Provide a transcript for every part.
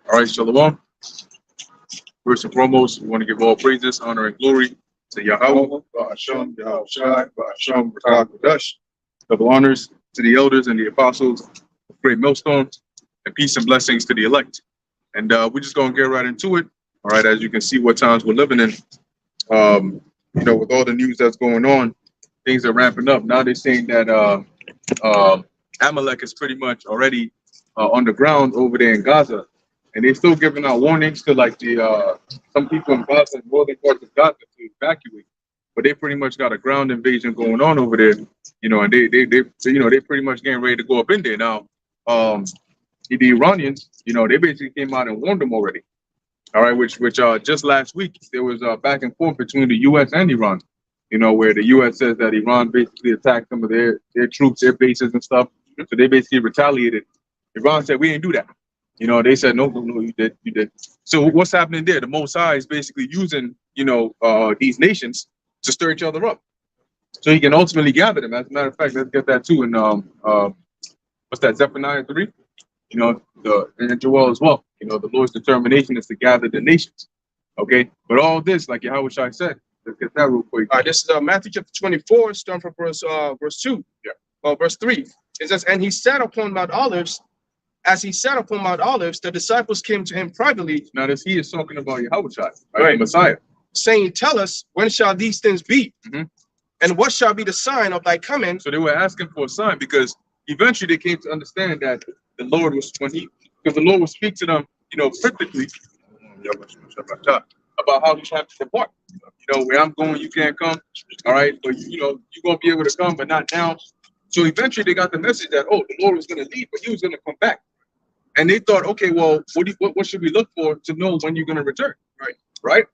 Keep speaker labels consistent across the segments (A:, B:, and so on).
A: All right, Shalom. First and foremost, we want to give all praises, honor, and glory to Yahweh, Ba'ashem, Yahushai, Ba'ashem, Rakah, Kodesh. Double honors to the elders and the apostles of Great Millstone, and peace and blessings to the elect. And we're just going to get right into it. All right, as you can see what times we're living in, with all the news that's going on, things are ramping up. Now they're saying that Amalek is pretty much already on the ground over there in Gaza. And they're still giving out warnings to like the some people in Gaza and northern parts of Gaza to evacuate. But they pretty much got a ground invasion going on over there, and they pretty much getting ready to go up in there now. The Iranians, they basically came out and warned them already. All right, which just last week there was back and forth between the U.S. and Iran. Where the U.S. says that Iran basically attacked some of their troops, their bases and stuff. So they basically retaliated. Iran said we didn't do that. They said no, you did. So what's happening there? The Most High is basically using these nations to stir each other up, so he can ultimately gather them. As a matter of fact, let's get that too. And what's that? Zephaniah 3. And Joel as well. The Lord's determination is to gather the nations. Okay, but all this, like Yahweh Shai said, let's get that real quick.
B: This is Matthew chapter 24, starting from verse 2. Yeah. Verse 3. It says, "And he sat upon Mount Olives. As he sat upon Mount Olives, the disciples came to him privately."
A: Now, this he is talking about Yahweh Shai, right? The Messiah,
B: saying, "Tell us, when shall these things be? And what shall be the sign of thy coming?"
A: So they were asking for a sign because eventually they came to understand that the Lord was because the Lord would speak to them, cryptically about how he have to depart. Where I'm going, you can't come. All right, but you're gonna be able to come, but not now. So eventually they got the message that the Lord was gonna leave, but he was gonna come back. And they thought, okay, well, what should we look for to know when you're gonna return? Right.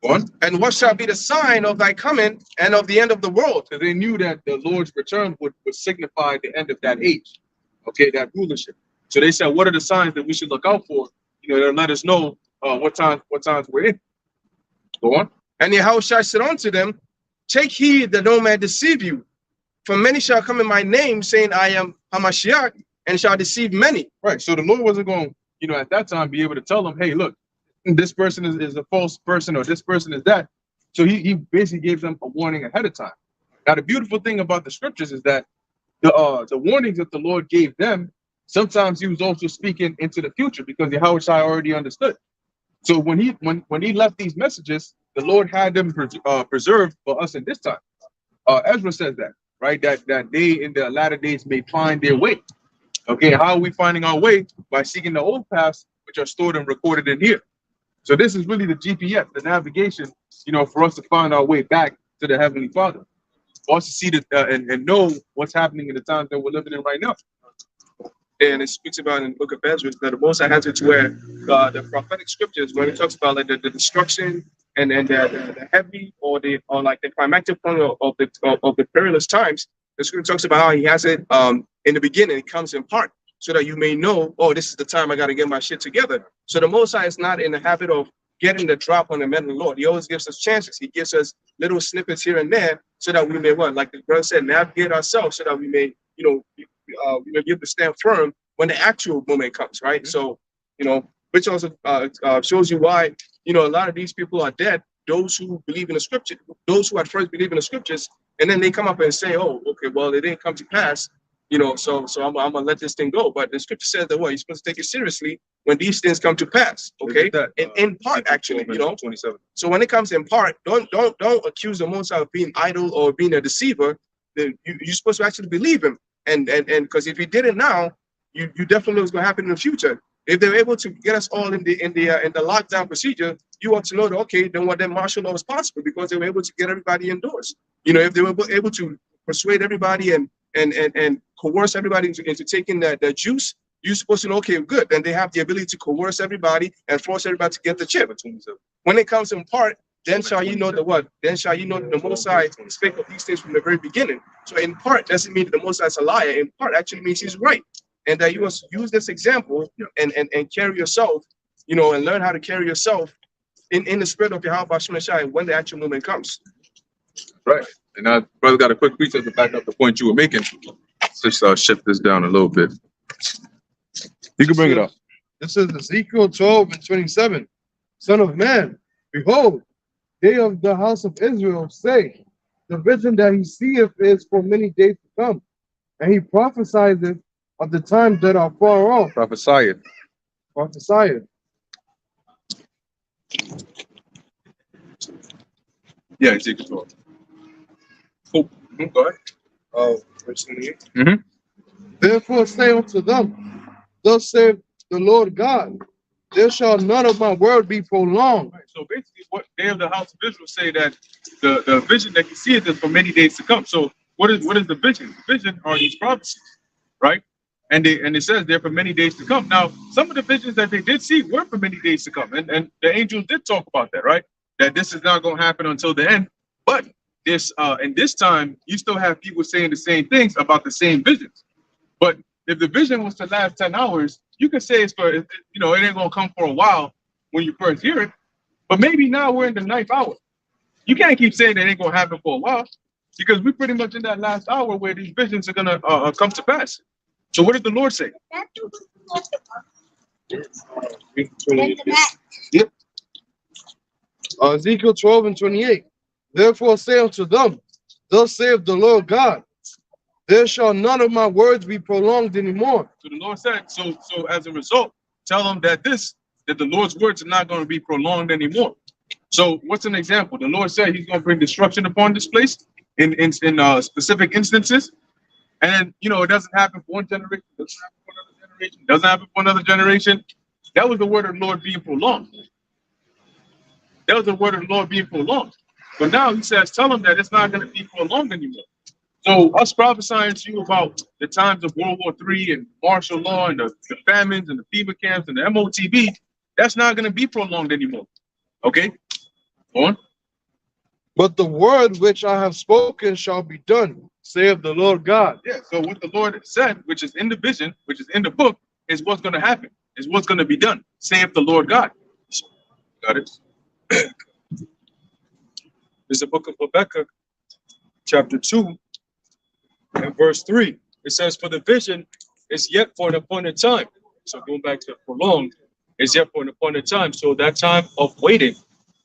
A: One.
B: "And what shall be the sign of thy coming and of the end of the world?"
A: So they knew that the Lord's return would signify the end of that age, okay, that rulership. So they said, what are the signs that we should look out for? That'll let us know what times we're in. Go on.
B: "And Yahushua said unto them, Take heed that no man deceive you. For many shall come in my name, saying, I am Hamashiach, and shall deceive many."
A: Right. So the Lord wasn't going, at that time be able to tell them, hey, look, this person is a false person, or this person is that. So he basically gave them a warning ahead of time. Now, the beautiful thing about the scriptures is that the warnings that the Lord gave them, sometimes he was also speaking into the future because the Yahweh Shai already understood. So when he left these messages, the Lord had them preserved for us in this time. Ezra says that, right? That they in the latter days may find their way. Okay, how are we finding our way? By seeking the old paths, which are stored and recorded in here. So this is really the GPS, the navigation, for us to find our way back to the Heavenly Father. For us to see and know what's happening in the times that we're living in right now.
B: And it speaks about in the book of Ezra that the Most High has it to where the prophetic scriptures, when it talks about like the destruction and the heavy or like the climactic point of the perilous times, the scripture talks about how he has it in the beginning. It comes in part, so that you may know, this is the time I got to get my shit together. So the Most High is not in the habit of getting the drop on the men of the Lord. He always gives us chances. He gives us little snippets here and there, so that we may like the brother said, navigate ourselves, so that we may we may be able to stand firm when the actual moment comes, right? So, which also shows you why, a lot of these people are dead, those who believe in the scripture, those who at first believe in the scriptures, and then they come up and say, oh, okay, well, it didn't come to pass, so I'm gonna let this thing go. But the scripture says that you're supposed to take it seriously when these things come to pass, okay? In part, actually,
A: 27.
B: So when it comes in part, don't accuse the Most High of being idle or being a deceiver. You're supposed to actually believe him. And because if he did it now, you definitely know what's going to happen in the future. If they're able to get us all in the lockdown procedure, you ought to know that, okay, then what that martial law was possible because they were able to get everybody indoors. If they were able to persuade everybody and coerce everybody into taking that juice, you're supposed to know, okay, good. Then they have the ability to coerce everybody and force everybody to get the chip. When it comes in part, then shall you know the what? Then shall you know that the Most High spake of these things from the very beginning. So in part doesn't mean that the Most High is a liar. In part actually means he's right. And that you must use this example and carry yourself, and learn how to carry yourself in the spirit of Yahweh Hashem Shai when the actual moment comes.
A: Right. And now, brother got a quick precept to back up the point you were making. Let's just shift this down a little bit. You can bring it up.
C: This is Ezekiel 12 and 27. Son of man, behold, they of the house of Israel say, the vision that he seeth is for many days to come, and he prophesieth of the times that are far off.
A: Prophesied.
C: Prophesieth.
A: Yeah, Ezekiel 12. Cool. Go ahead.
C: Verse 28.
A: Mhm.
C: Therefore say unto them, thus saith the Lord God, there shall none of my word be prolonged.
A: Right. So basically, what they of the house of Israel say that the vision that you see is for many days to come. So what is the vision? The vision are these prophecies, right? And it says they're for many days to come. Now, some of the visions that they did see were for many days to come, and the angels did talk about that, right? That this is not going to happen until the end. But this in this time, you still have people saying the same things about the same visions. But if the vision was to last 10 hours, you could say it's for, it ain't going to come for a while when you first hear it. But maybe now we're in the 9th hour. You can't keep saying it ain't going to happen for a while, because we're pretty much in that last hour where these visions are going to come to pass. So what did the Lord say?
C: Yep. Ezekiel 12 and 28. Therefore say unto them, thus saith the Lord God, there shall none of my words be prolonged anymore.
A: So the Lord said, so as a result, tell them that the Lord's words are not going to be prolonged anymore. So what's an example? The Lord said he's going to bring destruction upon this place in specific instances. And it doesn't happen for one generation, doesn't happen for another generation. That was the word of the Lord being prolonged. That was the word of the Lord being prolonged. But now he says, tell them that it's not going to be prolonged anymore. So us prophesying to you about the times of World War III and martial law and the famines and the FEMA camps and the MOTB, that's not going to be prolonged anymore. Okay? Go on.
C: But the word which I have spoken shall be done, saith the Lord God.
A: Yeah, so what the Lord said, which is in the vision, which is in the book, is what's going to happen, is what's going to be done, saith the Lord God. Got it?
B: There's the book of Habakkuk, chapter 2, and verse 3. It says, for the vision is yet for an appointed time. So going back to prolonged, is yet for an appointed time. So that time of waiting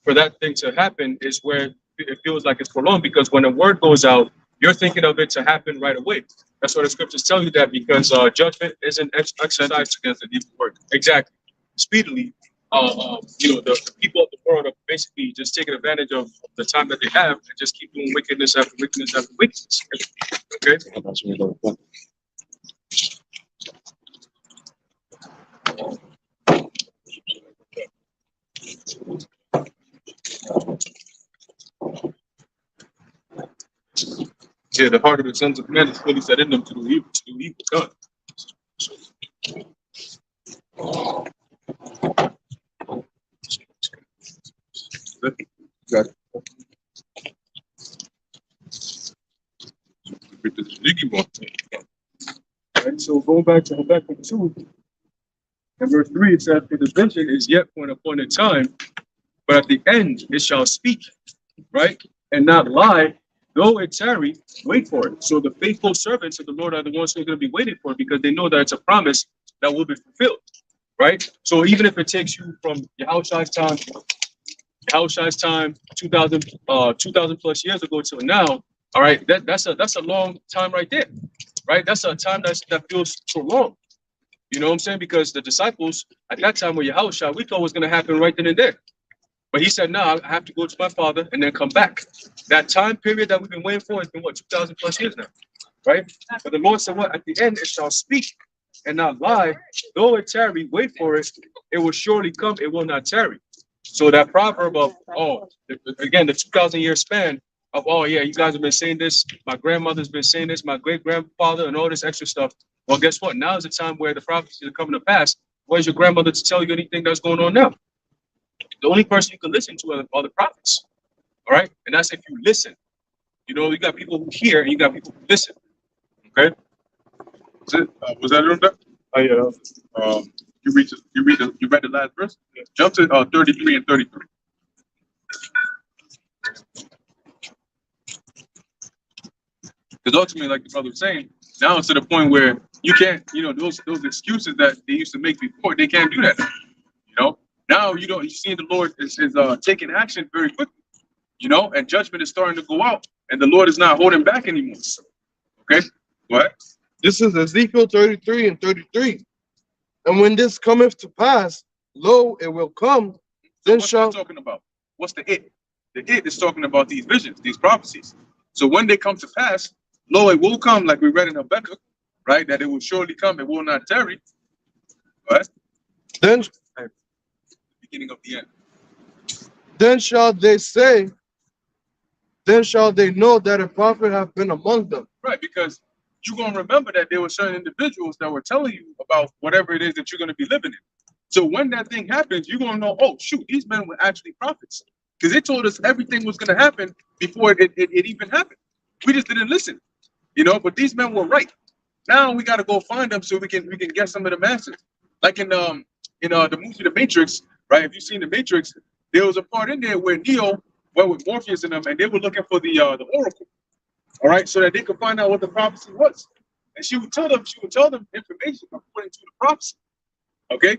B: for that thing to happen is where it feels like it's prolonged, because when a word goes out, you're thinking of it to happen right away. That's why the scriptures tell you that, because judgment isn't exercised against the evil work. Exactly. Speedily. The people of the world are basically just taking advantage of the time that they have and just keep doing wickedness after wickedness after wickedness. Okay?
A: Yeah, the heart of the sons of men is fully set in them to do evil. God. Got it.
B: Right, so going back to Habakkuk 2, in verse 3, it says, for the vision is yet for an appointed time, but at the end it shall speak, right? And not lie, though it tarry, wait for it. So the faithful servants of the Lord are the ones who are going to be waiting for it, because they know that it's a promise that will be fulfilled, right? So even if it takes you from Yahushua's time, 2,000 plus years ago till now, all right, that's a long time right there, right? That's a time that feels so long. You know what I'm saying? Because the disciples at that time with Yahushua, we thought was going to happen right then and there. But he said, no, I have to go to my Father and then come back. That time period that we've been waiting for has been, 2,000 plus years now, right? But the Lord said, what? At the end, it shall speak and not lie. Though it tarry, wait for it. It will surely come. It will not tarry. So that proverb of, again, the 2,000-year span of, you guys have been saying this. My grandmother's been saying this. My great-grandfather and all this extra stuff. Well, guess what? Now is the time where the prophecies are coming to pass. Where's your grandmother to tell you anything that's going on now? The only person you can listen to are the prophets. All right? And that's if you listen. You got people who hear and you got people who listen. Okay?
A: Was that on that?
B: Yeah.
A: You read the last verse? Yeah. Jump to 33 and 33. Because ultimately, like the brother was saying, Now it's to the point where you can't, those excuses that they used to make before, they can't do that now. Now you see the Lord is taking action very quickly, and judgment is starting to go out, and the Lord is not holding back anymore. Okay, go ahead.
C: This is Ezekiel 33 and 33. And when this cometh to pass, lo, it will come. Then
A: What's
C: shall
A: that talking about? What's the it? The it is talking about these visions, these prophecies. So when they come to pass, lo, it will come, like we read in Habakkuk, right? That it will surely come, it will not tarry. Right?
C: then
A: Beginning of the end.
C: then shall they say, then shall they know that a prophet hath been among them.
A: Right, because you're gonna remember that there were certain individuals that were telling you about whatever it is that you're gonna be living in. So when that thing happens, you're gonna know, oh shoot, these men were actually prophets. Because they told us everything was gonna happen before it even happened. We just didn't listen, but these men were right. Now we gotta go find them so we can get some of the answers. Like in the movie The Matrix, right? If you've seen The Matrix, there was a part in there where Neo went with Morpheus and them, and they were looking for the Oracle, all right, so that they could find out what the prophecy was. And she would tell them information according to the prophecy. Okay,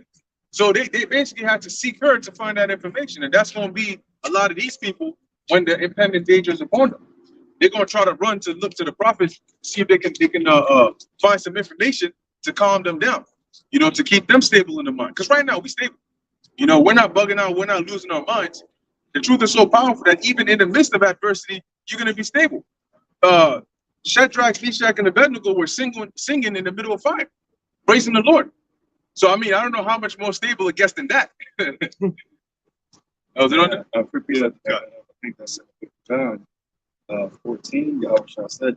A: so they basically had to seek her to find that information, and that's going to be a lot of these people when the impending danger is upon them. They're going to try to run to look to the prophets, see if they can find some information to calm them down, to keep them stable in the mind. Because right now we stable, we're not bugging out, we're not losing our minds. The truth is so powerful that even in the midst of adversity, you're going to be stable. Shadrach, Meshach, and Abednego were singing in the middle of fire, praising the Lord. So, I don't know how much more stable it gets than that. Was it on there?
D: Quickly, I think that's John 14. Yahushua said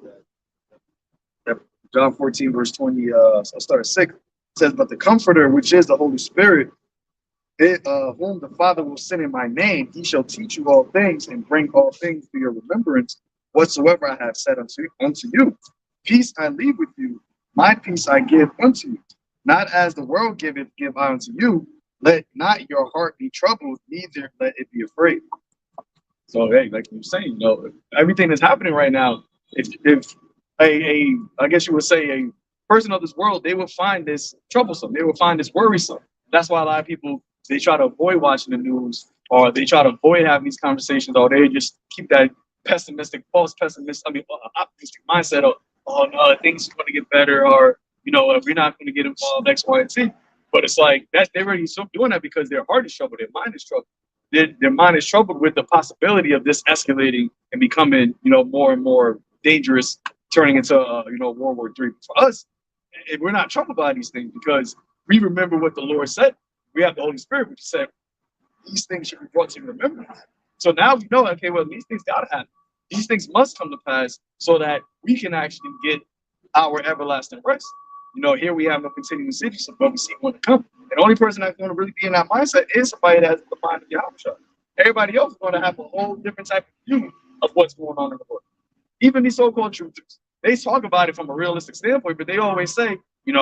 D: that John 14, verse 20, I'll start at 6. It says, but the Comforter, which is the Holy Spirit, whom the Father will send in my name, he shall teach you all things and bring all things to your remembrance, whatsoever I have said unto you. Peace I leave with you, my peace I give unto you. Not as the world giveth, give I unto you. Let not your heart be troubled, neither let it be afraid. So, hey, like you're saying, everything that's happening right now, if I guess you would say a person of this world, they will find this troublesome. They will find this worrisome. That's why a lot of people, they try to avoid watching the news, or they try to avoid having these conversations, or they just keep that optimistic mindset of, oh no, things are going to get better, or we're not going to get involved, X, Y, and Z. But it's like they're already doing that because their heart is troubled, their mind is troubled. Their mind is troubled with the possibility of this escalating and becoming, more and more dangerous, turning into, World War III. For us, we're not troubled by these things because we remember what the Lord said. We have the Holy Spirit, which said these things should be brought to remembrance. So now we know, okay, well, these things gotta happen. These things must come to pass so that we can actually get our everlasting rest. Here we have no continuing city, so when we see one to come. And the only person that's going to really be in that mindset is somebody that has the mind of Yahushua. Everybody else is going to have a whole different type of view of what's going on in the world. Even these so-called truthers, they talk about it from a realistic standpoint, but they always say, we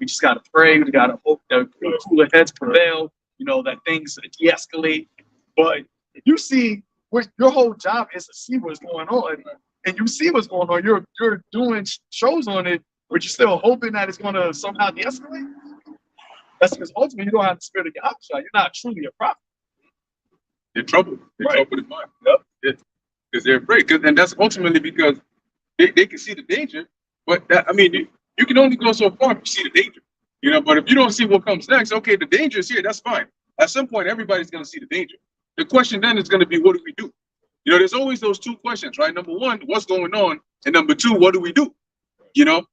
D: just got to pray, we got to hope that cooler heads prevail, that things de-escalate. But if you see what your whole job is to see what's going on, and you see what's going on, you're doing shows on it, but you're still hoping that it's going to somehow de-escalate. That's because ultimately you don't have the spirit of Yahushua. You're not truly a prophet.
A: They're troubled. They're
D: Right.
A: troubled in mind. Yep. Because they're afraid. And that's ultimately because they can see the danger. But you can only go so far if you see the danger. But if you don't see what comes next, okay, the danger is here. That's fine. At some point, everybody's going to see the danger. The question then is going to be, what do we do? There's always those two questions, right? Number one, what's going on? And number two, what do we do?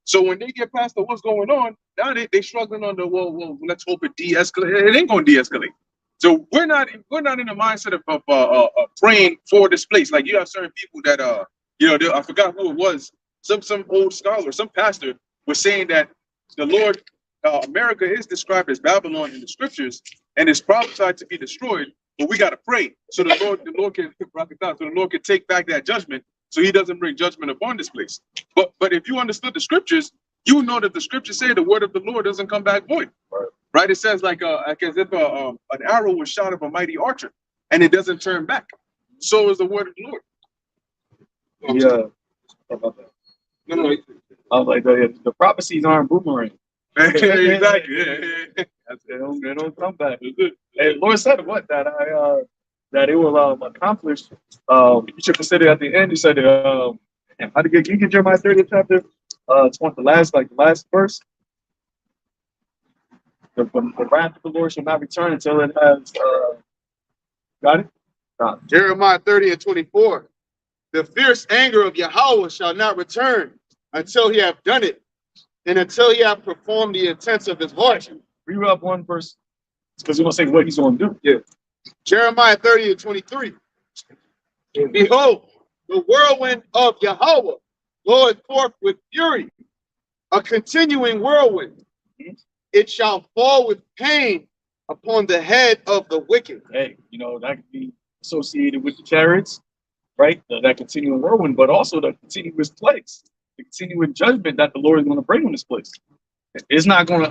A: So when they get past the what's going on, now they struggling on the well, let's hope it de-escalate. It ain't going to de-escalate. So we're not in the mindset of praying for this place. Like you have certain people that I forgot who it was. Some old scholar, some pastor was saying that the Lord, America is described as Babylon in the scriptures, and is prophesied to be destroyed. But we got to pray so the Lord can take back that judgment, so He doesn't bring judgment upon this place. But if you understood the scriptures, you know that the scriptures say the word of the Lord doesn't come back void. Right? It says like as if an arrow was shot of a mighty archer, and it doesn't turn back. So is the word of the Lord.
D: Yeah. About that.
A: No.
D: I was like, the prophecies aren't boomerang.
A: Exactly. Yeah.
D: They don't come back. And Lord said what that it will accomplish. You should consider at the end. He said, how to get you get Jeremiah 30th chapter. It's one the last verse. The wrath of the Lord shall not return until it has got it.
C: Jeremiah 30:24. The fierce anger of Yahweh shall not return until he have done it, and until he have performed the intents of his heart.
D: Read up one verse because we're gonna say what he's gonna do.
C: Yeah. Jeremiah 30:23. Behold, the whirlwind of Yahweh goeth forth with fury, a continuing whirlwind. It shall fall with pain upon the head of the wicked.
D: Hey, that could be associated with the chariots, right? That continuing whirlwind, but also the continuous plagues, the continuing judgment that the Lord is going to bring on this place. It's not gonna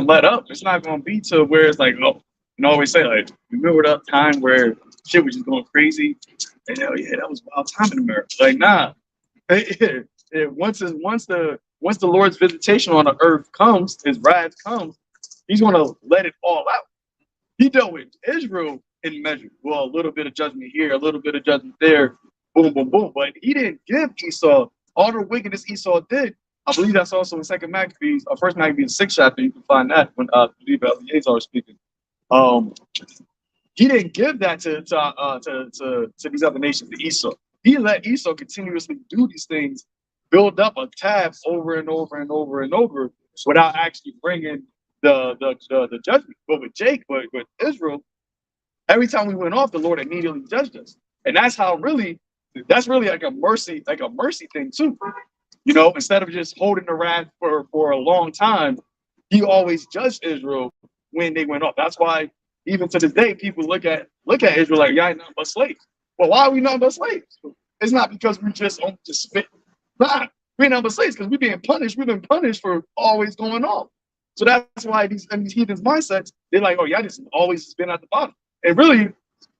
D: let up. It's not gonna be to where it's like, oh, always say like, remember that time where shit was just going crazy, and hell yeah, that was a wild time in America. Like, nah. Once the Lord's visitation on the earth comes, his wrath comes, he's gonna let it all out. He dealt with Israel in measure. Well, a little bit of judgment here, a little bit of judgment there, boom, boom, boom. But he didn't give Esau all the wickedness Esau did. I believe that's also in Second Maccabees, or First Maccabees 6 chapter. You can find that when I believe Eleazar is speaking. He didn't give that to these other nations, to Esau. He let Esau continuously do these things, build up a tab over and over and over and over, without actually bringing the judgment. But with Israel, every time we went off, the Lord immediately judged us, and that's really like a mercy thing too. Instead of just holding the wrath for a long time, he always judged Israel when they went off. That's why even to this day, people look at Israel like, y'all ain't nothing but slaves. Well, why are we nothing but slaves? It's not because we just spit. Nah, we ain't nothing but slaves because we're being punished. We've been punished for always going off. So that's why these heathens mindsets, they're like, oh, y'all just always been at the bottom. And really,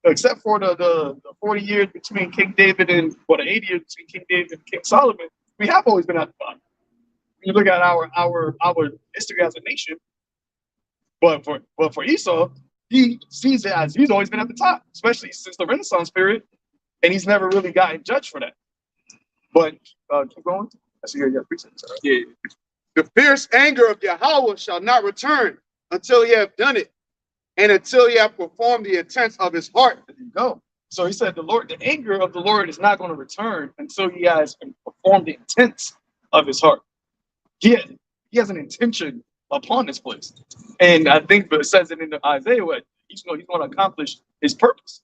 D: except for the 40 years between King David and the 80 years between King David and King Solomon, we have always been at the bottom. When you look at our history as a nation, but for Esau, he sees it as he's always been at the top, especially since the Renaissance period, and he's never really gotten judged for that. But keep going. I see your precepts.
C: Yeah. The fierce anger of Yahweh shall not return until he have done it, and until he have performed the intents of his heart.
D: There you go. So he said the anger of the Lord is not going to return until he has performed the intents of his heart. He has an intention upon this place. And I think it says it in Isaiah, what he's going to accomplish his purpose.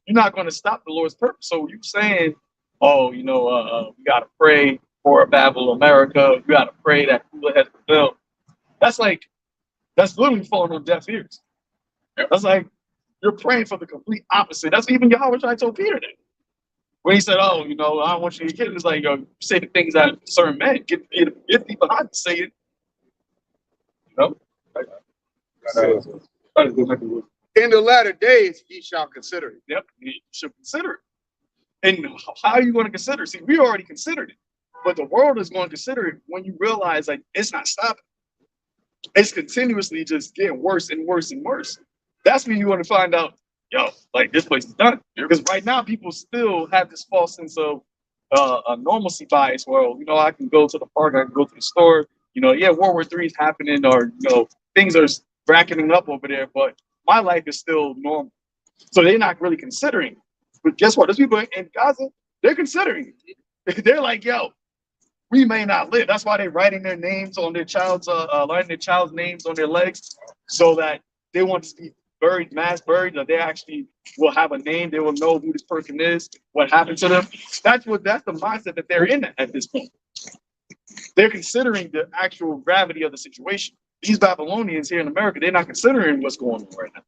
D: You're not going to stop the Lord's purpose. So you saying, oh, we got to pray for a Babel America. We got to pray that Kula has prevailed. That's literally falling on deaf ears. That's like, you're praying for the complete opposite. That's even Yahweh I told Peter that. When he said, oh, I don't want you to get it. It's like, say the things that certain men get behind to say it.
C: In the latter days, ye shall consider it.
D: Yep, you should consider it. And how are you going to consider it? See, we already considered it, but the world is going to consider it when you realize like it's not stopping. It's continuously just getting worse and worse and worse. That's when you want to find out, like this place is done. Because right now people still have this false sense of a normalcy bias. Well, I can go to the park, I can go to the store. World War III is happening, or things are bracketing up over there, but my life is still normal. So they're not really considering. But guess what? Those people in Gaza, they're considering it. They're like, we may not live. That's why they're writing their names on their child's names on their legs, so that they want to be mass buried, that they actually will have a name. They will know who this person is, what happened to them. That's the mindset that they're in at this point. They're considering the actual gravity of the situation. These Babylonians here in America, they're not considering what's going on right now.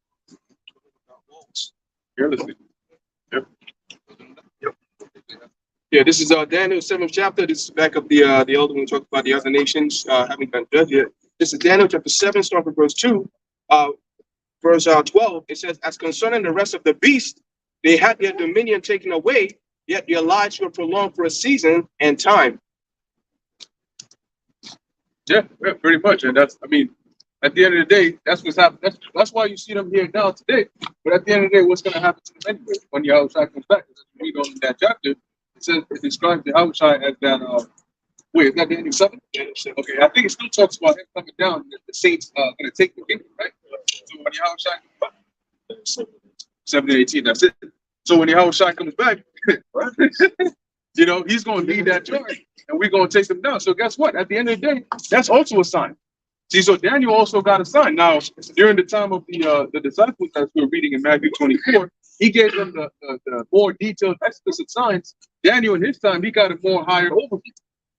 B: Yeah, this is Daniel 7th chapter. This is back up the elder when we talk about the other nations having been judged yet. This is Daniel chapter 7, starting from verse 2. Verse 12, it says, as concerning the rest of the beasts, they had their dominion taken away, yet their lives were prolonged for a season and time.
A: Yeah, yeah, pretty much. And that's, I mean, at the end of the day, that's what's happening. That's why you see them here now today. But at the end of the day, what's going to happen to them anyway when the Yahushua comes back? As you read on in that chapter, it says, it describes the Yahushua as that, wait, is that Daniel 7? Okay, I think it still talks about him coming down, the saints going to take the kingdom, right? So when Yahushua comes back, 7 and 18, that's it. So when Yahushua comes back, you know, he's going to lead that charge and we're going to take them down. So guess what? At the end of the day, that's also a sign. See, so Daniel also got a sign. Now, during the time of the disciples that we were reading in Matthew 24, he gave them the more detailed explicit signs. Daniel in his time, he got a more higher overview,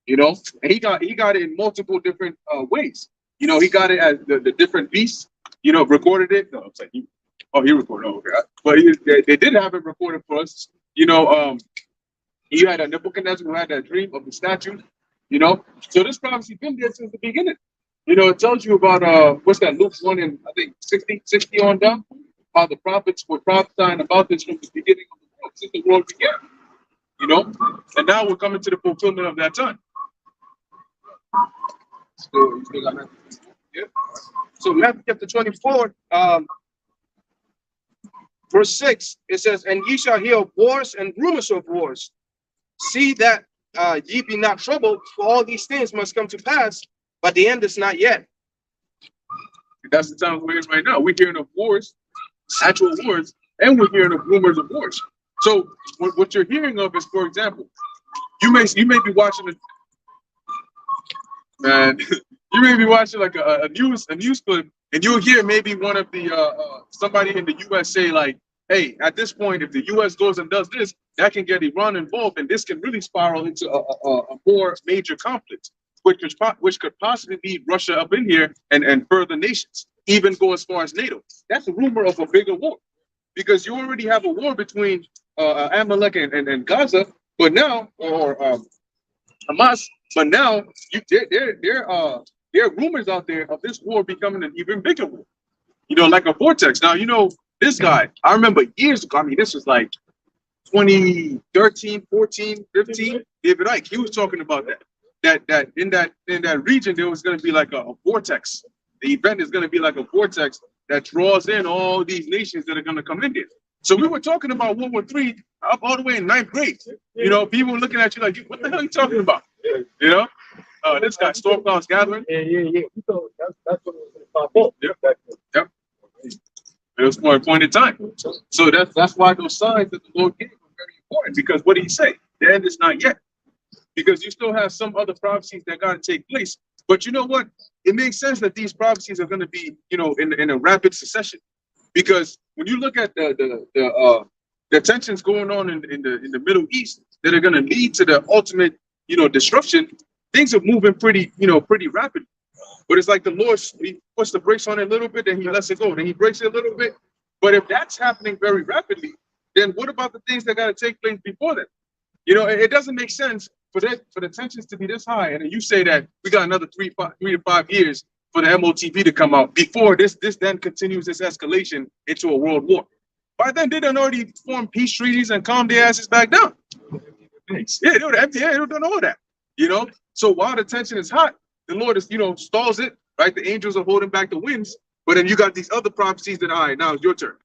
A: you know, and he got it in multiple different ways. You know, he got it as the different beasts, you know, recorded it. No, it's like he recorded it. Okay. But they did have it recorded for us. You know, you had a Nebuchadnezzar who had that dream of the statue, you know. So this prophecy been there since the beginning. You know, it tells you about what's that, Luke 1 and I think 60 on down, how the prophets were prophesying about this from the beginning of the world, since the world began. You know, and now we're coming to the fulfillment of that time.
B: You still got that? Yeah. So Matthew chapter 24, verse 6, it says, "And ye shall hear of wars and rumors of wars. See that ye be not troubled, for all these things must come to pass, but the end is not yet."
A: That's the time we're in right now. We're hearing of wars, actual wars, and we're hearing of rumors of wars. So what you're hearing of is, for example, you may be watching you may be watching like a news clip, and you'll hear maybe one of the somebody in the U.S. say like, "Hey, at this point, if the U.S. goes and does this, that can get Iran involved, and this can really spiral into a more major conflict, which could possibly be Russia up in here and further nations, even go as far as NATO." That's a rumor of a bigger war, because you already have a war between Amalek and Gaza, but now, or Hamas, but now there are rumors out there of this war becoming an even bigger war. You know, like a vortex. Now, you know, this guy, I remember years ago, I mean, this was like 2013, 14, 15, David Icke, he was talking about that in that region there was going to be like a vortex. The event is going to be like a vortex that draws in all these nations that are going to come in there. So we were talking about World War III up all the way in 9th grade. You know, people were looking at you like, "What the hell are you talking about?" You know, this guy, Storm Clouds Gathering.
D: Yeah. That's what it was about.
A: Yep. It was for a point in time. So that's why those signs that the Lord gave were very important, because what did he say? The end is not yet. Because you still have some other prophecies that got to take place. But you know what? It makes sense that these prophecies are going to be, you know, in a rapid succession. Because when you look at the tensions going on in the Middle East that are going to lead to the ultimate, you know, destruction, things are moving pretty rapidly. But it's like the Lord, he puts the brakes on it a little bit, then he lets it go, then he breaks it a little bit. But if that's happening very rapidly, then what about the things that got to take place before that? You know, it doesn't make sense for the tensions to be this high, and then you say that we got another 3 to 5 years for the MOTP to come out before this then continues this escalation into a world war. By then, they done already formed peace treaties and calmed their asses back down. Yeah, they don't know that. You know, so while the tension is hot, the Lord is, you know, stalls it, right? The angels are holding back the winds, but then you got these other prophecies that, all right, now it's your turn.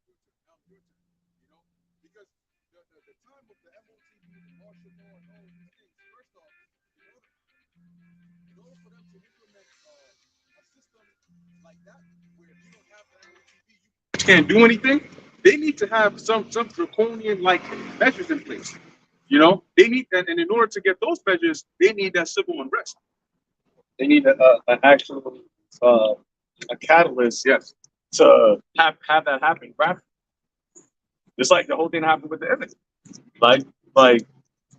A: Can't do anything. They need to have some draconian like measures in place. You know, they need that, and in order to get those measures, they need that civil unrest.
D: They need an actual a catalyst,
A: yes,
D: to have that happen rapidly. Just like the whole thing happened with the image. Like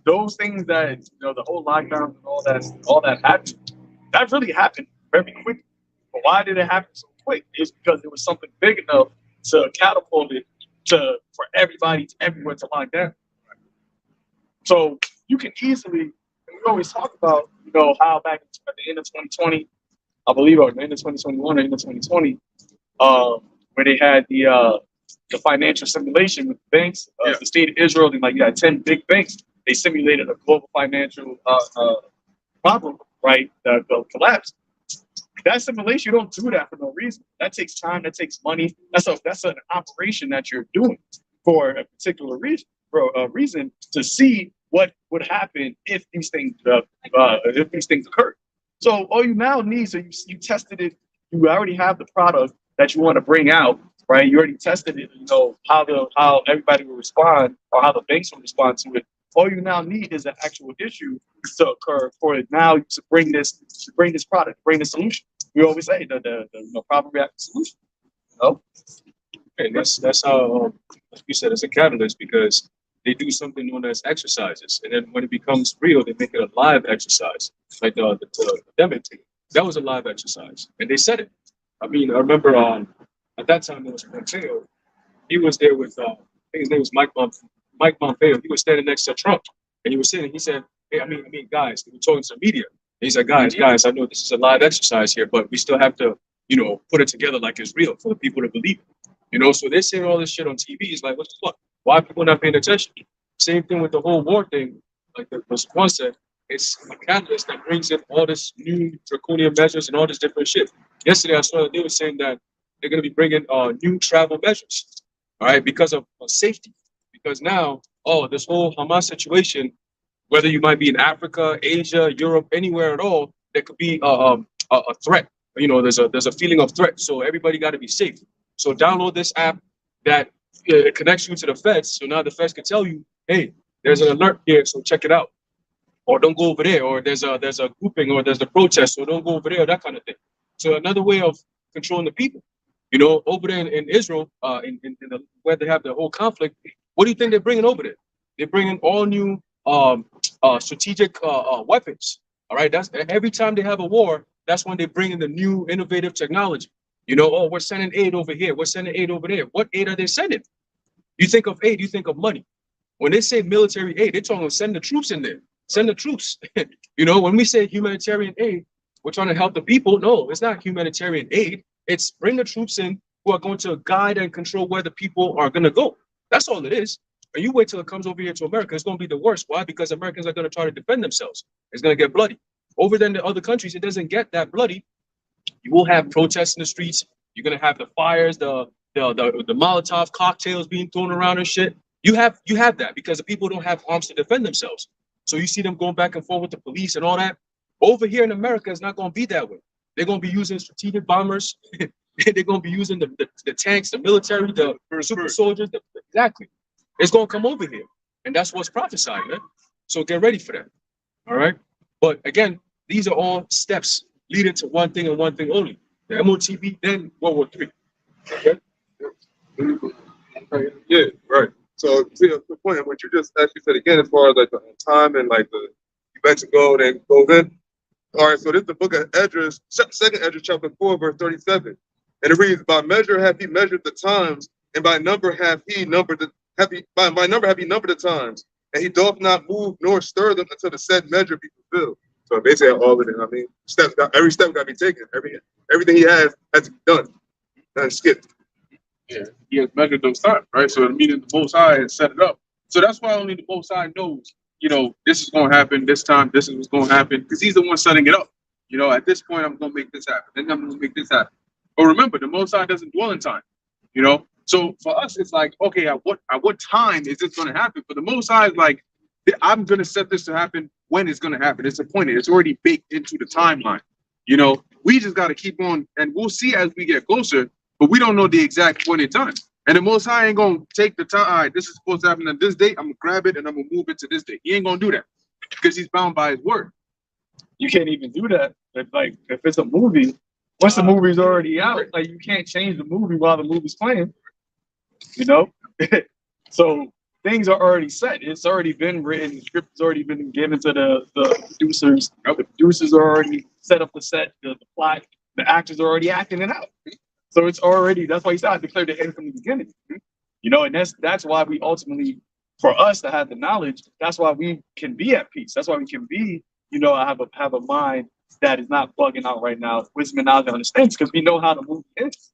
D: those things that, you know, the whole lockdown and all that happened. That really happened very quickly. But why did it happen so quick? It's because it was something big enough to catapult it for everybody everywhere to lock down. So you can easily, and we always talk about, you know, how back at the end of 2020, I believe, or the end of 2021 or end of 2020, where they had the financial simulation with banks, the state of Israel, and like you had 10 big banks. They simulated a global financial problem, right? The collapse. That simulation, you don't do that for no reason. That takes time. That takes money. That's an operation that you're doing for a particular reason, for a reason to see what would happen if these things occur. So all you now need, so you tested it. You already have the product that you want to bring out, right? You already tested it. You know how everybody will respond or how the banks will respond to it. All you now need is an actual issue to occur for it now to bring this product, bring the solution. We always say the problem reactive solution. You know?
E: And that's how, like you said, it's a catalyst because they do something known as exercises, and then when it becomes real, they make it a live exercise, like the pandemic thing. That was a live exercise, and they said it. I mean, I remember at that time it was Pompeo. He was there with I think his name was Mike Pompeo. He was standing next to Trump, and he was saying, he said, "Hey, I mean, guys," they were talking to the media. And he said, "Guys, I know this is a live exercise here, but we still have to, put it together like it's real for the people to believe it." So they're saying all this shit on TV. It's like, what the fuck? Why are people not paying attention? Same thing with the whole war thing. Like the one said, it's a catalyst that brings in all this new draconian measures and all this different shit. Yesterday, I saw that they were saying that they're going to be bringing new travel measures, all right, because of safety. Because now, this whole Hamas situation, whether you might be in Africa, Asia, Europe, anywhere at all, there could be a threat. There's a feeling of threat. So everybody got to be safe. So download this app that connects you to the feds. So now the feds can tell you, hey, there's an alert here, so check it out. Or don't go over there. Or there's a grouping, or there's a protest, so don't go over there, that kind of thing. So another way of controlling the people. Over there in Israel, where they have the whole conflict, what do you think they're bringing over there? They're bringing all new strategic weapons. All right, that's every time they have a war, that's when they bring in the new innovative technology. We're sending aid over here, we're sending aid over there. What aid are they sending? You think of aid, you think of money. When they say military aid, they're talking about send the troops in there. Send the troops. When we say humanitarian aid, we're trying to help the people. No, it's not humanitarian aid. It's bring the troops in who are going to guide and control where the people are going to go. That's all it is. And you wait till it comes over here to America, it's going to be the worst. Why? Because Americans are going to try to defend themselves. It's going to get bloody. Over there in the other countries, it doesn't get that bloody. You will have protests in the streets. You're going to have the fires, the Molotov cocktails being thrown around and shit. You have that because the people don't have arms to defend themselves. So you see them going back and forth with the police and all that. Over here in America, it's not going to be that way. They're going to be using strategic bombers. They're going to be using the tanks, the military, the super soldiers. Exactly. It's going to come over here. And that's what's prophesied, man. So get ready for that. All right? But again, these are all steps leading to one thing and one thing only. The MOTB, then World War III. Okay?
A: Yeah, right. So to the point, what you just actually said again, as far as like the time and like the events ago, then goes in. All right, so this is the book of Esdras, second Esdras, chapter 4, verse 37. And it reads, by measure have he measured the times, and by number have he numbered the times, and he doth not move nor stir them until the said measure be fulfilled. So basically all of it, every step got to be taken. Everything he has to be done. Not skipped. Yeah, he has measured those times, right? So meaning the Most High has set it up. So that's why only the Most High knows, this is going to happen this time, this is what's going to happen, because he's the one setting it up. At this point, I'm going to make this happen, then I'm going to make this happen. But remember, the Most High doesn't dwell in time, So for us, it's like, okay, at what time is this going to happen? For the Most High, is like, I'm going to set this to happen when it's going to happen. It's appointed. It's already baked into the timeline. We just got to keep on, and we'll see as we get closer, but we don't know the exact point in time. And the Most High ain't going to take the time, all right, this is supposed to happen on this date, I'm going to grab it and I'm going to move it to this date. He ain't going to do that because he's bound by his word.
D: You can't even do that. If it's a movie, once the movie's already out, like you can't change the movie while the movie's playing. So things are already set. It's already been written. The script has already been given to the producers. The producers are already set up the set, the plot. The actors are already acting it out. So it's already, that's why he said I declared the end from the beginning. And that's why we ultimately, for us to have the knowledge, that's why we can be at peace. That's why we can be, have a mind that is not bugging out right now, wisdom and knowledge and understanding, because we know how the movie ends.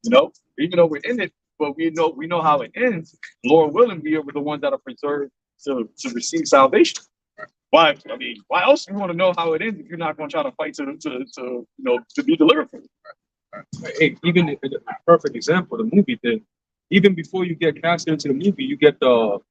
D: Even though we're in it, but we know how it ends. Lord willing, we are the ones that are preserved to receive salvation. Why? I mean, why else do you want to know how it ends if you're not going to try to fight to be delivered from it?
E: Hey, even a perfect example, the movie thing. Even before you get casted into the movie, you get the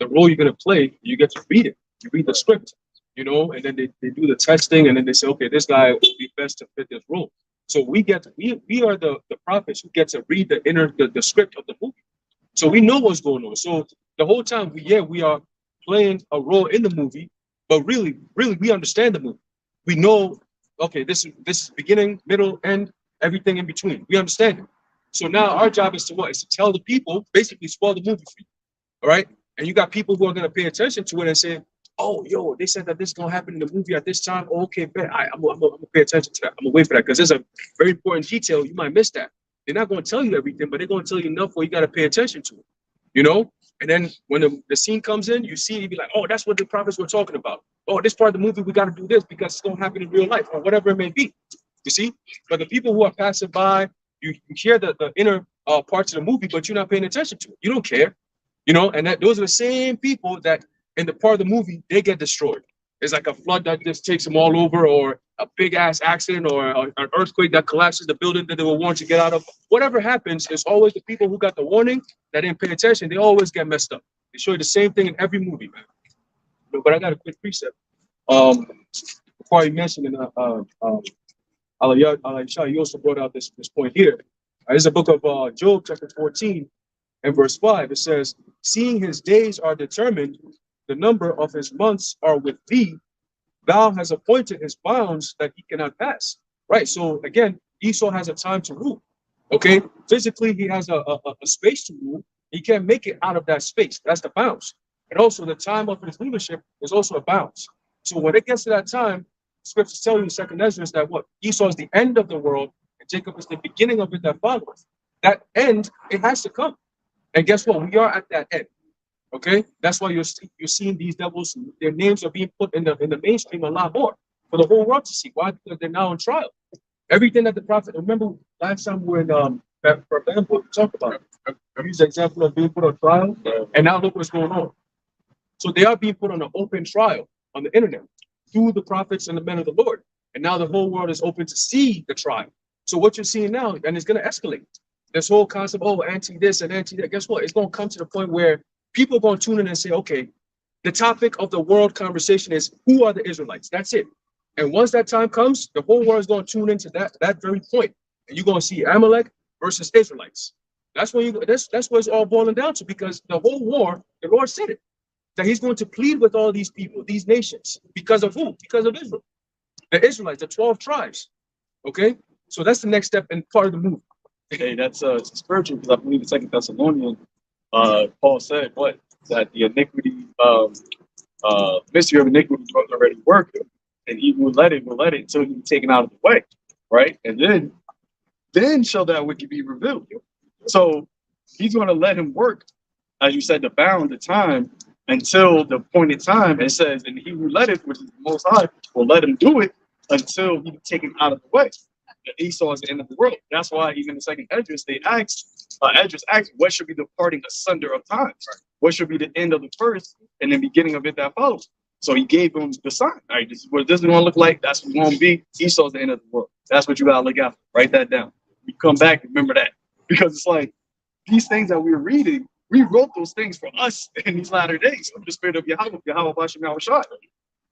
E: role you're gonna play. You get to read it. You read the script, you know, and then they do the testing, and then they say, okay, this guy would be best to fit this role. So we are the prophets who get to read the script of the movie. So we know what's going on. So the whole time we are playing a role in the movie, but really we understand the movie. We know, okay, this is beginning, middle, end, everything in between. We understand it. So now our job is to what? Is to tell the people, basically spoil the movie for you. All right. And you got people who are gonna pay attention to it and say, oh, yo, they said that this is gonna happen in the movie at this time. Oh, okay, bet. I'm gonna pay attention to that. I'm gonna wait for that because there's a very important detail. You might miss that. They're not gonna tell you everything, but they're gonna tell you enough where you gotta pay attention to it. You know? And then when the scene comes in, you see it, you be like, oh, that's what the prophets were talking about. Oh, this part of the movie, we gotta do this because it's gonna happen in real life or whatever it may be. You see? But the people who are passing by, you hear the inner parts of the movie, but you're not paying attention to it. You don't care. You know, and those are the same people that in the part of the movie, they get destroyed. It's like a flood that just takes them all over, or a big ass accident, or an earthquake that collapses the building that they were warned to get out of. Whatever happens, it's always the people who got the warning that didn't pay attention. They always get messed up. They show you the same thing in every movie, man. But I got a quick precept. Before you mentioned in Al-Shah, you also brought out this point here. There's a book of Job, chapter 14, and verse 5. It says, seeing his days are determined, the number of his months are with thee. Thou has appointed his bounds that he cannot pass. Right. So again, Esau has a time to rule. Okay. Physically, he has a space to rule. He can't make it out of that space. That's the bounds. And also the time of his leadership is also a bounds. So when it gets to that time, scriptures tell you in Second Ezra that what? Esau is the end of the world, and Jacob is the beginning of it that follows. That end, it has to come. And guess what? We are at that end. Okay, that's why you're seeing these devils. Their names are being put in the mainstream a lot more for the whole world to see. Why? Because they're now on trial. Everything that the prophet. Remember last time we were in Bamboo, we talked about it. I used the example of being put on trial, and now look what's going on. So they are being put on an open trial on the internet through the prophets and the men of the Lord, and now the whole world is open to see the trial. So what you're seeing now, and it's going to escalate. This whole concept, oh, anti this and anti that. Guess what? It's going to come to the point where people are going to tune in and say, okay, the topic of the world conversation is who are the Israelites? That's it. And once that time comes, the whole world is going to tune into that very point, and you're going to see Amalek versus Israelites. That's what it's all boiling down to, because the whole war, the Lord said it, that He's going to plead with all these people, these nations, because of who? Because of Israel, the Israelites, the 12 tribes. Okay, so that's the next step and part of the move.
D: Hey, that's spiritual, because I believe in Second Thessalonians, Paul said what? That the iniquity, mystery of iniquity was already working, and he will let it until he's taken out of the way, right? And then shall that wicked be revealed. So he's going to let him work, as you said, the bound, the time, until the appointed time. It says, and he who let it, which is the Most High, will let him do it until he's taken out of the way. Esau is the end of the world. That's why even in the second Esdras, they asked, what should be the parting asunder of times? What should be the end of the first and the beginning of it that follows? So he gave them the sign. All right, this is what this is going to look like. That's what it's going to be. Esau's the end of the world. That's what you got to look after. Write that down. You come back, remember that. Because it's like these things that we're reading, we wrote those things for us in these latter days of the spirit of Yahweh Hashem Yahushua.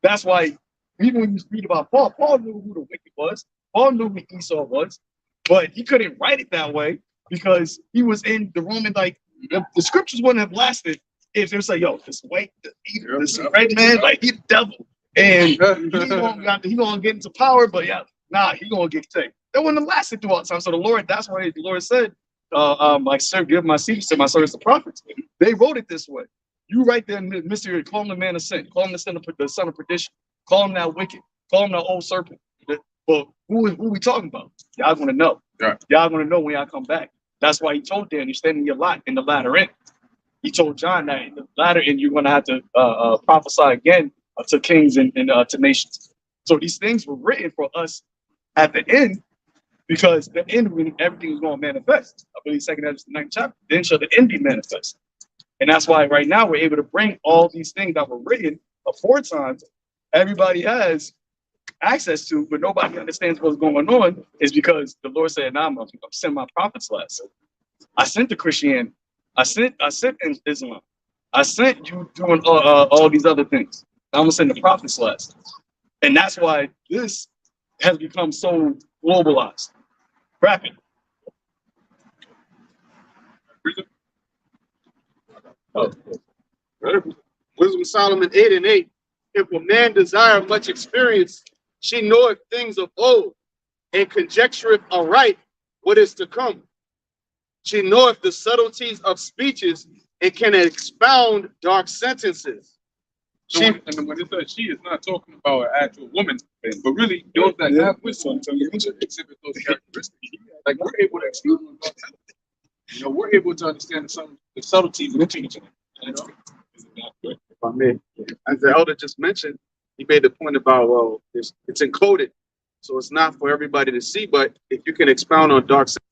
D: That's why even when you read about Paul knew who the wicked was. Paul knew who Esau was, but he couldn't write it that way because he was in the Roman, like the scriptures wouldn't have lasted if they would say, yo, this white, this red man, like he's the devil. And he gonna get into power, but yeah, he gonna get taken. That wouldn't have lasted throughout time. So the Lord, that's why the Lord said, give my secrets to my servants, the prophets. They wrote it this way. You write there in the mystery, call him the man of sin, call him the son of perdition, call him that wicked, call him that old serpent. But who we talking about? Y'all gonna know. Yeah. Y'all gonna know when y'all come back. That's why he told Daniel, stand in your lot in the latter end. He told John that in the latter end, you're gonna have to prophesy again to kings and to nations. So these things were written for us at the end, because the end, when everything is going to manifest. I believe 2 Ezra 9th chapter. Then shall the end be manifest. And that's why right now we're able to bring all these things that were written times everybody has access to, but nobody understands what's going on, is because the Lord said, "Nah, I'm sending my prophets last. I sent the Christianity. I sent Islam. I sent you doing all these other things. I'm gonna send the prophets last." And that's why this has become so globalized. Rapid.
E: Oh,
C: Wisdom of Solomon 8 and 8. If a man desire much experience, she knoweth things of old, and conjectureth aright what is to come. She knoweth the subtleties of speeches, and can expound dark sentences.
A: So when it says she, is not talking about an actual woman, but really those that have wisdom exhibit those characteristics. Like we're able to exclude them. You know, we're able to understand the subtleties of each other. You know?
C: If I may, as the elder just mentioned, he made the point about, well, it's encoded, so it's not for everybody to see. But if you can expound on dark sentences,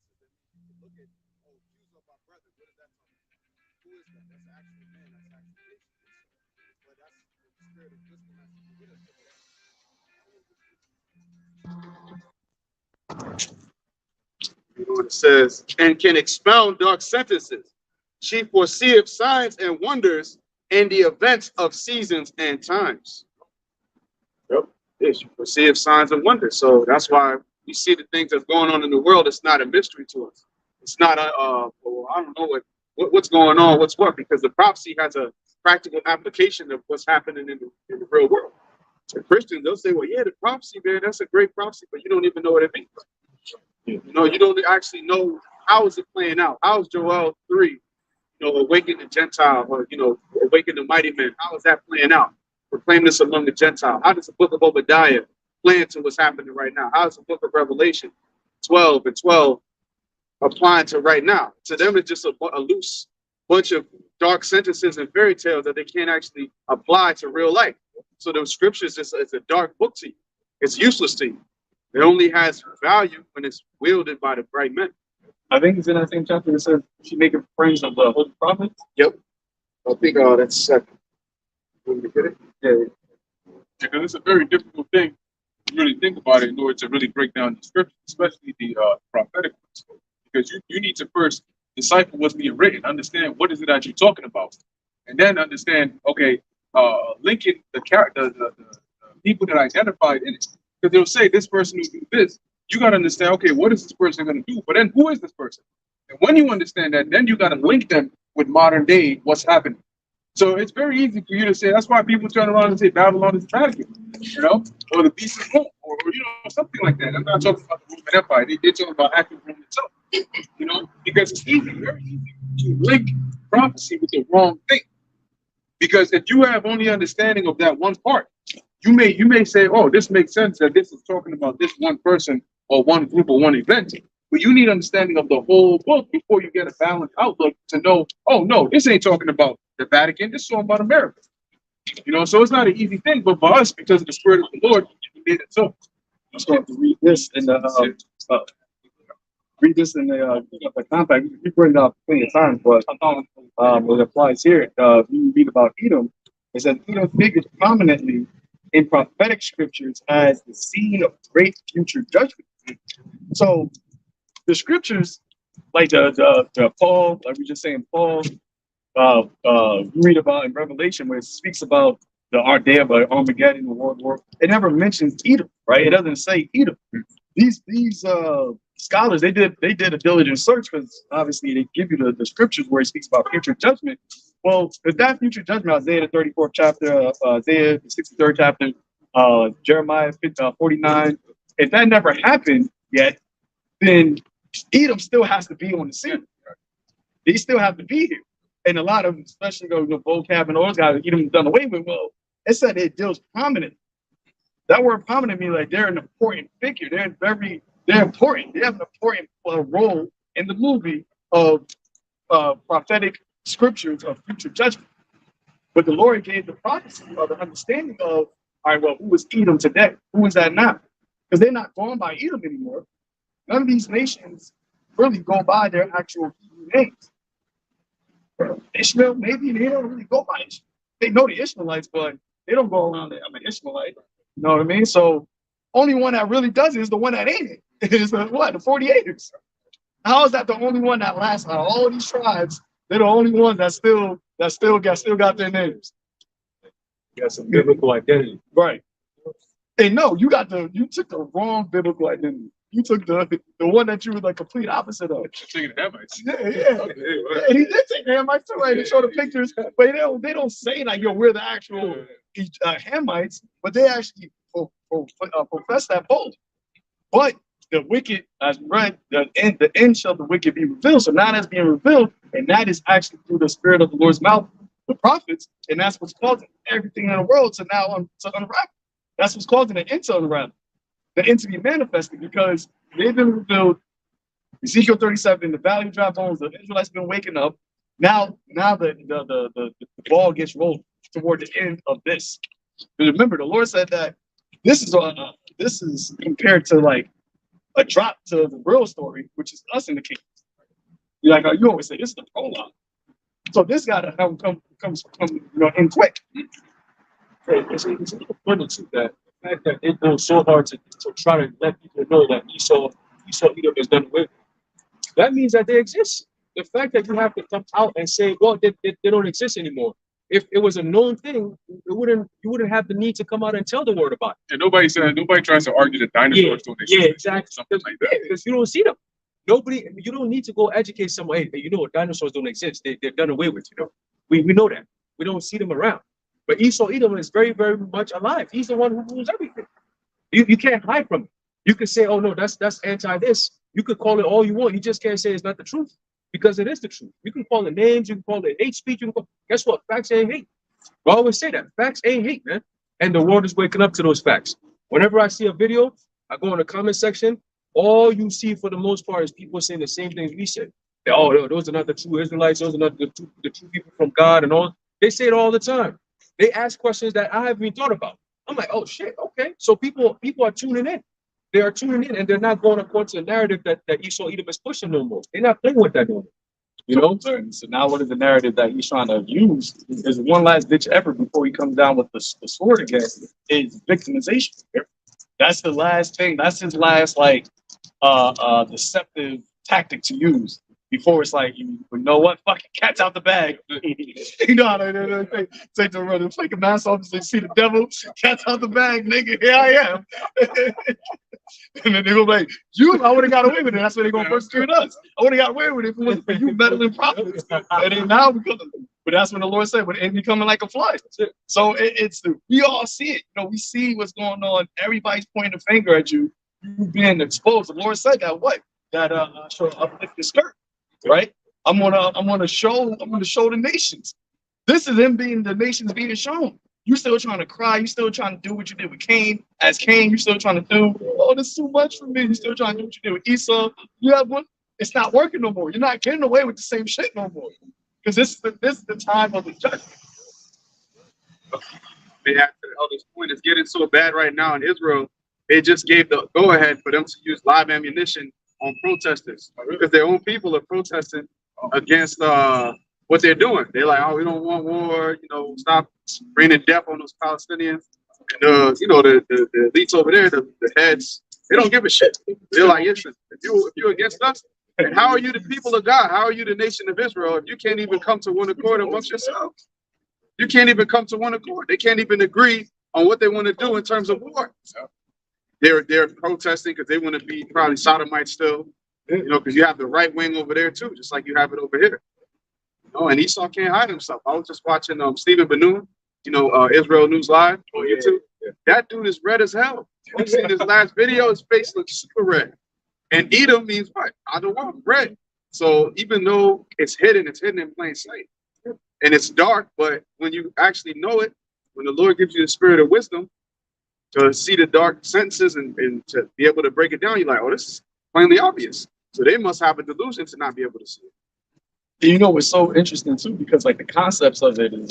C: you know what it says, and can expound dark sentences. She foreseeth signs and wonders and the events of seasons and times. Yep. Yeah, she foreseeth signs and wonders. So that's why we see the things that's going on in the world. It's not a mystery to us. It's not a, well, I don't know what's going on, what's what, because the prophecy has a practical application of what's happening in the real world. So Christians, they'll say, well, yeah, the prophecy, man, that's a great prophecy, but you don't even know what it means. You know, you don't actually know how is it playing out. How is Joel 3, you know, awaken the Gentile, or, you know, awaken the mighty men? How is that playing out? Proclaim this among the Gentiles. How does the book of Obadiah play into what's happening right now? How is the book of Revelation 12 and 12 applying to right now? To them, it's just a loose bunch of dark sentences and fairy tales that they can't actually apply to real life. So the scriptures is a dark book to you. It's useless to you. It only has value when it's wielded by the bright men.
D: I think it's in that same chapter that says she making friends of the holy prophets.
C: Yep. I think that's second. Want me to get it?
D: Yeah.
A: Because it's a very difficult thing to really think about it in order to really break down the scriptures, especially the prophetic ones. Because you need to first decipher what's being written, understand what is it that you're talking about, and then understand, okay, linking the character, the people that identified in it. Because they'll say this person will do this. You got to understand, okay, what is this person going to do? But then who is this person? And when you understand that, then you got to link them with modern day, what's happening. So it's very easy for you to say, that's why people turn around and say Babylon is Vatican, you know, or the beast of Rome, or you know, something like that. I'm not talking about the Roman Empire. They're talking about actual Rome itself, you know, because it's easy, very easy to link prophecy with the wrong thing. Because if you have only understanding of that one part, you may say, oh, this makes sense that this is talking about this one person or one group or one event. But you need understanding of the whole book before you get a balanced outlook to know, oh no, this ain't talking about the Vatican, this is talking about America. You know, so it's not an easy thing, but for us, because of the Spirit of the Lord, we made it so.
D: I'm going to read this in the compact. We bring it up plenty of times, but it applies here. You read about Edom. It says Edom figures prominently in prophetic scriptures as the scene of great future judgment. So the scriptures, like the Paul, like we just saying Paul, you read about in Revelation where it speaks about the day of Armageddon, the World War. It never mentions Edom, right? It doesn't say Edom. These scholars, they did a diligent search, because obviously they give you the scriptures where it speaks about future judgment. Well, if that future judgment, Isaiah the 34th chapter, Isaiah the 63rd chapter, Jeremiah 49, if that never happened yet, then Edom still has to be on the scene. They still have to be here. And a lot of, especially the vocab and all those guys, Edom done away with. Well, it said it deals prominent. That word prominent means like they're an important figure. They're important. They have an important role in the movie of prophetic scriptures of future judgment. But the Lord gave the prophecy or the understanding of, all right, well, who is Edom today? Who is that now? Because they're not going by Edom anymore. None of these nations really go by their actual names. Ishmael, maybe they don't really go by Ishmael. They know the Ishmaelites, but They don't go around there. I'm an Ishmaelite. You know what I mean? So only one that really does it is the one that ain't it. Is the what? The 48ers. How is that the only one that lasts out of all these tribes? They're the only ones that still got their names.
E: You got some biblical identity.
D: Right. Hey, no, you took the wrong biblical identity. You took the one that you were the complete opposite of.
A: Taking the Hamites.
D: Yeah. And he did take the Hamites too, right? They show the pictures, but they don't say like, yo, we're the actual Hamites, but they actually profess that bold. But the wicked, as read, the end shall the wicked be revealed. So now that's being revealed, and that is actually through the spirit of the Lord's mouth, the prophets, and that's what's causing everything in the world to now to unravel. That's what's causing the end to unravel, the end to be manifested, because they've been revealed. Ezekiel 37, the valley of dry bones, the Israelites been waking up. Now the ball gets rolled toward the end of this. But remember, the Lord said that this is compared to like a drop to the real story, which is us in the kingdom. You always say, this is the prologue. So this gotta come in quick.
E: It's a little funny too that the fact that it goes so hard to try to let people know that Esau Edom is done with. That means that they exist. The fact that you have to come out and say, well, they don't exist anymore. If it was a known thing, you wouldn't have the need to come out and tell the world about it.
A: And nobody tries to argue that dinosaurs don't exist.
E: Yeah, exactly.
A: Something like that.
E: Because you don't see them. You don't need to go educate someone. Hey, you know what? Dinosaurs don't exist. They're done away with. We know that. We don't see them around. But Esau Edom is very, very much alive. He's the one who rules everything. You can't hide from it. You could say, oh no, that's anti this. You could call it all you want. You just can't say it's not the truth, because it is the truth. You can call it names. You can call it hate speech. Guess what? Facts ain't hate. I always say that. Facts ain't hate, man. And the world is waking up to those facts. Whenever I see a video, I go in the comment section. All you see for the most part is people saying the same things we said. Oh, those are not the true Israelites. Those are not the true people from God and all. They say it all the time. They ask questions that I haven't even thought about. I'm like, oh shit, okay. So people are tuning in. They are tuning in, and they're not going according to the narrative that Esau Edom is pushing no more. They're not playing with that no more.
D: So now what is the narrative that he's trying to use? Is one last ditch effort before he comes down with the sword again, is victimization. That's the last thing. That's his last deceptive tactic to use. Before it's like, you know what, fucking cat's out the bag. You know how they say to run and fake a mask off and say, see the devil, cat's out the bag, nigga, here I am. And then they go like, I would have got away with it. That's why they're going to persecute us. I would have got away with it if it wasn't for you meddling prophets. And then now, but that's when the Lord said, when enemy coming like a flood. So we all see it. We see what's going on. Everybody's pointing a finger at you. You being exposed. The Lord said that I shall uplift the skirt. Right? I'm gonna show the nations. This is the nations being shown. You still trying to cry, you still trying to do what you did with Cain. As Cain, you still trying to do, oh, this is too much for me. You still trying to do what you did with Esau. You have one, it's not working no more. You're not getting away with the same shit no more. Because this is the time of the judgment.
F: They have to, this point is getting so bad right now in Israel. They just gave the go ahead for them to use live ammunition on protesters, because their own people are protesting against what they're doing. They're like, oh, we don't want war, stop bringing death on those Palestinians. And the elites over there, the heads, they don't give a shit. They're like, listen, if you're against us, and how are you the people of God? How are you the nation of Israel if you can't even come to one accord amongst yourselves? You can't even come to one accord. They can't even agree on what they want to do in terms of war. They're protesting because they want to be probably sodomites still, because you have the right wing over there too, just like you have it over here. And Esau can't hide himself. I was just watching Stephen Benoon, Israel News Live on YouTube. That dude is red as hell. You've seen his last video, his face looks super red. And Edom means what? I don't want red. So even though it's hidden in plain sight. And it's dark, but when you actually know it, when the Lord gives you the spirit of wisdom, to see the dark sentences and to be able to break it down, you're like, oh, this is plainly obvious. So they must have a delusion to not be able to see it.
D: It's so interesting too, because the concepts of it is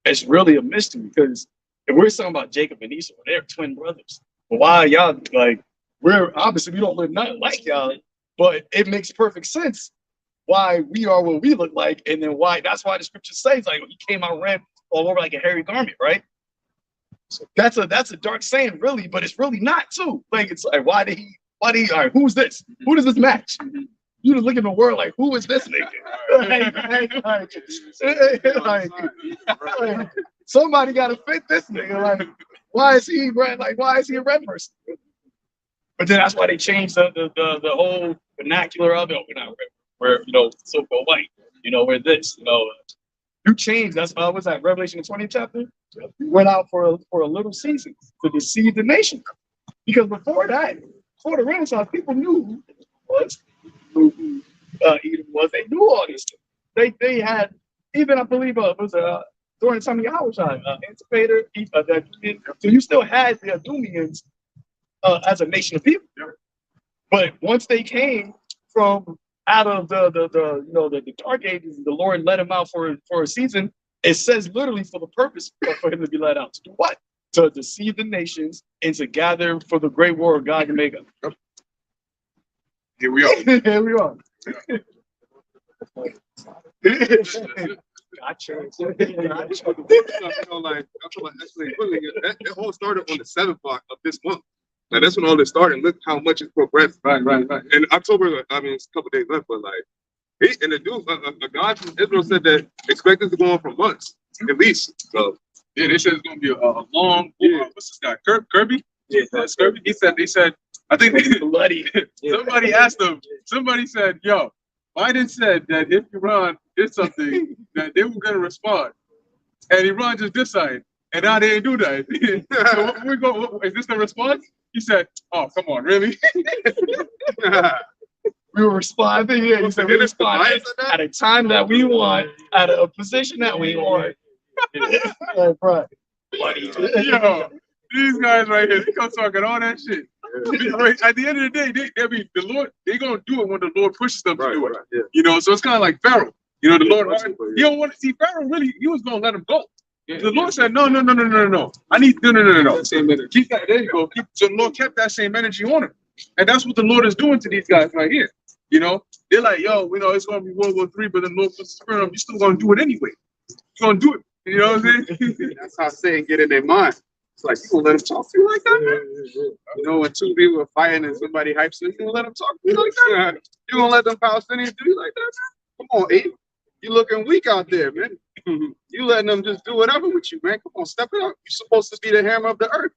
D: it's really a mystery, because if we're talking about Jacob and Esau, they're twin brothers. But why y'all we don't look nothing like y'all, but it makes perfect sense why we are what we look like, and then that's why the scripture says he came out red all over like a hairy garment, right? That's a dark saying, really, but it's really not too. Like it's like why did he? All right, who's this? Who does this match? You just look in the world like, who is this nigga? Like, somebody got to fit this nigga. Like, why is he red? Like, why is he a red person? But then that's why they changed the whole vernacular of it. Oh, we're not red. We're so-called white. We're this. You changed. That's why was that Revelation 20 chapter. We went out for a little season to deceive the nation, because before that, before the Renaissance, people knew who was. Edom was. They knew all these things. They had, even I believe it was during the time of Yahushua, Antipater, so you still had the Edomians as a nation of people. But once they came from out of the dark ages, the Lord let him out for a season. It says literally for the purpose for him to be let out. To do what? To deceive the nations and to gather for the great war of God to make up.
A: Here we are.
D: Here we are. Gotcha.
F: Like I feel like actually that all started on the 7th block of this month. Like that's when all this started. Look how much it's progressed.
A: Right.
F: In October, I mean, it's a couple days left, but like, and the dude, a guy from Israel said that expect this to go on for months at least. So
A: Yeah, they said it's gonna be a long. What's this guy? Kirby?
E: Yeah,
A: Kirby. They said. I think
D: Bloody.
A: somebody asked them. Somebody said, "Yo, Biden said that if Iran did something, that they were gonna respond, and Iran just decided, and now they ain't do that. So what we go? Is this the response?" He said, "Oh, come on, really?"
D: We were responding. Yeah, you said we responded at a time that we want, at a position that we want. Right.
A: Yo, these guys right here, they come talking all that shit. Right, at the end of the day, the Lord, they gonna do it when the Lord pushes them to do it. So it's kind of like Pharaoh. The Lord, you don't want to see Pharaoh. Really, he was gonna let him go. The Lord said, no. I need no. Keep that. There you go. So the Lord kept that same energy on him, and that's what the Lord is doing to these guys right here. They're like, yo, it's gonna be World War III, but then the Lord puts the spirit on them. You're still gonna do it anyway. You're gonna do it. You know what I'm saying?
F: that's how Satan get in their mind. It's like, you gonna let him talk to you like that? When two people are fighting and somebody hypes you, you gonna let him talk to you like that? You gonna let them Palestinians do you like that? Come on, Abe. You looking weak out there, man. You letting them just do whatever with you, man. Come on, step it up. You're supposed to be the hammer of the earth.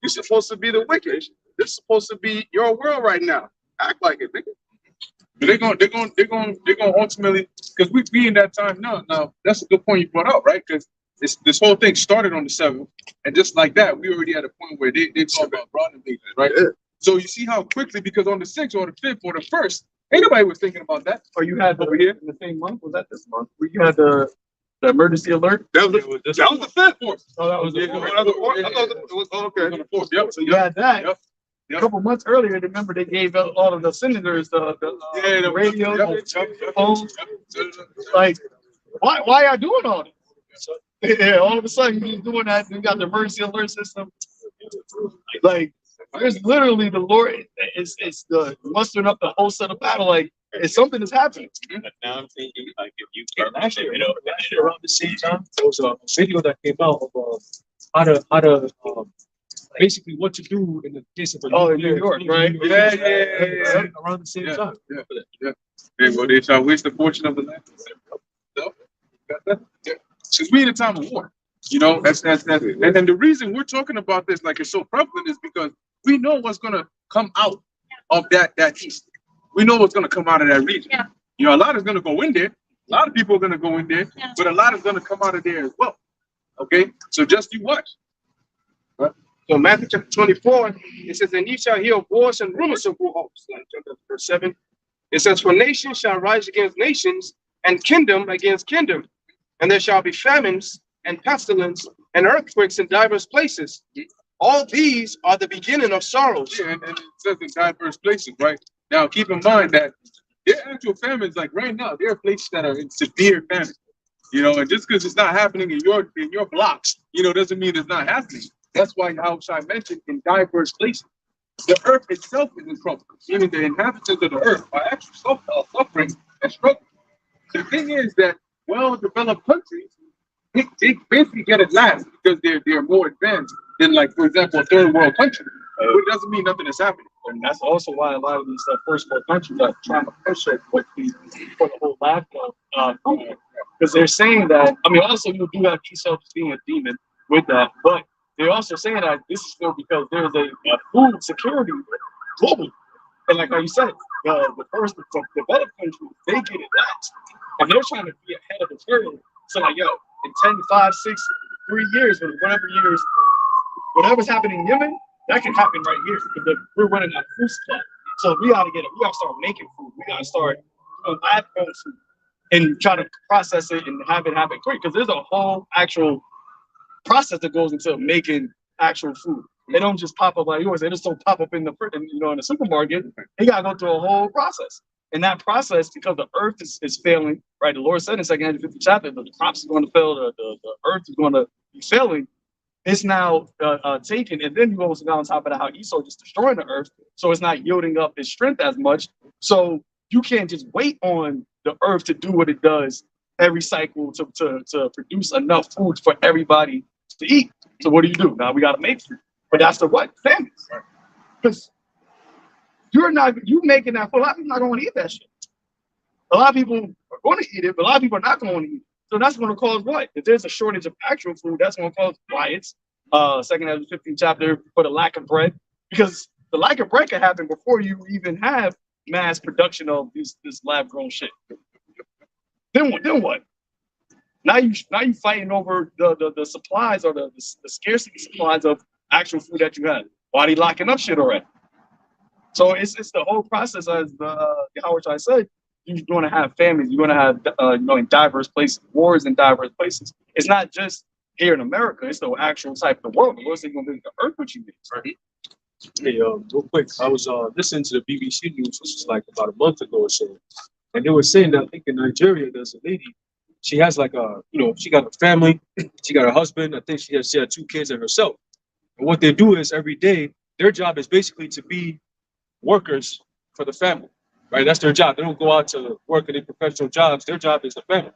F: You're supposed to be the wicked. This is supposed to be your world right now. Act like it, nigga.
A: But they're gonna ultimately, because we in that time now. Now that's a good point you brought up, right? Because this whole thing started on the 7th, and just like that, we already at a point where they talk about broad invasions, right?
F: Yeah.
A: So you see how quickly, because on the 6th or the 5th or the 1st, ain't nobody was thinking about that.
D: Or you had over here in the same month? Was that this month? Where you had the emergency alert?
F: That was the 5th.
D: Oh, that was the
A: Yeah,
D: fourth.
F: I thought it was okay.
A: On the 4th, yep.
D: So you had that.
A: Yep.
D: A couple months earlier, remember they gave all of the senators the radio, the phones. Like, why y'all doing all this? Yeah, all of a sudden you're doing that. You got the emergency alert system. Like, there's literally the Lord. It's the mustering up the whole set of battle. Like, it's something that's happening.
E: But now I'm thinking, like, if you can last year, around the same time, there was a video that came out of how to basically what to do in the case of a
D: In New York, right?
A: Yeah.
E: around the same time.
A: Yeah. Well, they shall waste the fortune of the land. Since we in a time of war, that's and the reason we're talking about this like it's so prevalent is because we know what's gonna come out of that east. We know what's gonna come out of that region.
G: Yeah.
A: A lot is gonna go in there. A lot of people are gonna go in there, but a lot is gonna come out of there as well. Okay, so just you watch.
B: So Matthew chapter 24, it says, and ye shall hear wars and rumors of wars. Verse 7. It says, for nation shall rise against nations, and kingdom against kingdom. And there shall be famines and pestilence and earthquakes in diverse places. All these are the beginning of sorrows.
A: Yeah, and it says in diverse places, right? Now keep in mind that there are actual famines, like right now, there are places that are in severe famine. And just because it's not happening in your blocks, doesn't mean it's not happening. That's why I mentioned in diverse places. The earth itself is in trouble, meaning the inhabitants of the earth are actually suffering and struggling. The thing is that well-developed countries, they basically get it last because they're more advanced than, like, for example, a third world country. But it doesn't mean nothing is happening.
D: And that's also why a lot of these first world countries are trying to push it for the whole lifestyle. Because they're saying that, I mean, also you do have Esau being a demon with that, but they're also saying that this is still because there's a food security globally. And like how you said, the first developed countries, they get it last. And they're trying to be ahead of the curve. So like, yo, in 10, 5, 6, 3 years, or whatever years, whatever's happening in Yemen, that can happen right here because we're running out of food supply. So we gotta start making food. We gotta start doing lab-grown food and try to process it and have it happen quick. Because there's a whole actual process that goes into making actual food. They don't just pop up like yours. They just don't pop up in the supermarket. They gotta go through a whole process. And that process, because the earth is failing, right? The Lord said in 2 Kings chapter, the crops is going to fail, the earth is going to be failing. It's now taken, and then you also got on top of that how Esau just destroying the earth, so it's not yielding up its strength as much. So you can't just wait on the earth to do what it does every cycle to produce enough food for everybody to eat. So what do? Now we got to make food, but that's the what famines, because you making that for a lot of people not going to eat that shit. A lot of people are going to eat it, but a lot of people are not going to eat it. So that's going to cause what? If there's a shortage of actual food, that's going to cause riots. 2 Kings 15 chapter for the lack of bread, because the lack of bread can happen before you even have mass production of this lab grown shit. Then what? Now you fighting over the supplies or the scarcity supplies of actual food that you have. Why are they locking up shit already? So it's the whole process, as Howard I said. You're going to have famines. You're going to have, in diverse places, wars in diverse places. It's not just here in America. It's the actual type of the world. The Lord said, "You're going to make the earth what you need." Right?
E: Hey, real quick, I was listening to the BBC News, which was like about a month ago or so, and they were saying that I think in Nigeria there's a lady. She has like she got a family, she got a husband. I think she had 2 kids and herself. And what they do is every day, their job is basically to be workers for the family. Right, that's their job. They don't go out to work in their professional jobs. Their job is the family.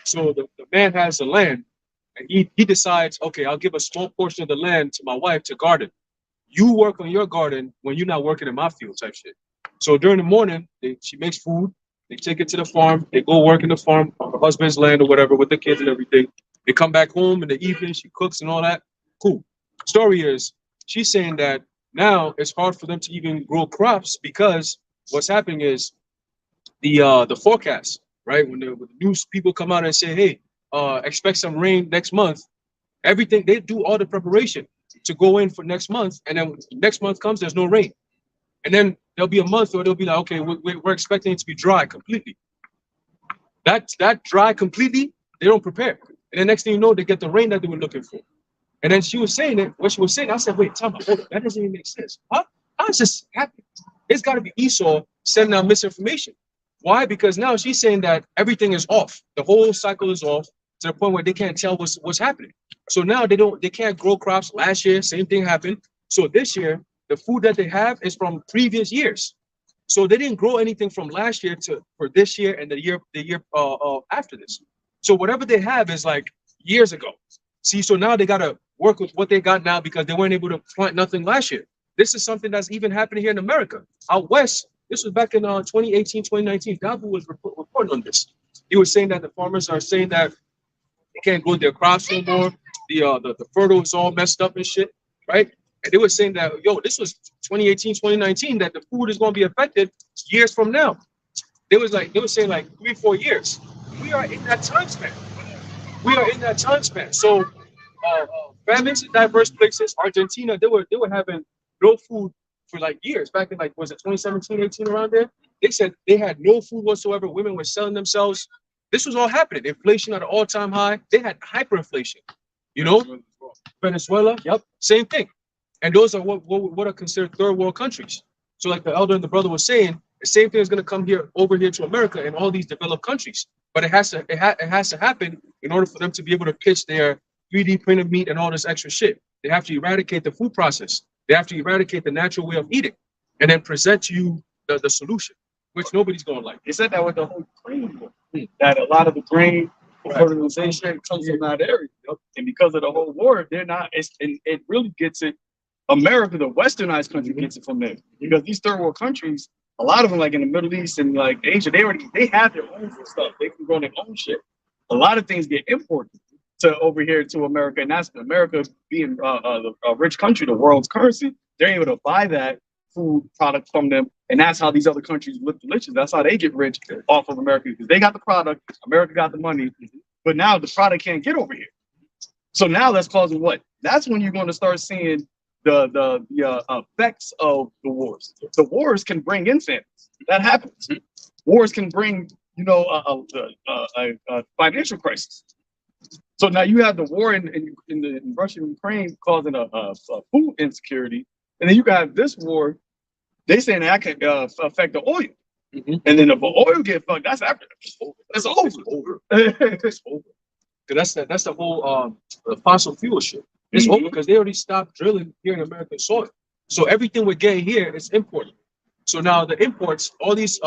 E: So the man has the land, and he decides, okay, I'll give a small portion of the land to my wife to garden. You work on your garden when you're not working in my field, type shit. So during the morning, she makes food. They take it to the farm. They go work in the farm on her husband's land or whatever with the kids and everything. They come back home in the evening. She cooks and all that. Cool. Story is, she's saying that now it's hard for them to even grow crops because what's happening is the forecast, right? When the news people come out and say, hey, expect some rain next month, everything, they do all the preparation to go in for next month. And then next month comes, there's no rain. And then there'll be a month where they'll be like, okay, we're expecting it to be dry completely. That dry completely, they don't prepare. And the next thing you know, they get the rain that they were looking for. And then she was saying it, what she was saying, I said, wait, tell me, hold on, that doesn't even make sense. How does this happen? It's got to be Esau sending out misinformation. Why? Because now she's saying that everything is off. The whole cycle is off to the point where they can't tell what's happening. So now they can't grow crops. Last year, same thing happened. So this year, the food that they have is from previous years. So they didn't grow anything from last year for this year and the year after this. So whatever they have is like years ago. See, so now they got to work with what they got now because they weren't able to plant nothing last year. This is something that's even happening here in America. Out west, this was back in 2018, 2019. Gabu was reporting on this. He was saying that the farmers are saying that they can't grow their crops no more. The fertile is all messed up and shit, right? And they were saying that, yo, this was 2018, 2019, that the food is going to be affected years from now. They were saying like 3-4 years. We are in that time span. So famines in diverse places. Argentina, they were having no food for like years. Back in was it 2017, 18 around there? They said they had no food whatsoever. Women were selling themselves. This was all happening. Inflation at an all-time high. They had hyperinflation. Venezuela, yep, same thing. And those are what are considered third world countries. So like the elder and the brother was saying, the same thing is going to come over here to America and all these developed countries. But it has to happen in order for them to be able to pitch their 3D printed meat and all this extra shit. They have to eradicate the food process. They have to eradicate the natural way of eating and then present to you the solution, which nobody's going to like.
D: They said that with the whole grain, that a lot of the grain fertilization comes from that area. And because of the whole war, they're not, and it really gets it. America, the westernized country, gets it from there. Because these third world countries, a lot of them, like in the Middle East and like Asia, they have their own stuff. They can grow their own shit. A lot of things get imported to over here to America, and that's America being a rich country, the world's currency. They're able to buy that food product from them, and that's how these other countries live delicious. That's how they get rich off of America, because they got the product, America got the money, but now the product can't get over here. So now that's causing what? That's when you're going to start seeing the effects of the wars. The wars can bring insanity. That happens. Wars can bring, you know, a financial crisis. So now you have the war in Russia and Ukraine causing a food insecurity, and then you got this war. They saying that can affect the oil, and then if the oil get fucked, that's after it's over.
E: It's over. Cause that's the whole the fossil fuel shit. It's over because they already stopped drilling here in American soil. So everything we're getting here is imported. So now the imports, all these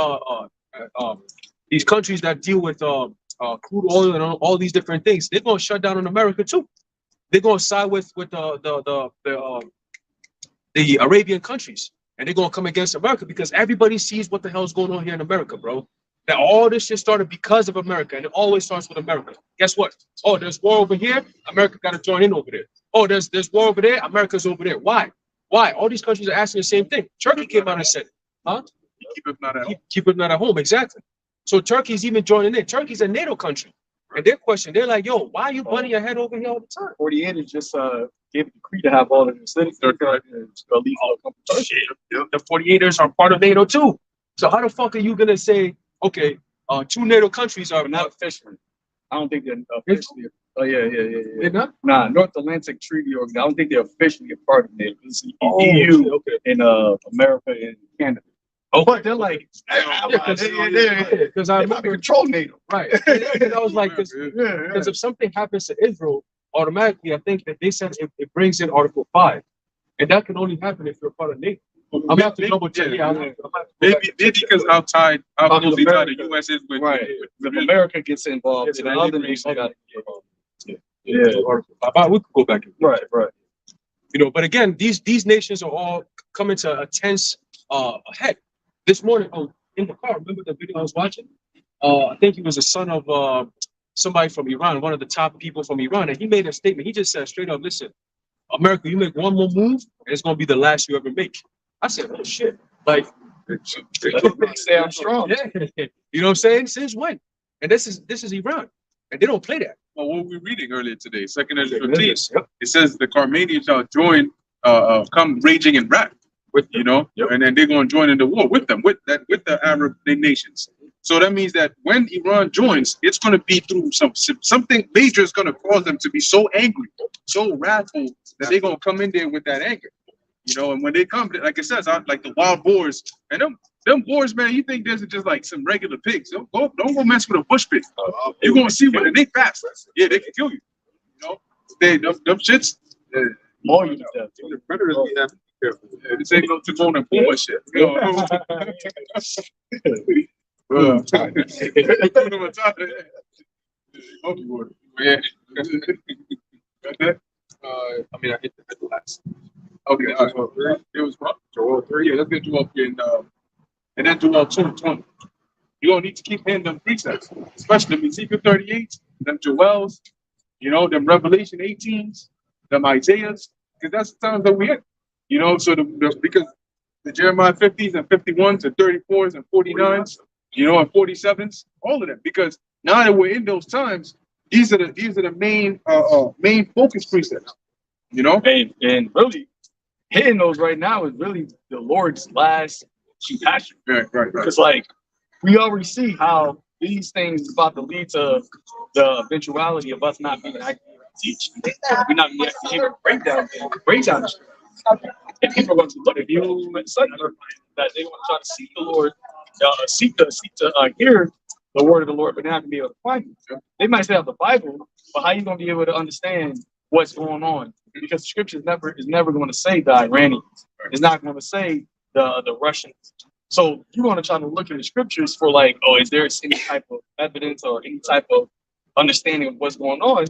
E: countries that deal with crude oil and all these different things, they're gonna shut down on America too. They're gonna side with the Arabian countries, and they're gonna come against America because everybody sees what the hell's going on here in America, bro. That all this shit started because of America, and it always starts with America. Guess what? Oh, there's war over here, America got to join in over there. Oh, there's war over there, America's over there. Why? Why? All these countries are asking the same thing. Turkey came out and said, huh?
A: Keep it not at home.
E: Keep it not at home, exactly. So Turkey's even joining in. Turkey's a NATO country. And their question, they're like, yo, why are you butting your head over here all the time?
D: 48 is just gave a decree to have all of the cities. They're going to leave all the country.
E: The 48ers are part of NATO too. So how the fuck are you gonna say, okay, two NATO countries are
D: But not officially. I don't think they're officially. Oh yeah.
E: they're not?
D: Nah, North Atlantic Treaty Organization. I don't think they're officially a part of NATO. It's the
E: Oh,
D: EU
E: okay.
D: and America and Canada. Oh, but they're like,
E: Because
D: they
E: I
D: might be
E: remember,
D: control NATO.
E: right? And I was like, because if something happens to Israel, automatically, I think that they said it brings in Article 5, and that can only happen if you're part of NATO. I'm gonna have to double check. Yeah,
A: Maybe because how closely tied the U.S. is with
D: Right. If America gets involved, then other nations got to get involved.
E: We could go back.
D: Right.
E: You know, but again, these nations are all coming to a tense head. This morning, in the car, remember the video I was watching? I think he was the son of somebody from Iran, one of the top people from Iran, and he made a statement. He just said straight up, listen, America, you make one more move, and it's gonna be the last you ever make. I said, oh shit. Like,
D: Say I'm strong.
E: yeah. You know what I'm saying? Since when? And this is Iran. And they don't play that.
A: Well, what we were reading earlier today, 2nd Ezra 15,
E: Yep.
A: it says the Carmanians shall join, come raging in wrath, you know, and then they're going to join in the war with them, with the Arab nations. So that means that when Iran joins, it's going to be through something major is going to cause them to be so angry, so wrathful that they're going to come in there with that anger, you know. And when they come, like it says, like the wild boars, and them boars, man, you think this is just like some regular pigs? Don't go mess with a bush pig. You're going to see what they fast. Yeah, they can kill you. You know, them shits.
D: More you tell.
F: The predators we have to be careful.
A: This ain't no Timon and Pumbaa shit. You know? Monkey water. Yeah.
E: I mean, I hit the last.
A: Okay, all right. It was what? Joel 3. Yeah, let's get Joel 3 and then Joel 2:20. You're gonna need to keep hitting them precepts, especially them Ezekiel 38, them Joel's, you know, them Revelation 18s, them Isaiahs, because that's the times that we in. You know, so because the Jeremiah 50s and 51s and 34s and 49s, you know, and 47s, all of them. Because now that we're in those times, these are the main focus precepts. You know,
D: And really hitting those right now is really the Lord's last compassion.
A: right.
D: Because like we already see how these things is about to lead to the eventuality of us not being active teach. We're not being able to break down. And people are going to look at you and say that they want to try to seek the Lord, seek to hear the word of the Lord, but they're not going to be able to find it. They might say have the Bible, but how you going to be able to understand what's going on? Because Scripture is never going to say the Iranians. It's not going to say the Russians. So you're going to try to look in the Scriptures for like, oh, is there any type of evidence or any type of understanding of what's going on,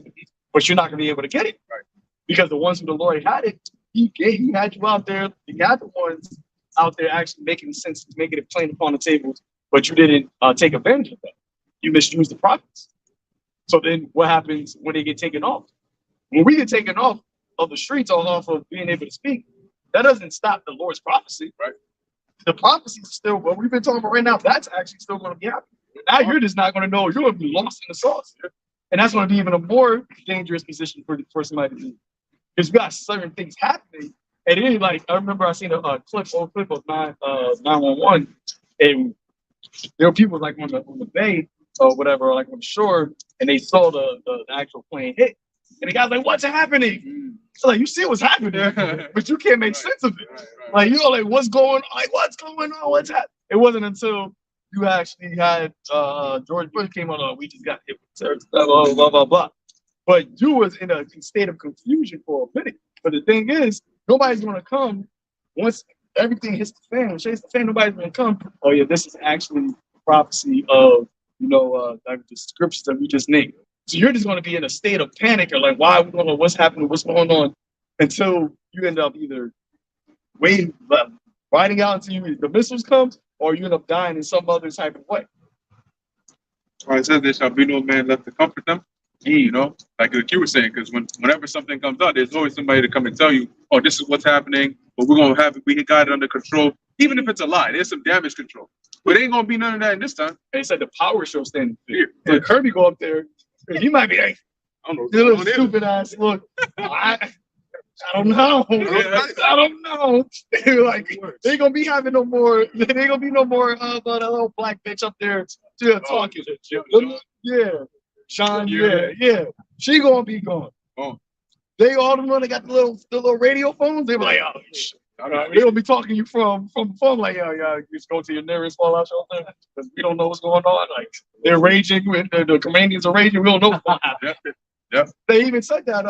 D: but you're not going to be able to get it. Right. Because the ones who the Lord had it, he had you out there. He had the ones out there actually making sense, making it plain upon the tables, but you didn't take advantage of that. You misused the prophets. So then what happens when they get taken off? When we get taken off of the streets or off of being able to speak, that doesn't stop the Lord's prophecy, right? The prophecy is still what we've been talking about right now. That's actually still going to be happening. Now you're just not going to know. You're going to be lost in the sauce. And that's going to be even a more dangerous position for somebody to be. Because you got certain things happening. And then, like, I remember I seen old clip of 911, and there were people like on the bay or whatever, like on the shore, and they saw the actual plane hit. And the guy's like, "What's happening?" So like, you see what's happening, but you can't make sense of it. Like, you're like, what's going on? Like, what's going on? What's happening? It wasn't until you actually had George Bush came on, we just got hit with terrorists, blah, blah, blah, blah, blah. But you was in a state of confusion for a minute. But the thing is, nobody's going to come once everything hits the fan, shakes the fan, nobody's going to come. Oh, yeah, this is actually prophecy of, like the scriptures that we just named. So you're just going to be in a state of panic or like, why? We don't know what's happening, what's going on, until you end up either riding out until the missiles come, or you end up dying in some other type of way.
A: All right, it says there shall be no man left to comfort them. Like you were saying, because whenever something comes out, there's always somebody to come and tell you, oh, this is what's happening, but we're going to have it, we got it under control. Even if it's a lie, there's some damage control. But it ain't going to be none of that in this time.
D: They said the power show standing here. So Kirby go up there, he might be like, I don't know, little stupid ass look. I don't know. I don't know. Like, they gonna be having no more. They gonna be no more that little black bitch up there still talking. Yeah, Sean. Yeah. She gonna be gone. They all the one that got the little radio phones. They be like, oh, they gonna be talking you from the phone like, yeah, just go to your nearest fallout shelter because we don't know what's going on. Like, they're raging. The Canadians are raging. We don't know what's going to happen.
A: Yeah.
D: They even said that.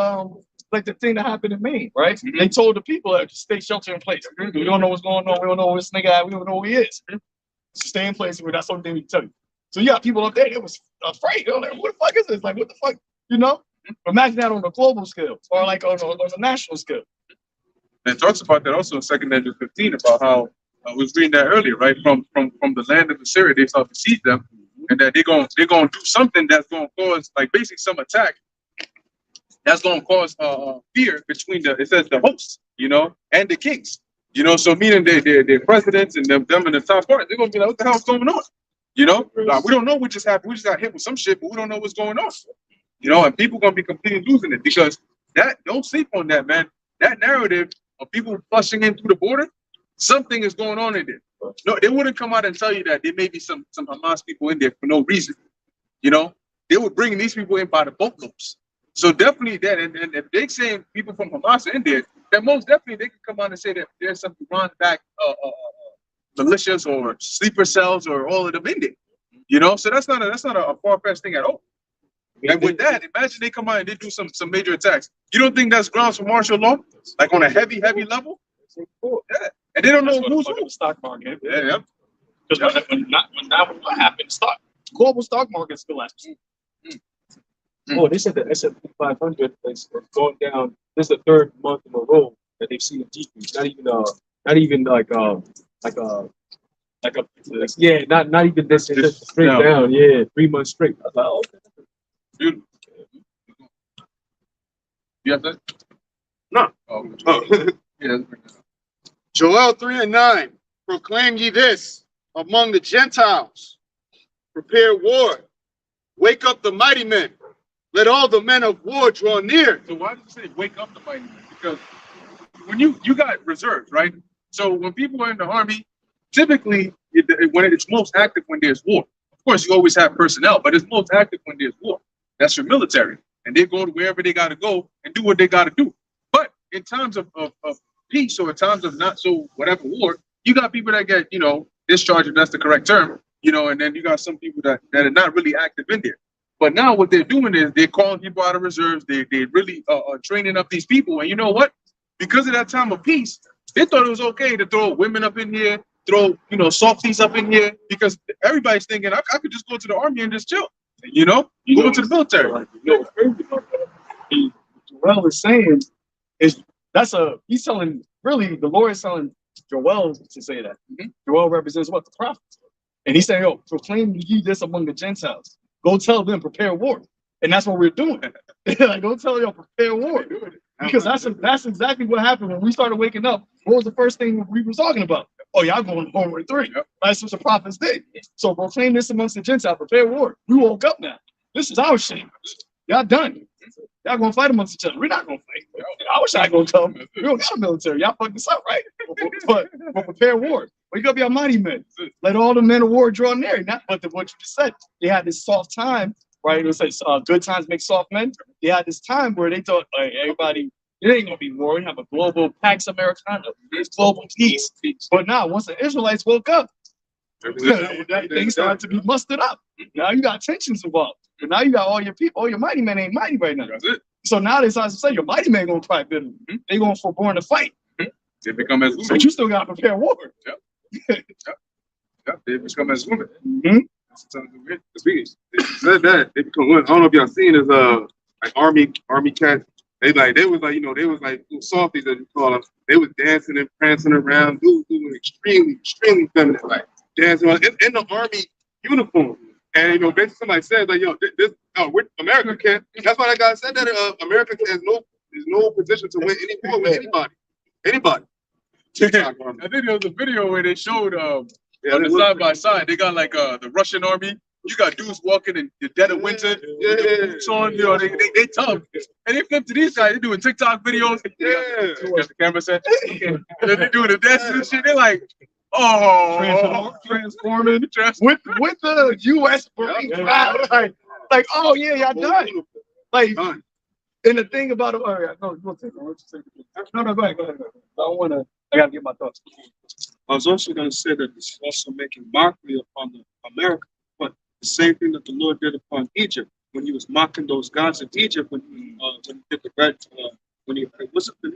D: Like the thing that happened in Maine, right? Mm-hmm. They told the people to stay shelter in place. We don't know what's going on. We don't know where this nigga at. We don't know who he is. Stay in place. That's the only thing we can tell you. So you got people up there that was afraid. They're like, what the fuck is this? Like, what the fuck? Imagine that on a global scale or like on a national scale.
A: And it talks about that also in 2 Ezra 15 about how I was reading that earlier, right? From the land of Assyria, they start to siege them, and that they're gonna do something that's gonna cause like basically some attack. That's going to cause fear between the hosts, and the kings, so meaning their presidents and them in the top part, they're going to be like, what the hell's going on? Like, we don't know what just happened. We just got hit with some shit, but we don't know what's going on. And people going to be completely losing it because don't sleep on that, man. That narrative of people flushing in through the border, something is going on in there. No, they wouldn't come out and tell you that there may be some Hamas people in there for no reason. They would bring these people in by the boatloads. So definitely that, and if they saying people from Hamas are in there, then most definitely they can come out and say that there's some Iran-backed militias or sleeper cells or all of them in there. So that's not a far-fetched thing at all. And with that, imagine they come out and they do some major attacks. You don't think that's grounds for martial law, like on a heavy level? Yeah. And they don't know who's who.
D: The stock market.
A: Yeah.
D: Because when what happened, global stock market still has.
E: Oh, they said the S&P 500 is going down. This is the third month in a row that they've seen a decrease. Not even not even this just straight down. Yeah, 3 months straight. I thought, oh, okay.
A: Beautiful. You have that?
F: No.
A: Oh. Yeah.
F: Joel 3:9. Proclaim ye this among the Gentiles. Prepare war. Wake up the mighty men. Let all the men of war draw near.
A: So why does it say wake up the mighty men? Because when you got reserves, right? So when people are in the army, typically when it's most active when there's war. Of course, you always have personnel, but it's most active when there's war. That's your military, and they go to wherever they got to go and do what they got to do. But in times of peace or in times of not so whatever war, you got people that get discharged, if that's the correct term, and then you got some people that are not really active in there. But now what they're doing is they're calling people out of reserves. They really are training up these people. And you know what? Because of that time of peace, they thought it was okay to throw women up in here, throw, softies up in here, because everybody's thinking, I could just go to the army and just chill. You know,
D: You
A: go
D: know,
A: to the military.
D: like, you know, what's crazy about that? Joel is saying is he's telling, really, the Lord is telling Joel to say that. Joel represents what? The prophets. And he's saying, yo, proclaim ye this among the Gentiles. Go tell them, prepare war. And that's what we're doing. Like, go tell y'all, prepare war. Because that's exactly what happened when we started waking up. What was the first thing we were talking about? Oh, y'all going to World War III. That's what the prophets did. So proclaim this amongst the Gentiles, prepare war. We woke up now. This is our shame. Y'all done. Y'all gonna fight amongst each other. We're not gonna fight. I wish I gonna tell them. We don't got a military. Y'all fucked this up, right? But prepare war. Wake up your mighty men. Let all the men of war draw near. Not but what you just said. They had this soft time, right? It was like good times make soft men. They had this time where they thought, like, everybody, it ain't gonna be war. We have a global Pax Americana. It's global peace. But now, once the Israelites woke up, things started to be mustered up. Now you got tensions involved. But now you got all your people, all your mighty men ain't mighty right now.
A: That's it.
D: So now they start to say your mighty men gonna fight bitterly. They gonna forborn to fight.
A: They become as
D: But you still gotta prepare war.
A: they become as women.
F: They said that they become one. I don't know if y'all seen is like army cats. They was like little softies as you call them. They was dancing and prancing around, doing extremely feminine, like dancing in the army uniform. And basically somebody said like, yo, we're America can't. That's why that guy said that America has no position to win any war with anybody.
A: I think there was a video where they showed on the side by side. They got like the Russian army. You got dudes walking in the dead of winter, with the boots on. They tough, and they flip to these guys. They doing TikTok videos. Got the camera set, and then they doing the dances and shit. They're like, oh,
D: Transforming with the U.S. Marine flag. Like, oh yeah, y'all done. Like, and the thing about it, all right, no, you'll take it. No, go ahead. I don't wanna. I gotta get my thoughts.
G: I was also going to say that this is also making mockery upon America, but the same thing that the Lord did upon Egypt when He was mocking those gods in Egypt when He did the red, when He was it the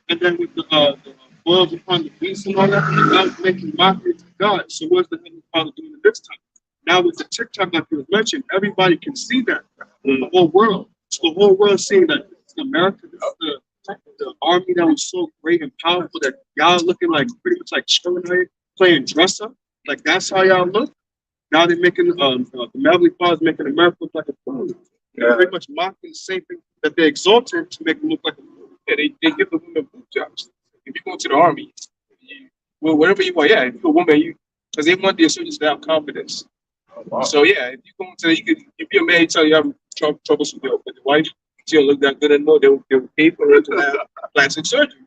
G: and then with the boils upon the beast and all that, God was making mockery to God. So what's the Heavenly Father doing this time? Now with the TikTok, like you mentioned, everybody can see that. The whole world. So the whole world seeing that America, the army that was so great and powerful that y'all looking like pretty much like children playing dress up. Like that's how y'all look. Now they're making the Heavenly Father's making America look like a fool. They're pretty much mocking the same thing that they exalted to make them look like a fool.
E: Yeah, they give the women boot jobs. If you go to the army, whatever you want, if you're a woman, because they want the insurgents to have confidence. So if you go into, if you're a man, you tell you have troubles with your wife, she don't look that good anymore. They'll pay for her to have plastic surgery,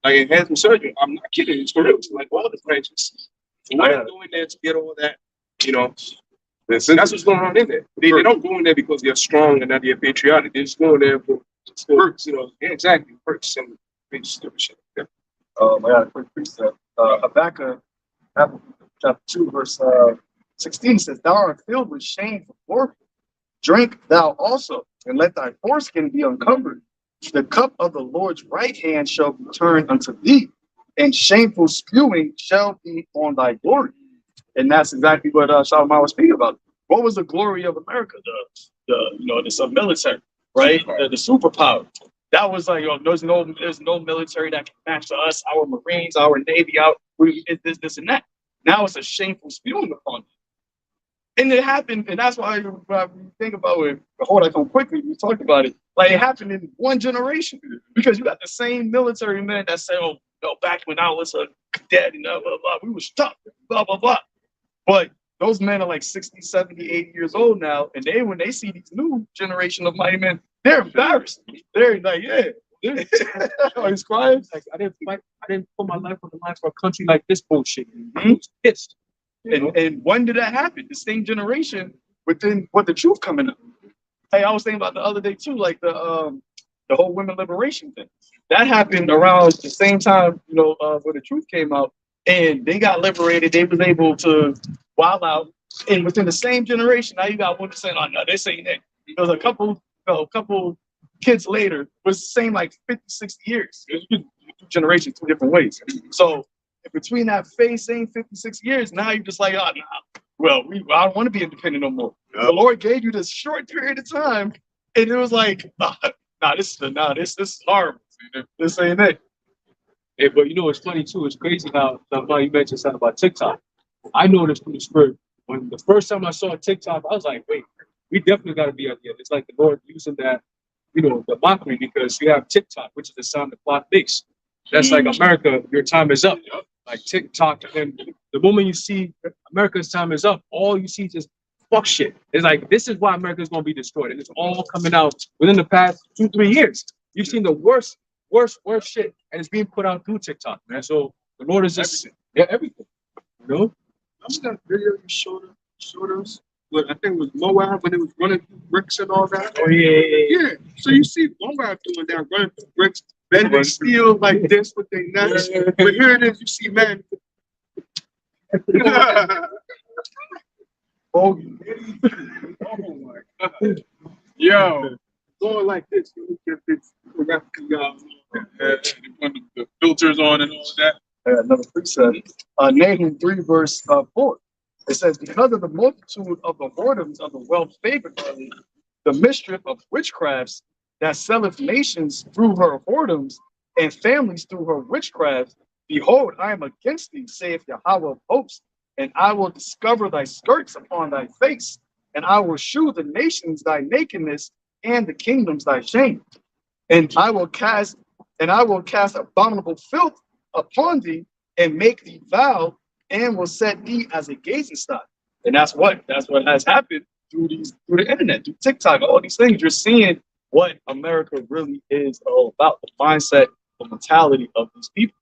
E: like enhancement surgery. I'm not kidding. It's for real. It's like all the branches. So why are they going there to get all that? That's what's going on in there. They don't go in there because they're strong and that they're patriotic. They're just going there for perks. Exactly, perks and stupid shit. Yeah.
D: I got a quick precept. Habakkuk chapter 2, verse 16 says, "Thou art filled with shame for glory. Drink thou also, and let thy foreskin be uncovered. The cup of the Lord's right hand shall be turned unto thee, and shameful spewing shall be on thy glory." And that's exactly what Solomon was speaking about. What was the glory of America? The military, right? The superpower. That was like, there's no military that can match to us, our Marines, our Navy, this and that. Now it's a shameful spewing upon them. And it happened, and that's why when you think about it, hold on, come quickly, we talked about it. Like it happened in one generation because you got the same military men that say, back when I was a cadet and blah, blah, blah, we was tough, blah, blah, blah. But those men are like 60, 70, 80 years old now, and when they see these new generation of mighty men, they're embarrassed. They're like, he's crying.
G: Like I didn't put my life on the line for a country like this bullshit. I was pissed.
D: And when did that happen? The same generation within what the truth coming up. Hey, I was thinking about the other day too, like the whole women liberation thing. That happened around the same time, where the truth came out, and they got liberated. They was able to wild out, and within the same generation, now you got women saying, "Oh no, this ain't it." There was a couple kids later, was the same like 50, 60 years. Two generations, two different ways. So between that same 56 years, now you're just like, oh, nah, well, I don't want to be independent no more. The Lord gave you this short period of time, and it was like, this is horrible. This ain't it.
E: Hey, but you know what's funny too? It's crazy how you mentioned something about TikTok. I noticed through the spirit when the first time I saw TikTok, I was like, wait, we definitely got to be out there. It's like the Lord using that, the mockery, because you have TikTok, which is the sound the clock makes. That's like America, your time is up. Like TikTok, and the moment you see America's time is up, all you see is just fuck shit. It's like, this is why America's going to be destroyed. And it's all coming out within the past 2-3 years. You've seen the worst shit, and it's being put out through TikTok, man. So the Lord is just everything.
G: Remember that video you showed us? But I think it was Moab when it was running through bricks and all that.
D: Oh yeah.
G: Yeah. So you see Moab doing that, running through bricks, bending steel like this with their necks. But here it is, you see man.
A: Oh my God. Yo.
G: Going like this. You get this graphic,
A: Put the filters on and all that.
D: Another precept. Nahum 3 verse 4. It says, because of the multitude of the whoredoms of the well-favored, the mischief of witchcrafts that selleth nations through her whoredoms and families through her witchcraft, behold, I am against thee, saith Yahweh of hosts, and I will discover thy skirts upon thy face, and I will shew the nations thy nakedness and the kingdoms thy shame. And I will cast abominable filth upon thee and make thee vow, and will set thee as a gazing stock. And that's what has happened through the internet, through TikTok, all these things. You're seeing what America really is all about, the mindset, the mentality of these people.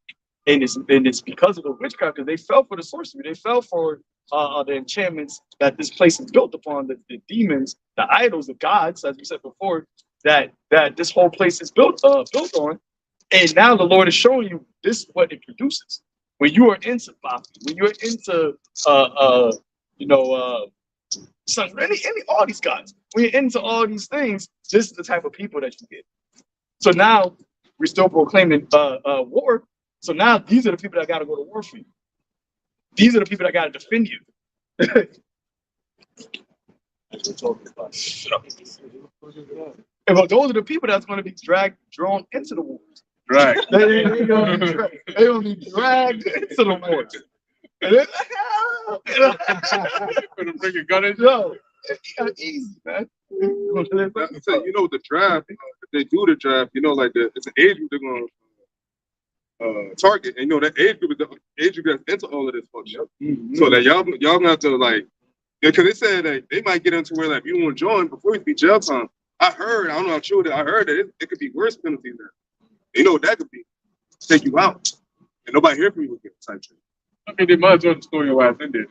D: And it's because of the witchcraft, because they fell for the sorcery, they fell for the enchantments that this place is built upon, the demons, the idols, the gods, as we said before, that this whole place is built on. And now the Lord is showing you this is what it produces. When you are into Bhakti, when you're into all these gods, when you're into all these things, this is the type of people that you get. So now we're still proclaiming war. So now these are the people that got to go to war for you. These are the people that got to defend you. That's what we're talking about. But those are the people that's going to be drawn into the wars.
A: Right.
D: They gonna be dragged into the wars.
A: Gonna bring a gun in.
D: Yo, it's easy, man.
F: So, the draft, if they do the draft, it's an age group they're gonna target, and that age group is the age group that's into all of this fuck shit. So that y'all gonna have to because they said that they might get into where if you want to join before it be jail time. I don't know how true that. I heard that it could be worse penalties there. You know what that could be? Take you out, and nobody hear from you again. Type shit.
A: I mean, they might as well just throw your ass in there.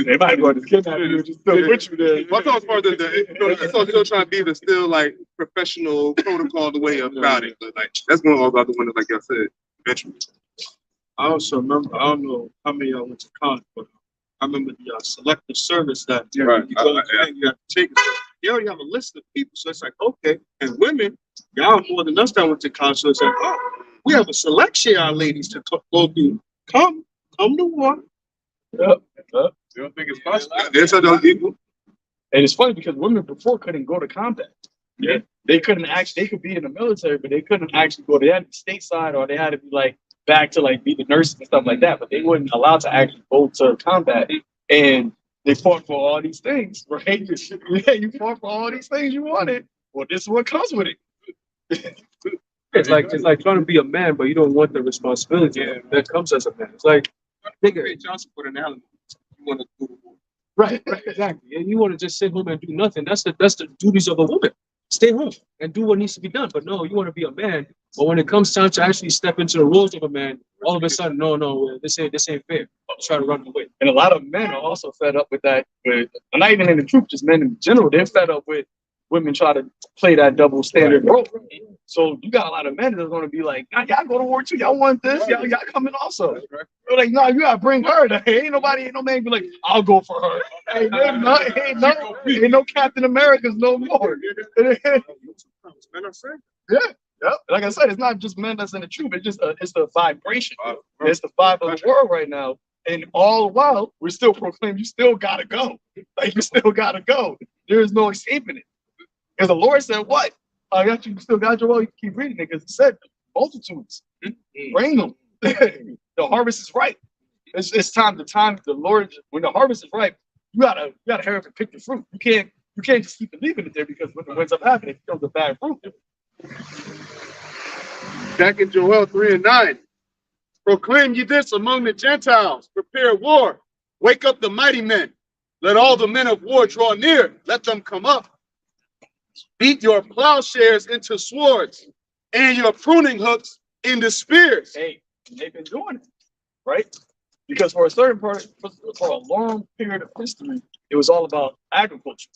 D: They might go to kidnap you, just throw it with you there.
F: Well, I thought as far as still trying to be the still professional protocol the way about it, but that's going all about the window, like I said, eventually.
G: I also remember, I don't know how many of y'all went to college, but I remember the selective service that you have to take. They already have a list of people, so it's like, okay, and women, y'all more than us that went to college, so it's like, oh, we have a selection of ladies to go through. Come to war.
D: Yep.
A: You don't think it's possible?
F: There's other people.
D: And it's funny because women before couldn't go to combat. Yeah. They could be in the military, but they couldn't actually go. They had to be stateside, or they had to be back to be the nurses and stuff like that, but they weren't allowed to actually go to combat. And they fought for all these things, right? You fought for all these things you wanted. Well, this is what comes with it.
E: It's like trying to be a man, but you don't want the responsibility that comes as a man. It's like,
F: Ray Johnson put an element. You want to do
E: right, exactly. And you want to just sit home and do nothing. That's the duties of a woman. Stay home and do what needs to be done. But no, you want to be a man. But when it comes time to actually step into the roles of a man, all of a sudden, no, this ain't fair. Try to run away.
D: And a lot of men are also fed up with that. Not even in the troop, just men in general. They're fed up with women try to play that double standard role. So you got a lot of men that's going to be like, nah, y'all go to war too. Y'all want this? Y'all coming also. They're like, no, you got to bring her. Ain't no man be like, I'll go for her. Ain't no Captain Americas no more. Yeah. Yep. Like I said, it's not just men that's in the troop. It's just it's the vibration. It's the vibe of the world right now And all the while, we're still proclaiming you still gotta go. Like you still gotta go. There is no escaping it. Because the Lord said, what? I got you still got your well, you can keep reading it because it said multitudes. Bring them. The harvest is ripe. It's time. The Lord, when the harvest is ripe, you gotta hurry up and pick the fruit. You can't just keep leaving it there because when it ends up happening, it becomes a bad fruit.
F: Back in Joel 3:9. Proclaim ye this among the Gentiles. Prepare war. Wake up the mighty men. Let all the men of war draw near. Let them come up. Beat your plowshares into swords and your pruning hooks into spears.
D: Hey, they've been doing it, right? Because for a certain part, for a long period of history, it was all about agriculture.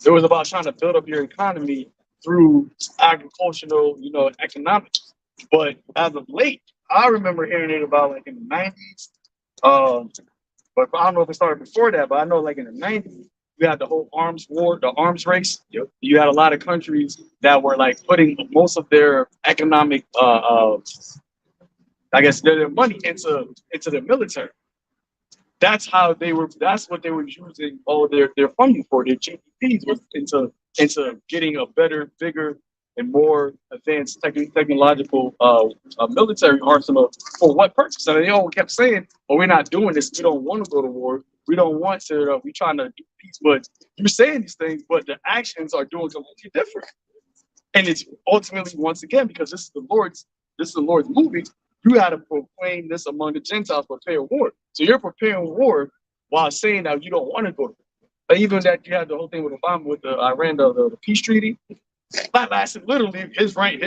D: It was about trying to build up your economy through agricultural, economics. But as of late, I remember hearing it about like in the 90s. But I don't know if it started before that, but I know like in the 90s, we had the whole arms war, the arms race. Yep. You had a lot of countries that were like putting most of their economic, I guess, their money into the military. That's how they were. That's what they were using all their funding for. Their GDPs was into getting a better, bigger, and more advanced technological military arsenal. For what purpose? And they all kept saying, "Oh, we're not doing this. We don't want to go to war. We don't want to. We're trying to do peace." But you're saying these things, but the actions are doing completely different. And it's ultimately, once again, because this is the Lord's movie. You got to proclaim this among the Gentiles, prepare war. So you're preparing war while saying that you don't want to go to war. But even that you had the whole thing with Obama with the Iran, the peace treaty, that lasted literally his reign,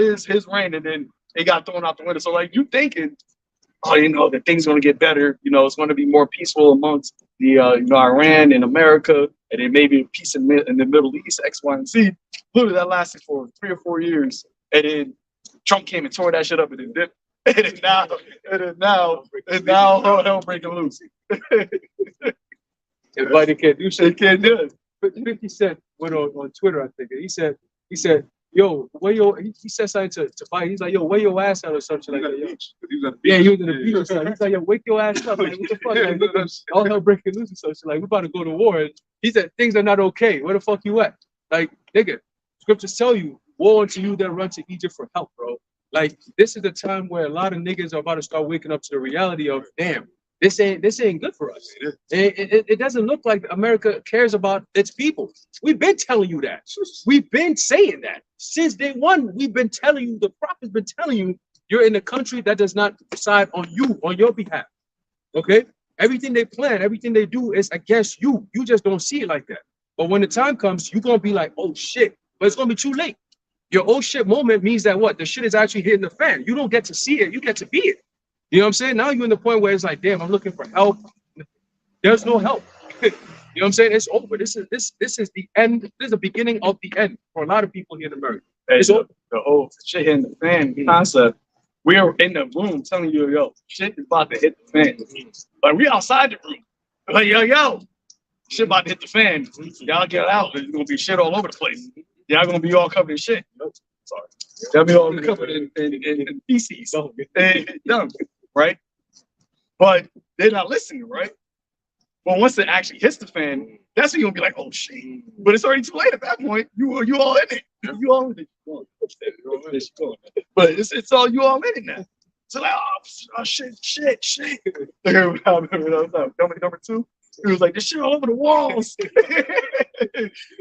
D: and then it got thrown out the window. So like you thinking, oh, that things going to get better. It's going to be more peaceful amongst the Iran and America, and then maybe peace in the Middle East, X, Y, and Z. Literally that lasted for 3 or 4 years, and then Trump came and tore that shit up and then dipped. And now, hell breaking loose.
E: Everybody can't do shit.
D: They can't do it.
E: But 50 Cent went on Twitter, I think. He said, yo, he said something to Biden. He's like, yo, wear your ass out or something like that. Yeah, he was in the beach or something. He's like, yo, wake your ass up. Like, what the fuck? Like, all hell breaking loose or something. Like, we're about to go to war. And he said, things are not okay. Where the fuck you at? Like, nigga, scriptures tell you, woe unto you that run to Egypt for help, bro. Like, this is the time where a lot of niggas are about to start waking up to the reality of, damn, this ain't good for us. It doesn't look like America cares about its people. We've been telling you that. We've been saying that since day one. We've been telling you, the prophet's been telling you, you're in a country that does not decide on your behalf. Okay? Everything they plan, everything they do is against you. You just don't see it like that. But when the time comes, you're gonna be like, oh shit, but it's gonna be too late. Your oh shit moment means that what? The shit is actually hitting the fan. You don't get to see it, you get to be it. You know what I'm saying? Now you're in the point where it's like, damn, I'm looking for help. There's no help. You know what I'm saying? It's over. This is the end. This is the beginning of the end for a lot of people here in America.
D: Hey, the whole shit hitting the fan concept. We are in the room telling you, yo, shit is about to hit the fan. Like we outside the room. Like, yo, shit about to hit the fan. Y'all get out. There's gonna be shit all over the place. Y'all gonna be all covered in shit. Sorry. Y'all be all covered in feces. Dumb, right? But they're not listening, right? But once it actually hits the fan, that's when you're gonna be like, oh shit. But it's already too late at that point. You all in it. You all in it. But it's all you all in it now. So like, oh shit. Number 2. It was like this shit all over the walls.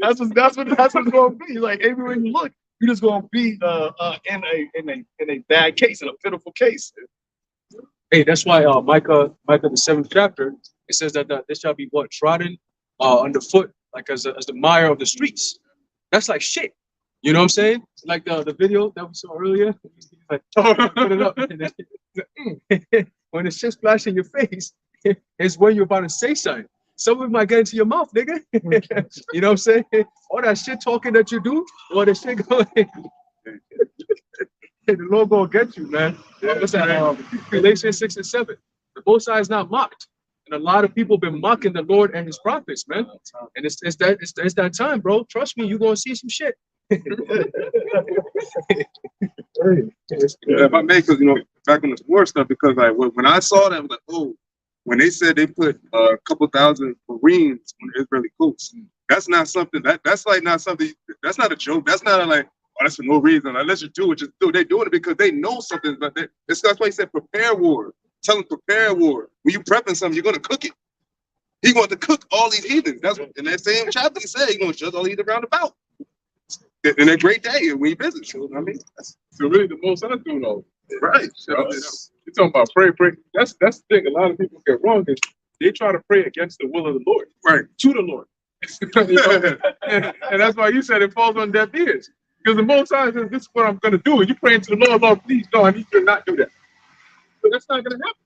D: that's what's gonna be. Like everywhere you look, you're just gonna be in a bad case, in a pitiful case.
E: Hey, that's why Micah the 7th chapter, it says that they shall be what, trodden underfoot, like as the mire of the streets. That's like shit. You know what I'm saying? Like the video that we saw earlier. Like, put it up. When the shit splash in your face, it's when you're about to say something. Some of it might get into your mouth, nigga. You know what I'm saying? All that shit talking that you do, or the shit going. The Lord gonna get you, man. What's that? Galatians 6 and 7. The Most High is not mocked, and a lot of people have been mocking the Lord and His prophets, man. And it's that time, bro. Trust me, you're gonna see some shit.
F: If I may, because back on this war stuff, because like when I saw that, I was like, oh, when they said they put a couple thousand Marines on the Israeli coast, that's not something that's like not something that's not a joke. That's not like, oh, that's for no reason. Like, let's just do it. Just do it. They're doing it because they know something. But that's why he said prepare war. Tell them prepare war. When you prepping something, you're gonna cook it. He want to cook all these heathens. That's what in that same chapter he said he's gonna shut all heathens round about. In a great day when he visits. You know what I mean?
A: So really, the most I do know,
F: Right.
A: you're talking about pray. That's the thing. A lot of people get wrong is they try to pray against the will of the Lord,
F: Right.
A: to the Lord. You know? and that's why you said it falls on deaf ears. Because the Most High says, this is what I'm going to do. And you praying to the Lord, Lord, please, no, I need you to not do that. But that's not going to happen.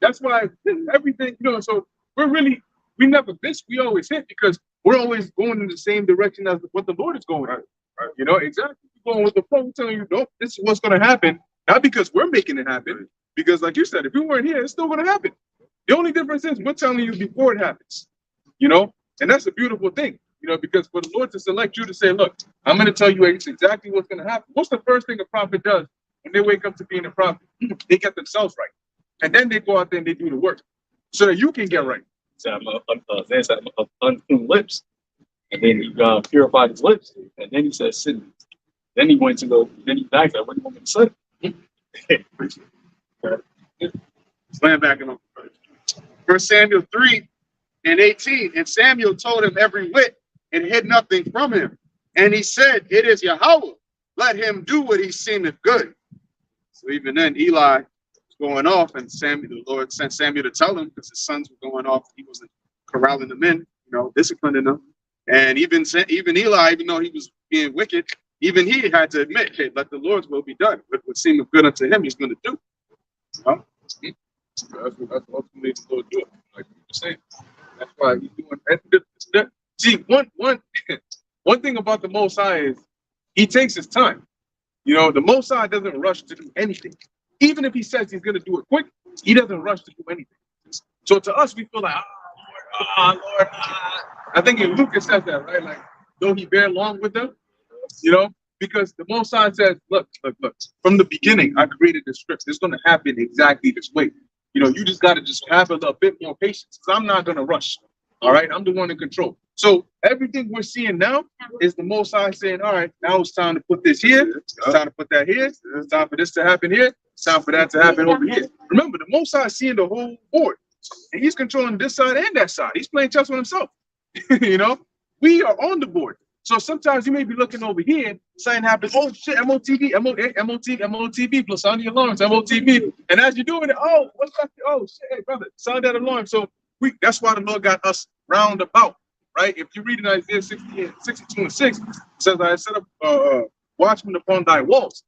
A: That's why everything, so we never miss, we always hit because we're always going in the same direction as what the Lord is going in. Right. Exactly. We're going with the flow, telling you, nope, this is what's going to happen. Not because we're making it happen, because like you said, if we weren't here, it's still going to happen. The only difference is we're telling you before it happens, and that's a beautiful thing, because for the Lord to select you to say, look, I'm going to tell you exactly what's going to happen. What's the first thing a prophet does when they wake up to being a prophet? They get themselves right. And then they go out there and they do the work so that you can get right.
E: So I'm unclean lips. And then he purified his lips. And then he said, sit. Then he went to go, then he backed up. What do you want me to say?
F: Slam back in 1 Samuel 3:18. And Samuel told him every whit and hid nothing from him. And he said, it is Yahweh. Let him do what he seemeth good. So even then, Eli was going off, and the Lord sent Samuel to tell him because his sons were going off. He wasn't corralling them in, disciplining them. And even Eli, even though he was being wicked, even he had to admit, hey, let the Lord's will be done. What seemeth good unto him, he's going to do.
A: That's ultimately the Lord doing. Like you were saying. That's why he's doing. See, one thing about the Most High is he takes his time. The Most High doesn't rush to do anything. Even if he says he's going to do it quick, he doesn't rush to do anything. So to us, we feel like, Lord. I think in Luke it says that, right? Like, though he bear long with them, because the Most High says, look, from the beginning, I created the scripts. It's going to happen exactly this way. You just got to just have a bit more patience because I'm not going to rush. All right. I'm the one in control. So everything we're seeing now is the Most High saying, all right, now it's time to put this here. It's time to put that here. It's time for this to happen here. It's time for that to happen over here. Remember, the Most High is seeing the whole board. And he's controlling this side and that side. He's playing chess with himself. We are on the board. So sometimes you may be looking over here, something happens. Oh shit, MOTV, plus sound the alarms, MOTV. And as you're doing it, oh, what's that? Oh shit, hey brother, sound that alarm. So that's why the Lord got us round about, right? If you read in Isaiah 62:6, it says, I set up watchmen upon thy walls.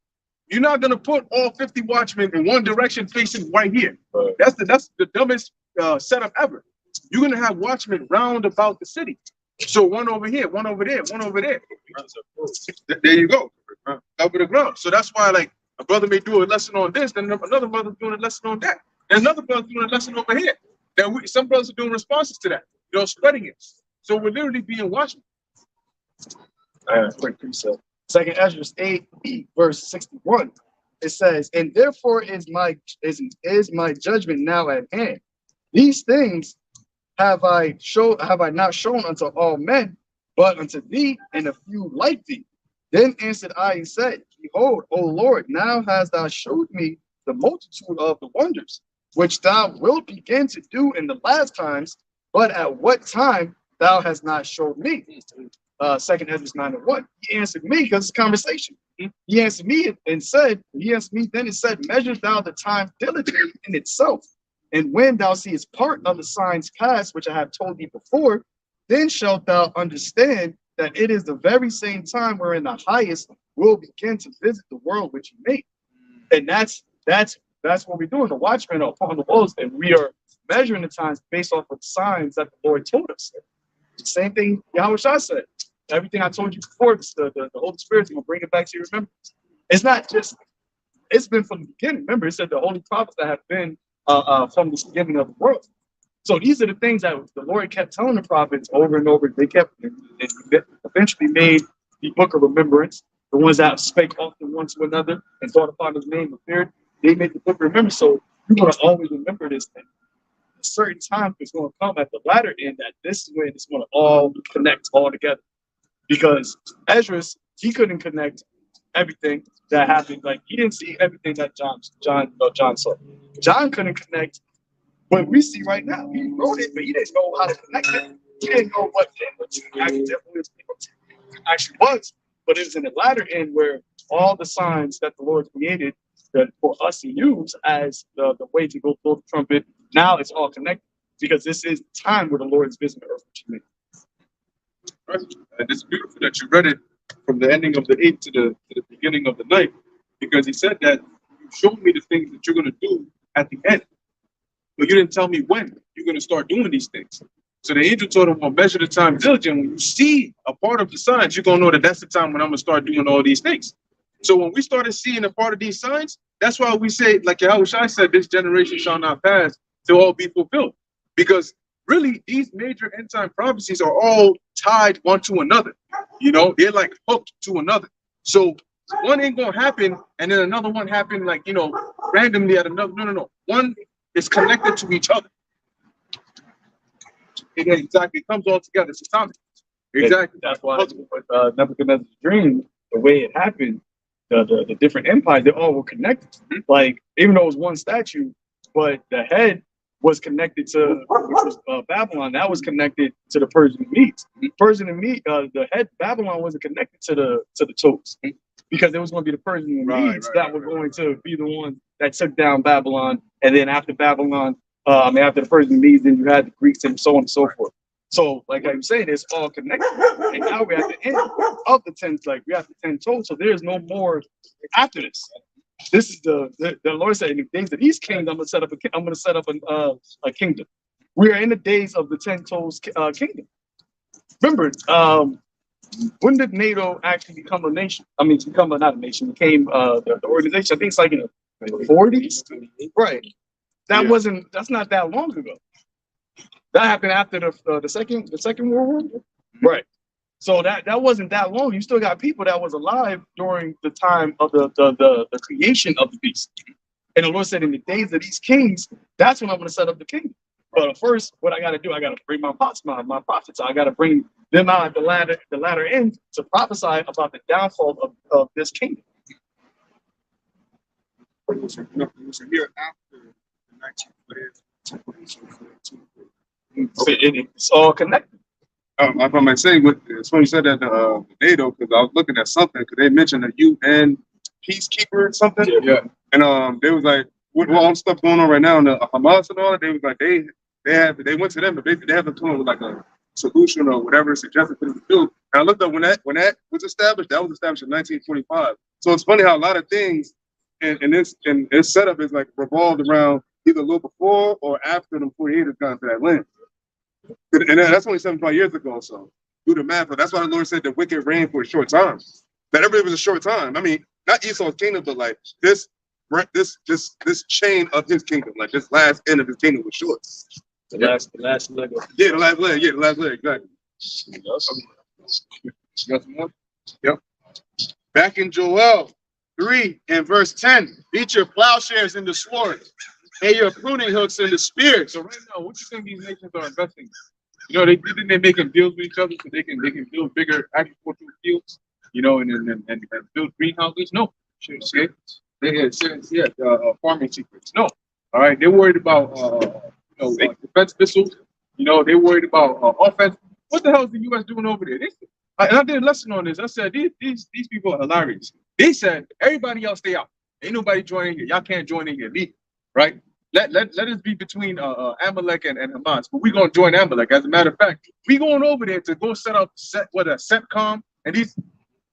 A: You're not gonna put all 50 watchmen in one direction facing right here. That's the dumbest setup ever. You're gonna have watchmen round about the city. So one over here, one over there, one over there. There you go. Cover the ground. So that's why, like, a brother may do a lesson on this, then another brother doing a lesson on that. And another brother doing a lesson over here. Then some brothers are doing responses to that. Spreading it. So we're literally being watchmen.
H: Quick precept. Second Ezra 8, verse 61. It says, and therefore is my judgment now at hand. These things have I not shown unto all men, but unto thee and a few like thee. Then answered I and said, behold, O Lord, now hast thou showed me the multitude of the wonders, which thou wilt begin to do in the last times, but at what time thou hast not showed me. Second Ezra 9:1. He answered me because it's conversation. He answered me then and said, measure thou the time diligently in itself. And when thou seest part of the signs past, which I have told thee before, then shalt thou understand that it is the very same time wherein the highest will begin to visit the world which he made. And that's what we're doing. The watchmen are upon the walls, and we are measuring the times based off of signs that the Lord told us. The same thing Yahweh Shah said. Everything I told you before, the Holy Spirit's going to bring it back to your remembrance. It's not just, it's been from the beginning. Remember, it said the holy prophets that have been from the beginning of the world. So these are the things that the Lord kept telling the prophets over and over. They kept, it eventually made the book of remembrance. The ones that spake often one to another and thought upon his name appeared. They made the book of remembrance. So you're going to always remember this thing.
D: certain time is going to come at the latter end that this is when it's going to all connect all together. Because Esdras, he couldn't connect everything that happened. Like he didn't see everything that John saw. John couldn't connect what we see right now. He wrote it, but he didn't know how to connect it. He didn't know what actually was. But it was in the latter end where all the signs that the Lord created that for us to use as the way to go blow the trumpet, now it's all connected because this is the time where the Lord is visiting the earth.
A: Right. And it's beautiful that you read it from the ending of the 8th to the beginning of the 9th, because he said that you showed me the things that you're going to do at the end, but you didn't tell me when you're going to start doing these things. So the angel told him, well, measure the time diligent. When you see a part of the signs, you're going to know that that's the time when I'm going to start doing all these things. So when we started seeing a part of these signs, that's why we say, like Yahushua said, this generation shall not pass till all be fulfilled. Because really, these major end time prophecies are all tied one to another. You know, they're like hooked to another. So one ain't going to happen and then another one happen like, you know, randomly at another. No. One is connected to each other. Exactly. It comes all together. It's atomic. Exactly.
D: That's why with Nebuchadnezzar's dream, the way it happened, the different empires, they all were connected. Like, even though it was one statue, but the head was connected to, which was Babylon, that was connected to the Persian and Medes. Persian and Medes, the head Babylon wasn't connected to the toes, because it was going to be the Persian and Medes that were going to be the ones that took down Babylon, and then after Babylon, after the Persian and Medes, then you had the Greeks and so on and so forth. So, like I'm saying, it's all connected. And now we're at the end of the 10, like we have the 10 toes, so there's no more after this. This is the Lord said, in the days of these kings, I'm gonna set up a kingdom. We are in the days of the 10 toes kingdom. Remember, when did NATO actually become a nation? I mean, not a nation, became the organization. I think it's like in the 40s, right? That's not that long ago. That happened after the second World War, right? So that wasn't that long. You still got people that was alive during the time of the creation of the beast. And the Lord said, in the days of these kings, that's when I'm going to set up the kingdom. But first, what I got to do, I got to bring my prophets. I got to bring them out at the latter end to prophesy about the downfall of this kingdom.
G: It was a year after the 1940s.
D: It's all connected.
F: If I might say, it's funny you said that NATO, because I was looking at something, because they mentioned a UN peacekeeper or something.
A: Yeah.
F: And they was like, with all the stuff going on right now, and the Hamas and all that, they was like, they went to them, but basically they haven't come up with like a solution or whatever suggested for them to do. And I looked up when that was established, that was established in 1945. So it's funny how a lot of things in this setup is like revolved around either a little before or after the 48 has gone to that land. And that's only 75 years ago, so do the math. But that's why the Lord said the wicked reigned for a short time. That everybody was a short time. I mean, not Esau's kingdom, but like this chain of his kingdom, like this last end of his kingdom was short.
E: The last leg of
F: the last leg, exactly. Yep. Back in Joel 3 and verse 10, beat your plowshares into swords, and your pruning hooks into spears.
A: So right now, what you think these nations are investing? You know, they're making deals with each other so they can build bigger agricultural fields, you know, and build greenhouses. No, okay. Farming secrets. No, all right. They're worried about defense missiles. You know, they're worried about offense. What the hell is the U.S. doing over there? And I did a lesson on this. I said these people are hilarious. They said everybody else stay out. Ain't nobody joining here. Y'all can't join in here. Leave. Right? Let us be between Amalek and Hamas, but we're gonna join Amalek. As a matter of fact, we going over there to go set up CENTCOM and these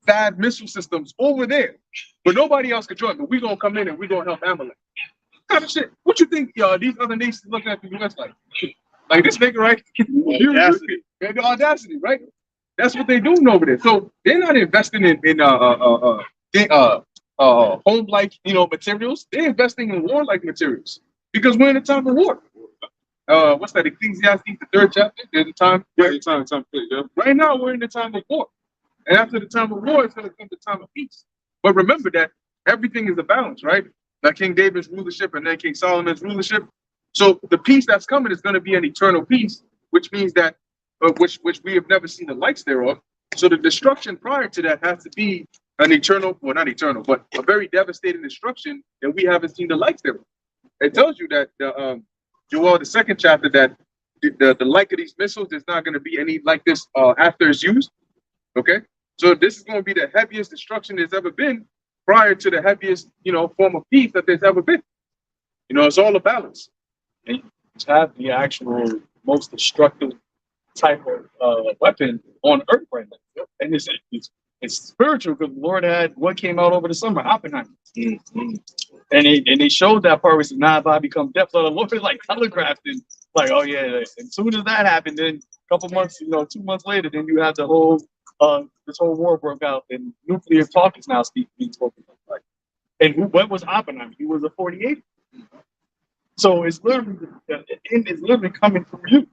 A: THAAD missile systems over there. But nobody else can join. But we're gonna come in and we're gonna help Amalek. What kind of shit? What you think these other nations looking at the US like this nigga, right? The audacity, right? That's what they're doing over there. So they're not investing in home-like, materials. They're investing in war-like materials because we're in a time of war. What's that? Ecclesiastes, the 3rd chapter. There's a time. Right now, we're in the time of war, and after the time of war, it's going to come the time of peace. But remember that everything is a balance, right? Like King David's rulership and then King Solomon's rulership. So the peace that's coming is going to be an eternal peace, which means that, which we have never seen the likes thereof. So the destruction prior to that has to be an eternal, well, not eternal, but a very devastating destruction that we haven't seen the likes thereof. It tells you that Joel, the second chapter, that the like of these missiles is not going to be any like this after it's used. Okay, so this is going to be the heaviest destruction there's ever been prior to the heaviest, form of peace that there's ever been. It's all a balance.
D: And to have the actual most destructive type of weapon on Earth right now, and it's spiritual because the Lord had what came out over the summer, Oppenheimer, and they showed that part. Where now if I become deaf, the Lord like telegraphed and like, oh yeah. As soon as that happened, then a couple months, 2 months later, then you have the whole this whole war broke out, and nuclear talk is now being spoken of. Like, and what was Oppenheimer? He was a 48. So it's literally the end is literally coming from you.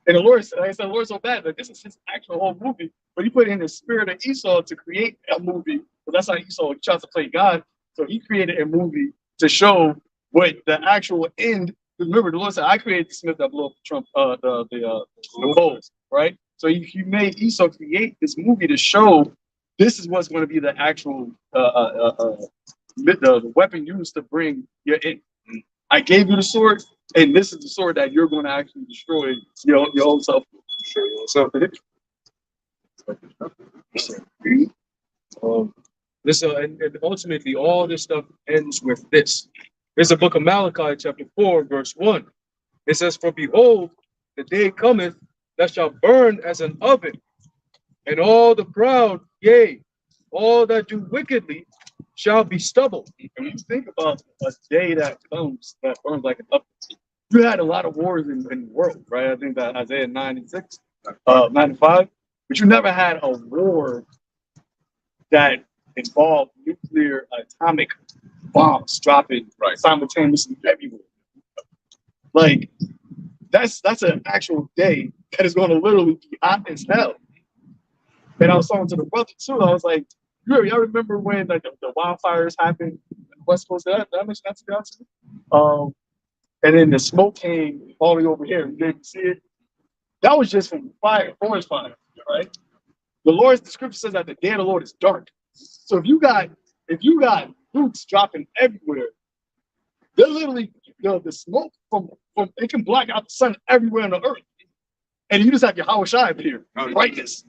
D: And the Lord, like I said, the Lord's so bad that this is his actual whole movie, but he put in the spirit of Esau to create a movie. But that's how Esau tries to play God. So he created a movie to show what the actual end. Remember, the Lord said, "I created the Smith that blew up Trump, the polls." Right. So he made Esau create this movie to show this is what's going to be the actual the weapon used to bring your end. I gave you the sword, and this is the sword that you're going to actually destroy your own self.
E: And ultimately, all this stuff ends with this. There's the book of Malachi, chapter 4, verse 1. It says, "For behold, the day cometh that shall burn as an oven, and all the proud, yea, all that do wickedly, shall be stubble."
D: And when you think about a day that comes that burns like an oven, you had a lot of wars in the world, right? I think that Isaiah 96, 95, but you never had a war that involved nuclear atomic bombs dropping simultaneously everywhere. Like that's an actual day that is going to literally be hot as hell. And I was talking to the brother too. I was like, y'all remember when like the wildfires happened in the West Coast? Did I mention that to y'all too? And then the smoke came all the way over here. You didn't see it. That was just from fire, forest fire, right? The scripture says that the day of the Lord is dark. So if you got roots dropping everywhere, they're literally the smoke from it can block out the sun everywhere on the earth, and you just have your Hawashai here, brightness.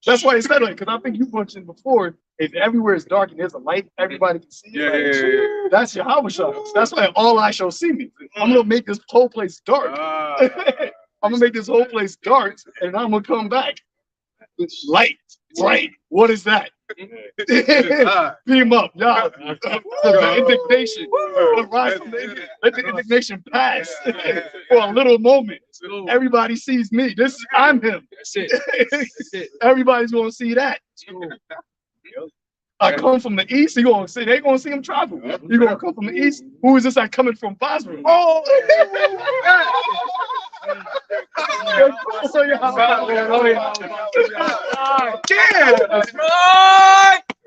D: That's why it's better, because I think you mentioned before, if everywhere is dark and there's a light, everybody can see it. That's your Hawashai. That's why all eyes shall see me. I'm gonna make this whole place dark. I'm gonna make this whole place dark, and I'm gonna come back. Light, bright. What is that? Beat him up, y'all. The indignation. Let the indignation pass for a little moment. Everybody sees me. I'm him.
E: That's it.
D: Everybody's gonna see that. I come from the east. They're gonna see him travel. You're gonna come from the east. Who is this that coming from Basra? Oh!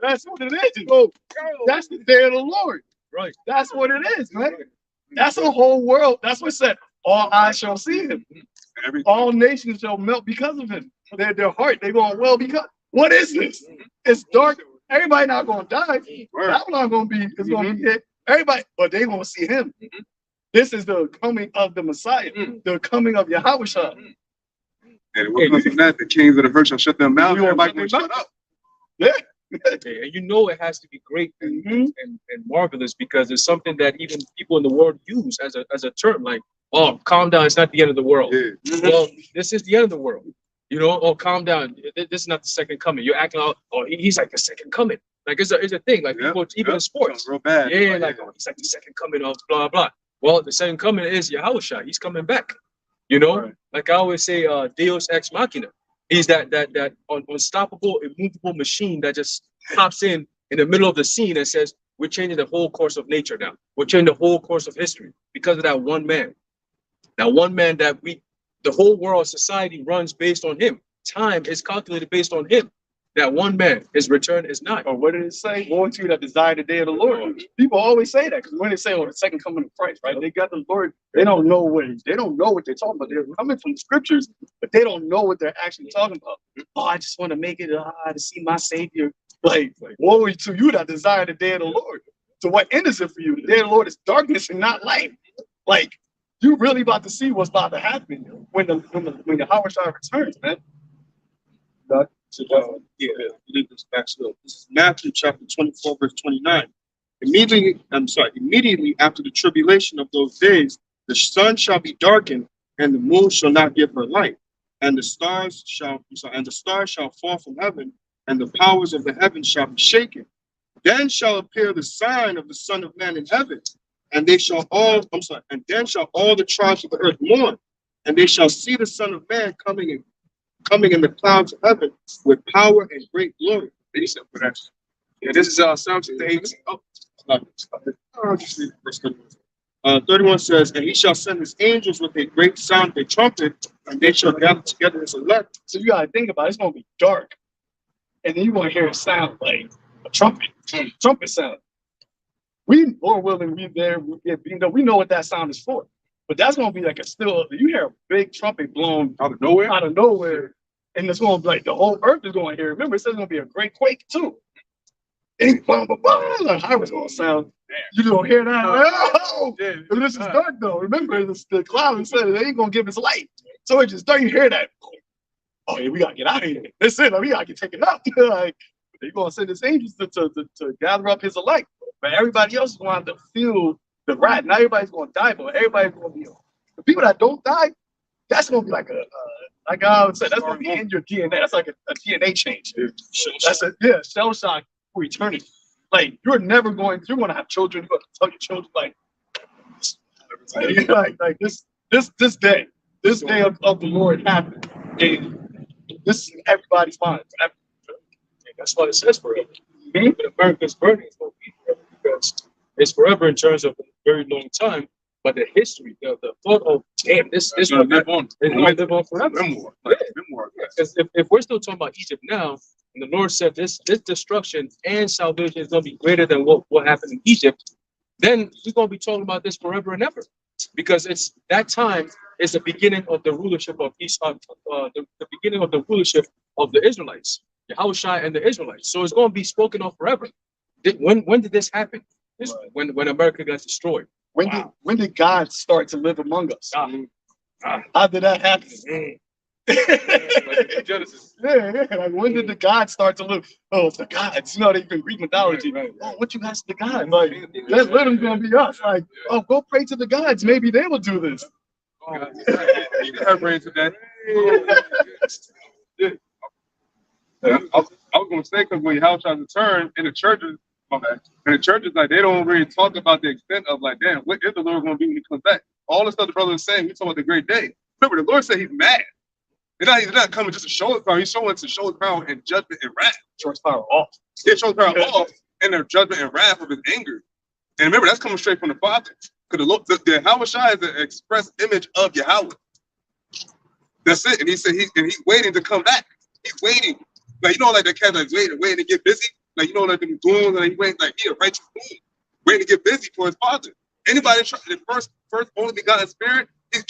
D: That's what it is. That's the day of the Lord.
E: Right.
D: That's what it is, man. That's the whole world. That's what it said. All eyes shall see him. All nations shall melt because of him. Their heart, they're going, well, because what is this? It's dark. Everybody not going to die. Babylon going to be, it's going to be hit. Everybody, but they going to see him. This is the coming of the Messiah, the coming of Yahushua.
F: And what comes from that, the kings of the earth shall shut them down. Everybody going to shut up.
D: Yeah.
E: And it has to be great and marvelous, because it's something that even people in the world use as a term, like, oh, calm down, it's not the end of the world. Yeah. Well, this is the end of the world. Oh, calm down. This is not the second coming. You're acting out, oh, he's like the second coming. Like it's a thing. Like people, even in sports.
F: Real bad.
E: Yeah, like, oh, he's like the second coming of blah, blah. Well, the second coming is Yahushua. He's coming back. Right. Like I always say, Deus ex machina. He's that unstoppable, immovable machine that just pops in the middle of the scene and says, we're changing the whole course of nature now. We're changing the whole course of history because of that one man. That one man the whole world, society runs based on him. Time is calculated based on him. that one man, his return is not.
D: Or what did it say? Woe unto you that desire the day of the Lord. People always say that because when they say, "Oh, the second coming of Christ," right? They got the Lord. They don't know what they're talking about. They're coming from the scriptures, but they don't know what they're actually talking about. Oh, I just want to make it to see my Savior. Like, woe to you that desire the day of the Lord. So what end is it for you? The day of the Lord is darkness and not light. Like, you really about to see what's about to happen when the Howard Shah returns, man.
G: So, yeah, leave this back slow. This is Matthew chapter 24, verse 29. Immediately after the tribulation of those days, the sun shall be darkened, and the moon shall not give her light, and the stars shall fall from heaven, and the powers of the heavens shall be shaken. Then shall appear the sign of the Son of Man in heaven, and then shall all the tribes of the earth mourn, and they shall see the Son of Man coming in the clouds of heaven with power and great glory.
B: Yeah, this is Psalm 8.
G: Just read verse 31. 31 says, and he shall send his angels with a great sound of a trumpet, and they shall gather together his elect.
D: So you gotta think about it. It's gonna be dark, and then you want to hear it sound like a trumpet sound. We, Lord willing, we know what that sound is for. But that's gonna be like you hear a big trumpet blown
A: Out of nowhere.
D: and it's gonna be like the whole earth is gonna hear it. Remember, it says it's gonna be a great quake too. And blah, blah, blah, like how it's gonna sound. You don't hear that? Oh! And this is dark though. Remember, the cloud said it ain't gonna give us light. So it just don't you hear that. Oh yeah, we gotta get out of here. That's it. Like, we gotta get taken out. Like, they're gonna send his angels to gather up his elect. But everybody else is going to have to feel the wrath. Not everybody's going to die, but everybody's going to be. The people that don't die, that's going to be like like I would say, that's going to be in your DNA. That's like a DNA change. That's shell shock for eternity. Like, you're going to have children. You're going to tell your children, like this day of the Lord happened. And this is in everybody's mind.
E: That's what it says forever. But America's burning is going to be forever because it's forever in terms of a very long time. But the history, the thought of damn, this will live on. It will live on forever. Because if we're still talking about Egypt now, and the Lord said this destruction and salvation is going to be greater than what happened in Egypt, then we're going to be talking about this forever and ever. Because it's that time is the beginning of the rulership of the beginning of the rulership of the Israelites. Yahushua and the Israelites. So it's going to be spoken of forever. When did this happen? When America got destroyed.
D: When did God start to live among us? How did that happen?
A: Genesis.
D: Yeah. Like, when did the gods start to live? Oh, it's the gods. You know, they in Greek mythology.
A: Right.
D: Oh, what you ask the gods? Like, that's literally going to be us. Like, oh, go pray to the gods. Maybe they will do this.
A: You can have brain today. I was gonna say because when your house tries to turn in the churches, like they don't really talk about the extent of like, damn, what is the Lord gonna do when he comes back? All the stuff the brother was saying, we talking about the great day. Remember, the Lord said he's mad. He's not coming just to show his power. He's showing to show his power in judgment and wrath.
D: Show his power off.
A: He shows power off in the judgment and wrath of his anger. And remember, that's coming straight from the Father. Because the Yahweh Shai is an express image of Yahweh. That's it. And he said he's waiting to come back. He's waiting. Like, you know, like that cat like waiting to get busy. Like, you know, like them goons, and he waiting, like he a righteous goon, waiting to get busy for his Father. Anybody try the first only begotten spirit, he's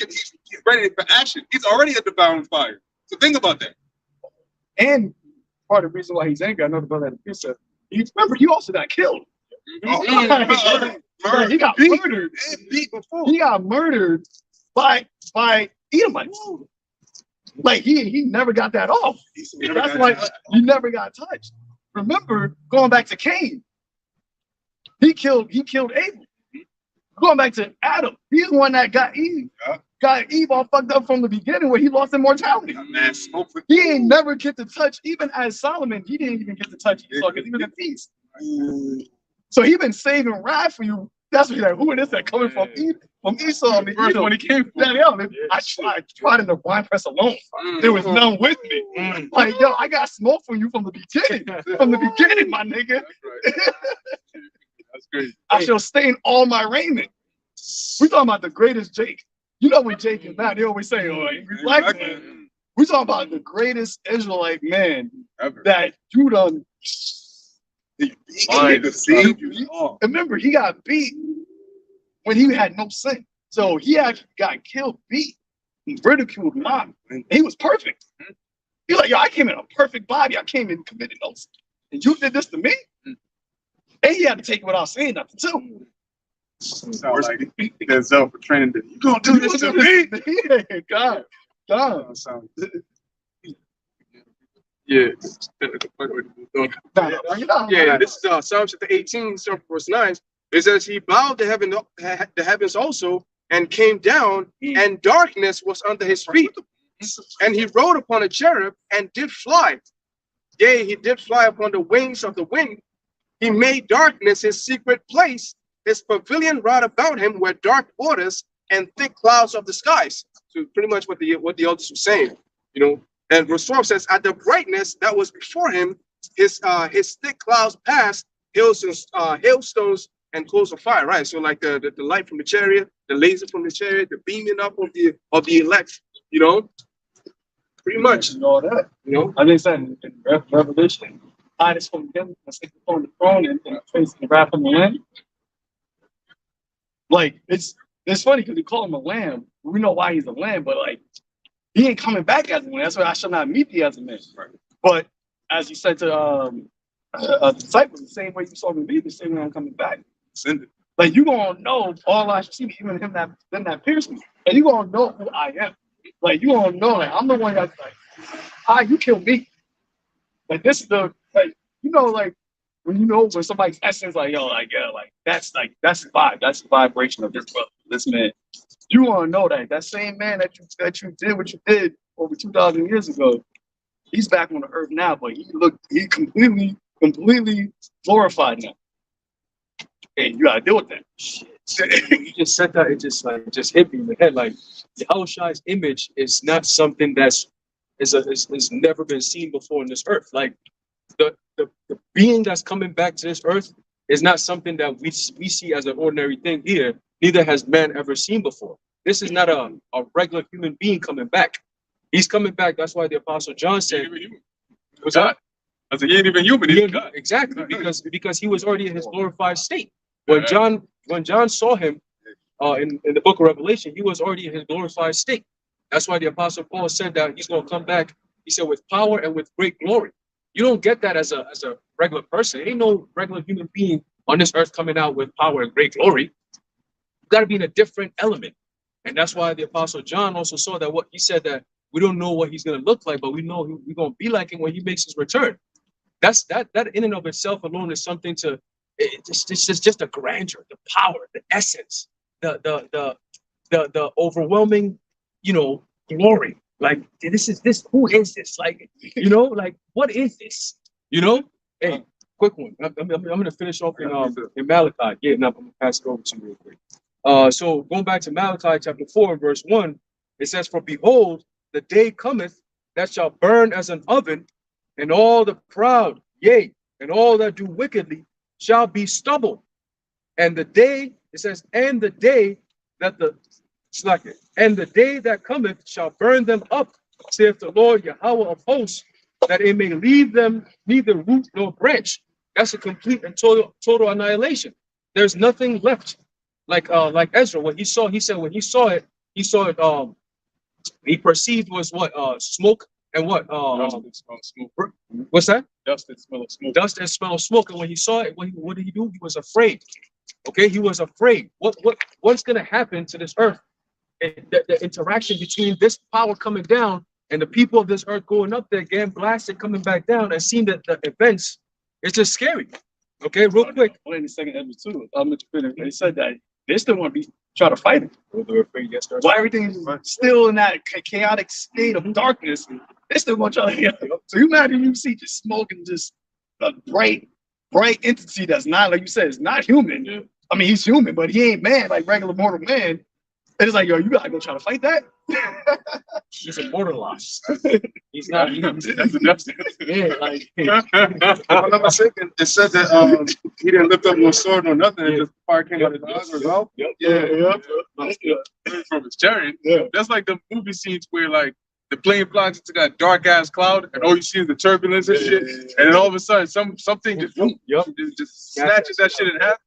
A: ready for action. He's already a devouring fire. So think about that.
D: And part of the reason why he's angry, I know the brother had a said, remember, he also got killed.
A: Murdered.
D: He got murdered.
A: Beat before.
D: He got murdered by Edomites. Like he never got that off. That's like he never got touched. Remember, going back to Cain, he killed Abel. Going back to Adam, he's the one that got Eve. Got Eve all fucked up from the beginning where he lost immortality. He ain't never get to touch, even as Solomon, he didn't even get to touch Esau because he was at peace. So he been saving wrath for you. That's what you're like, who is that coming from Esau?
A: First one he came from.
D: I tried in the wine press alone. There was none with me. Like, yo, I got smoke from you from the beginning. From the beginning, my nigga.
A: That's great.
D: I shall stain all my raiment. We talking about the greatest Jake. You know when Jake is mad, they always say, oh, he's like that.
H: We talking about the greatest Israelite man
A: Ever.
H: that you done.
A: Mind deceived you.
H: Remember, he got beat when he had no sin. So he actually got killed, beat, and ridiculed, mocked. And he was perfect. He's like, yo, I came in a perfect body. I came in committed no sin. And you did this to me? And he had to take it without saying nothing, too.
F: Sounds like Denzel for training. You gonna do this to me?
H: Yeah, God.
B: Yeah.
H: Nah, bring it on.
B: Yeah, this is Psalm chapter 18, verse 9. It says, he bowed the heavens also, and came down, and darkness was under his feet. And he rode upon a cherub, and did fly. Yea, he did fly upon the wings of the wind. He made darkness his secret place. His pavilion round about him were dark waters and thick clouds of the skies. So pretty much what the elders were saying, you know. And verse 12 says, at the brightness that was before him, his thick clouds passed, hailstones and coals of fire. Right. So like the light from the chariot, the laser from the chariot, the beaming up of the elect, you know. Pretty much.
D: And all that.
B: You know.
D: I think that in Revelation, hideth from him and sits upon the throne and facing the wrath of the Lamb. Like it's funny because they call him a lamb. We know why he's a lamb, but like he ain't coming back as a lamb. That's why I shall not meet thee as a man. Right. But as you said to the disciples, the same way you saw me leave, the same way I'm coming back.
A: Send it.
D: Like you gonna know all I see me, even him that pierced me. And you gonna know who I am. Like you gonna know like I'm the one that's like, you kill me. Like this is the like you know like when you know when somebody's essence like yo like yeah like that's the vibe, that's the vibration of this brother, this man. You want to know that same man that you did what you did over 2,000 years ago, he's back on the earth now, but he completely glorified now. And you gotta deal with that.
E: Shit. You just said that, it just hit me in the head. Like Yahushua's image is not something that's never been seen before in this earth. Like the being that's coming back to this earth is not something that we see as an ordinary thing here. Neither has man ever seen before. This is not a regular human being coming back. He's coming back. That's why the Apostle John said,
A: What's that? I said, he ain't even human. He's God.
E: Exactly, because he was already in his glorified state. When John saw him in the book of Revelation, he was already in his glorified state. That's why the Apostle Paul said that he's going to come back, he said, with power and with great glory. You don't get that as a regular person. Ain't no regular human being on this earth coming out with power and great glory. You got to be in a different element. And that's why the Apostle John also saw that he said that we don't know what he's going to look like, but we know we're going to be like him when he makes his return. That in and of itself alone is something to, it's just the grandeur, the power, the essence, the overwhelming, glory. Like, who is this? Like, like, what is this? Hey, quick one. I'm going to finish off in Malachi. Yeah, no, I'm going to pass it over to you real quick. So going back to Malachi chapter 4, verse 1, it says, for behold, the day cometh that shall burn as an oven, and all the proud, yea, and all that do wickedly shall be stubble. And the day, it says, and the day that cometh shall burn them up, saith the Lord Yahweh of hosts, that it may leave them neither root nor branch. That's a complete and total annihilation. There's nothing left. Like Ezra, when he saw it, he perceived was what smoke and what
A: Smoke.
E: what's that?
A: Dust and smell of smoke.
E: Dust and smell of smoke. And when he saw it, what did he do? He was afraid. Okay, he was afraid. What's gonna happen to this earth? And the interaction between this power coming down and the people of this earth going up there, getting blasted, coming back down, and seeing the events, it's just scary. Okay, real quick.
D: Only in the second episode too. They said that they still want to be trying to fight it.
E: They're afraid. Yes,
D: While everything is still in that chaotic state of darkness, they still want y'all to get up. So you imagine you see just smoke and just a bright entity that's not, like you said, it's not human.
A: Yeah.
D: I mean, he's human, but he ain't man like regular mortal man. And it's like, yo, you gotta go try to fight that.
E: He's immortalized. He's not. Yeah, like
F: If I'm not mistaken, it said that he didn't lift up no sword or nothing.
E: Yeah.
F: Just fire came out of his eyes. Result.
A: From his chariot.
D: Yeah.
A: That's like the movie scenes where like the plane flies into that dark ass cloud, and all you see is the turbulence and shit. And then all of a sudden, something just boom, just snatches that shit in half.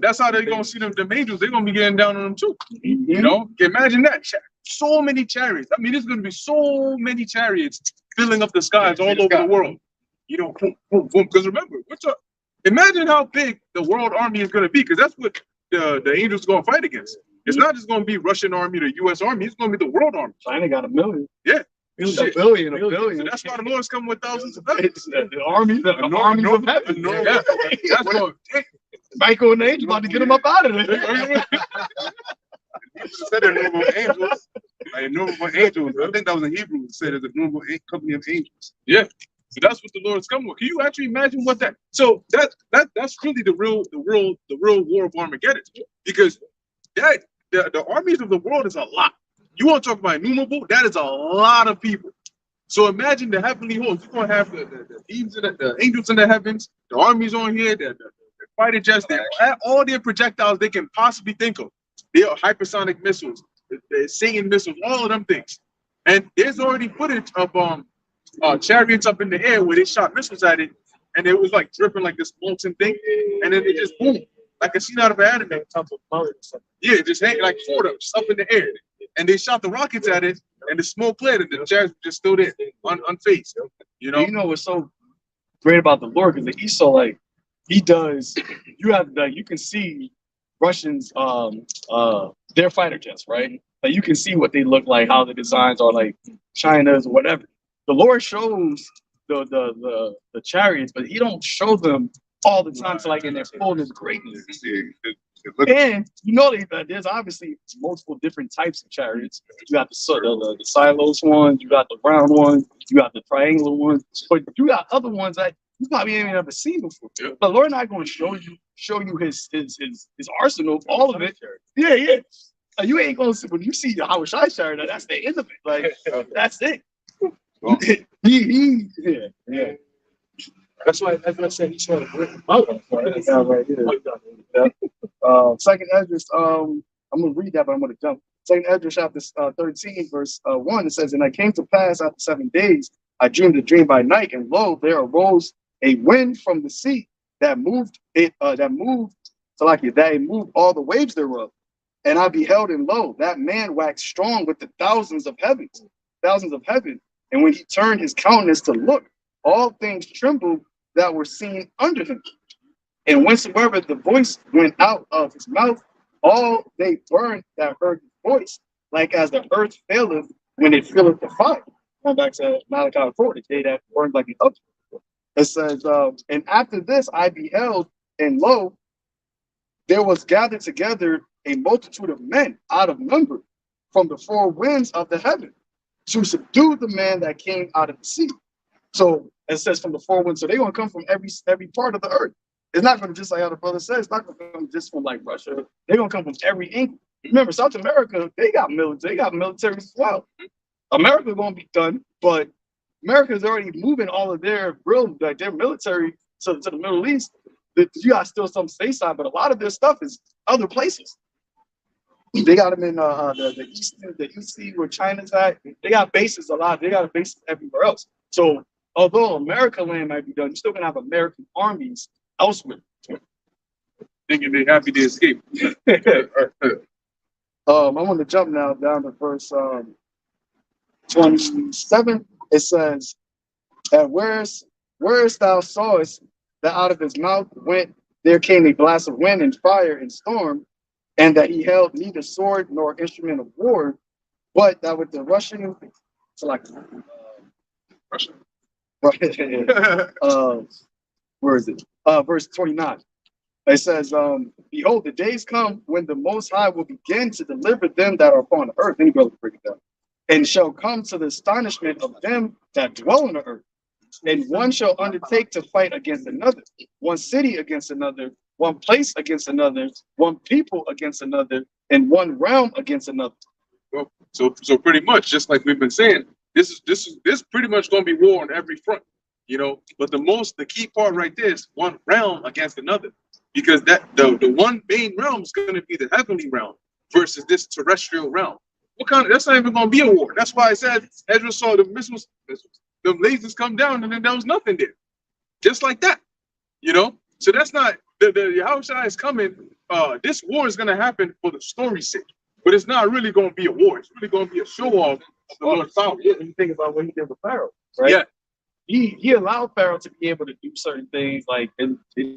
A: That's how they're gonna see them angels. They're gonna be getting down on them too. You know, imagine that. So many chariots. I mean, there's gonna be so many chariots filling up the skies all over the world. You know, boom, boom, boom. Because remember, imagine how big the world army is gonna be. Because that's what the angels are gonna fight against. It's not just gonna be Russian army, the U.S. army. It's gonna be the world army.
D: China got 1 million.
A: Yeah.
H: A
A: Shit.
H: billion.
A: So that's why the Lord's coming with thousands of heaven.
D: It's the army, the armies of heaven.
A: Yeah. That's what.
H: Michael and the angel about to get him up out of there.
F: Said innumerable angels. Like innumerable angels. I think that was in Hebrew. It said there's a innumerable company of angels.
A: Yeah. So that's what the Lord's coming with. Can you actually imagine what that? So that's really the real war of Armageddon, because the armies of the world is a lot. You want to talk about innumerable? That is a lot of people. So imagine the heavenly host. You're gonna have the beams in the angels in the heavens, the armies on here, the fighter jets, all their projectiles they can possibly think of. They are hypersonic missiles, the Satan missiles, all of them things. And there's already footage of chariots up in the air where they shot missiles at it, and it was like dripping like this molten thing, and then it just boom, like a scene out of an anime. Yeah, just hang like four of them just up in the air, and they shot the rockets at it, and the smoke cleared, and the chariots just stood there, unfazed. You know
D: What's so great about the Lord, because he's so like he does. You can see Russians their fighter jets, right? Like you can see what they look like, how the designs are like China's or whatever. The Lord shows the chariots, but he don't show them all the time to like in their fullness greatness. And there's obviously multiple different types of chariots. You got the silos ones, you got the round ones, you got the triangular ones, but you got other ones that you probably ain't never seen before. But the Lord not going to show you his arsenal, all of it. Yeah. You ain't going to see when you see the Howard Shai chariot. That's the end of it. Like that's it. Yeah.
E: That's why I said he's trying to bring them out.
H: Right here. Second Esdras, I'm gonna read that, but I'm gonna jump. Second Esdras chapter 13, verse 1. It says, "And it came to pass after 7 days, I dreamed a dream by night, and lo, there arose a wind from the sea that moved it, that moved all the waves thereof. And I beheld, and lo, that man waxed strong with the thousands of heaven. And when he turned his countenance to look, all things trembled that were seen under him. And whensoever the voice went out of his mouth, all they burned that heard his voice, like as the earth faileth when it filleth the fire." Going back to Malachi 4, the day that burned like an oven. It says, "And after this I beheld, and lo, there was gathered together a multitude of men out of number from the four winds of the heaven to subdue the man that came out of the sea." So it says from the four winds. So they're going to come from every part of the earth. It's not going to, just like how the brother says, it's not going to come just from like Russia. They're going to come from every angle. Remember, South America, they got military as well. America going to be done, but America is already moving all of their military to the Middle East. You got still some stateside, but a lot of their stuff is other places. They got them in the East Sea where China's at. They got bases a lot. They got bases everywhere else. So although America land might be done, you're still gonna have American armies elsewhere.
A: Thinking they're happy to escape.
H: I want to jump now down to verse 27. It says, "And whereas thou sawest that out of his mouth there came a blast of wind and fire and storm, and that he held neither sword nor instrument of war, but that with the rushing," so like Russian. Where is it? Verse 29. It says, "Behold, the days come when the Most High will begin to deliver them that are upon the earth." Any brother break it down. "And shall come to the astonishment of them that dwell on the earth. And one shall undertake to fight against another, one city against another, one place against another, one people against another, and one realm against another."
A: Well, so pretty much, just like we've been saying, this is pretty much going to be war on every front, you know. But the key part right there is one realm against another, because that the one main realm is going to be the heavenly realm versus this terrestrial realm. What kind of? That's not even gonna be a war. That's why it said Ezra saw the missiles, the lasers come down, and then there was nothing there, just like that. You know. So that's not the Yahushua is coming. This war is gonna happen for the story's sake, but it's not really gonna be a war. It's really gonna be a show off of the Lord's power.
D: Yeah, when you think about what he did with Pharaoh, right?
A: Yeah.
D: He allowed Pharaoh to be able to do certain things, like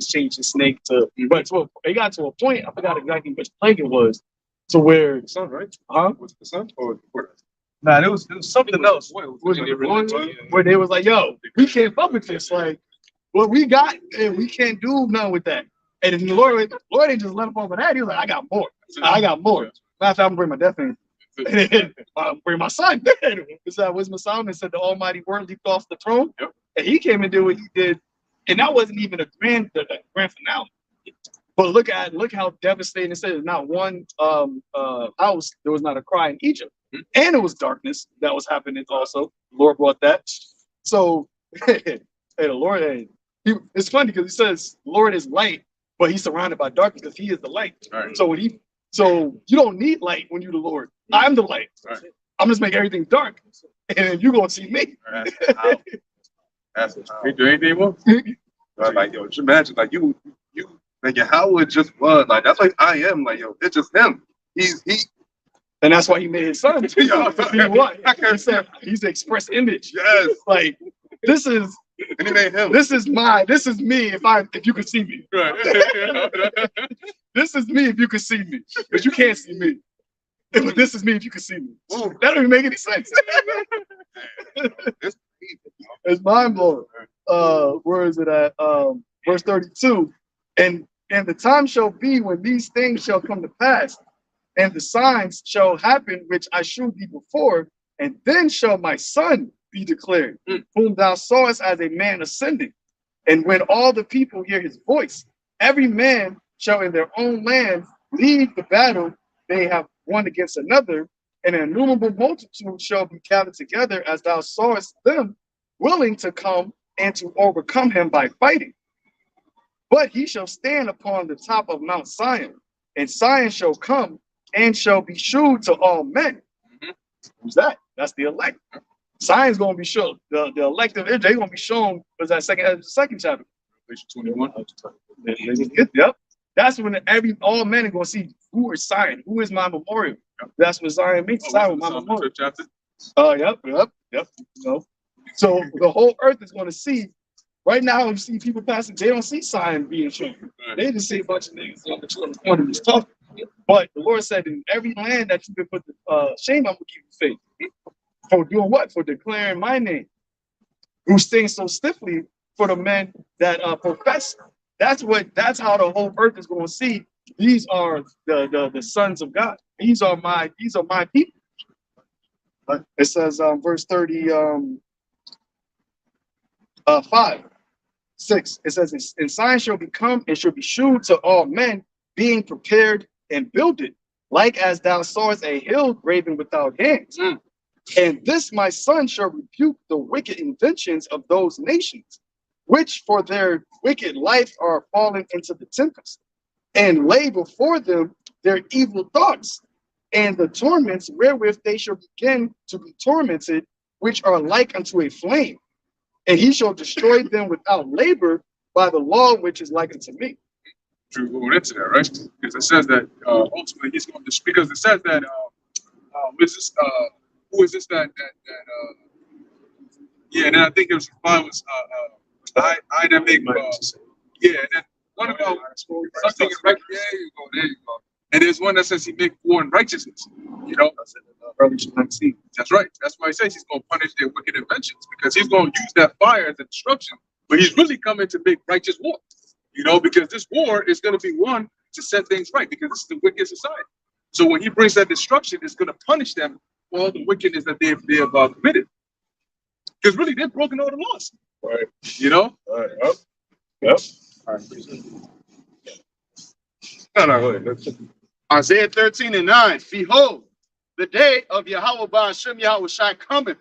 D: change the snake to, but it got to a point, I forgot exactly which plague it was, to where
A: The sun, right?
D: huh?
A: Was it the sun or what?
D: Nah, there was something else where they was like, yo, we can't fuck with this. Like, what we got, and we can't do nothing with that. And then the Lord didn't just let him over that. He was like, I got more. I got more. Matter of fact, I'm gonna bring my death in. And then bring my son. Because that was Solomon said the Almighty Word leaped off the throne.
A: Yep.
D: And he came and did what he did. And that wasn't even a grand finale. But look how devastating it said. There's not one house, there was not a cry in Egypt. And it was darkness that was happening also. The Lord brought that. So hey, the Lord, it's funny because he says Lord is light, but he's surrounded by darkness because he is the light.
A: Right.
D: So so you don't need light when you're the Lord. I'm the light.
A: Right.
D: I'm just making everything dark, and you're gonna see me.
A: That's we do anything more?
I: Like, yo, just imagine, like, you, like, Yahweh just was, like, that's like I am, like, yo, it's just him. He,
D: And that's why he made his son. He what? He said he's the express image.
I: yes,
D: Like this is
I: and he made him.
D: this is me if you could see me. This is me if you could see me, but you can't see me. But this is me if you could see me. That don't even make any sense. It's mind blowing. Where is it at? Verse 32. And the time shall be when these things shall come to pass, and the signs shall happen which I shewed thee before, and then shall my son be declared, whom thou sawest as a man ascending. And when all the people hear his voice, every man shall in their own land leave the battle they have one against another, and an innumerable multitude shall be gathered together as thou sawest them, willing to come and to overcome him by fighting. But he shall stand upon the top of Mount Zion, and Zion shall come and shall be shewed to all men. Who's that? That's the elect. Zion's going to be shown. The elect of Israel, they're going to be shown. Was that second chapter?
A: 21.
D: Yep. That's when all men are going to see who is Zion, who is my memorial. That's what Zion means. Zion, my memorial.
A: Chapter.
D: Yep. You know. So the whole earth is going to see. Right now, you see people passing. They don't see Zion being shown. They just see a bunch of niggas on the corner just talking. But the Lord said, in every land that you've been put to shame, I'm going to give you faith. For doing what? For declaring my name. Who staying so stiffly for the men that profess. That's how the whole earth is going to see. These are the sons of God. These are my people. It says verse 35, 6. It says, and signs shall become and shall be shewed to all men, being prepared and builded, like as thou sawest a hill graven without hands. And this my son shall rebuke the wicked inventions of those nations, which for their wicked life are fallen into the tempest, and lay before them their evil thoughts, and the torments wherewith they shall begin to be tormented, which are like unto a flame. And he shall destroy them without labor by the law which is like unto me.
A: True, we'll get to that, right? Because it says that ultimately he's going to, because it says that who is this that yeah, and then I think it was I that make yeah, and then one about something in right. There you go. And there's one that says he make war in righteousness. You know, that's right. That's why he says he's going to punish their wicked inventions, because he's going to use that fire as a destruction. But he's really coming to make righteous war. You know, because this war is going to be one to set things right, because this is the wicked society. So when he brings that destruction, it's going to punish them for all the wickedness that they have committed. Because really, they've broken all the laws.
E: Right.
A: You know?
E: Right. Yep. All right.
I: No, go ahead.
F: Isaiah 13:9. Behold, the day of Yahweh Ba'ashem Yahweh Shai cometh,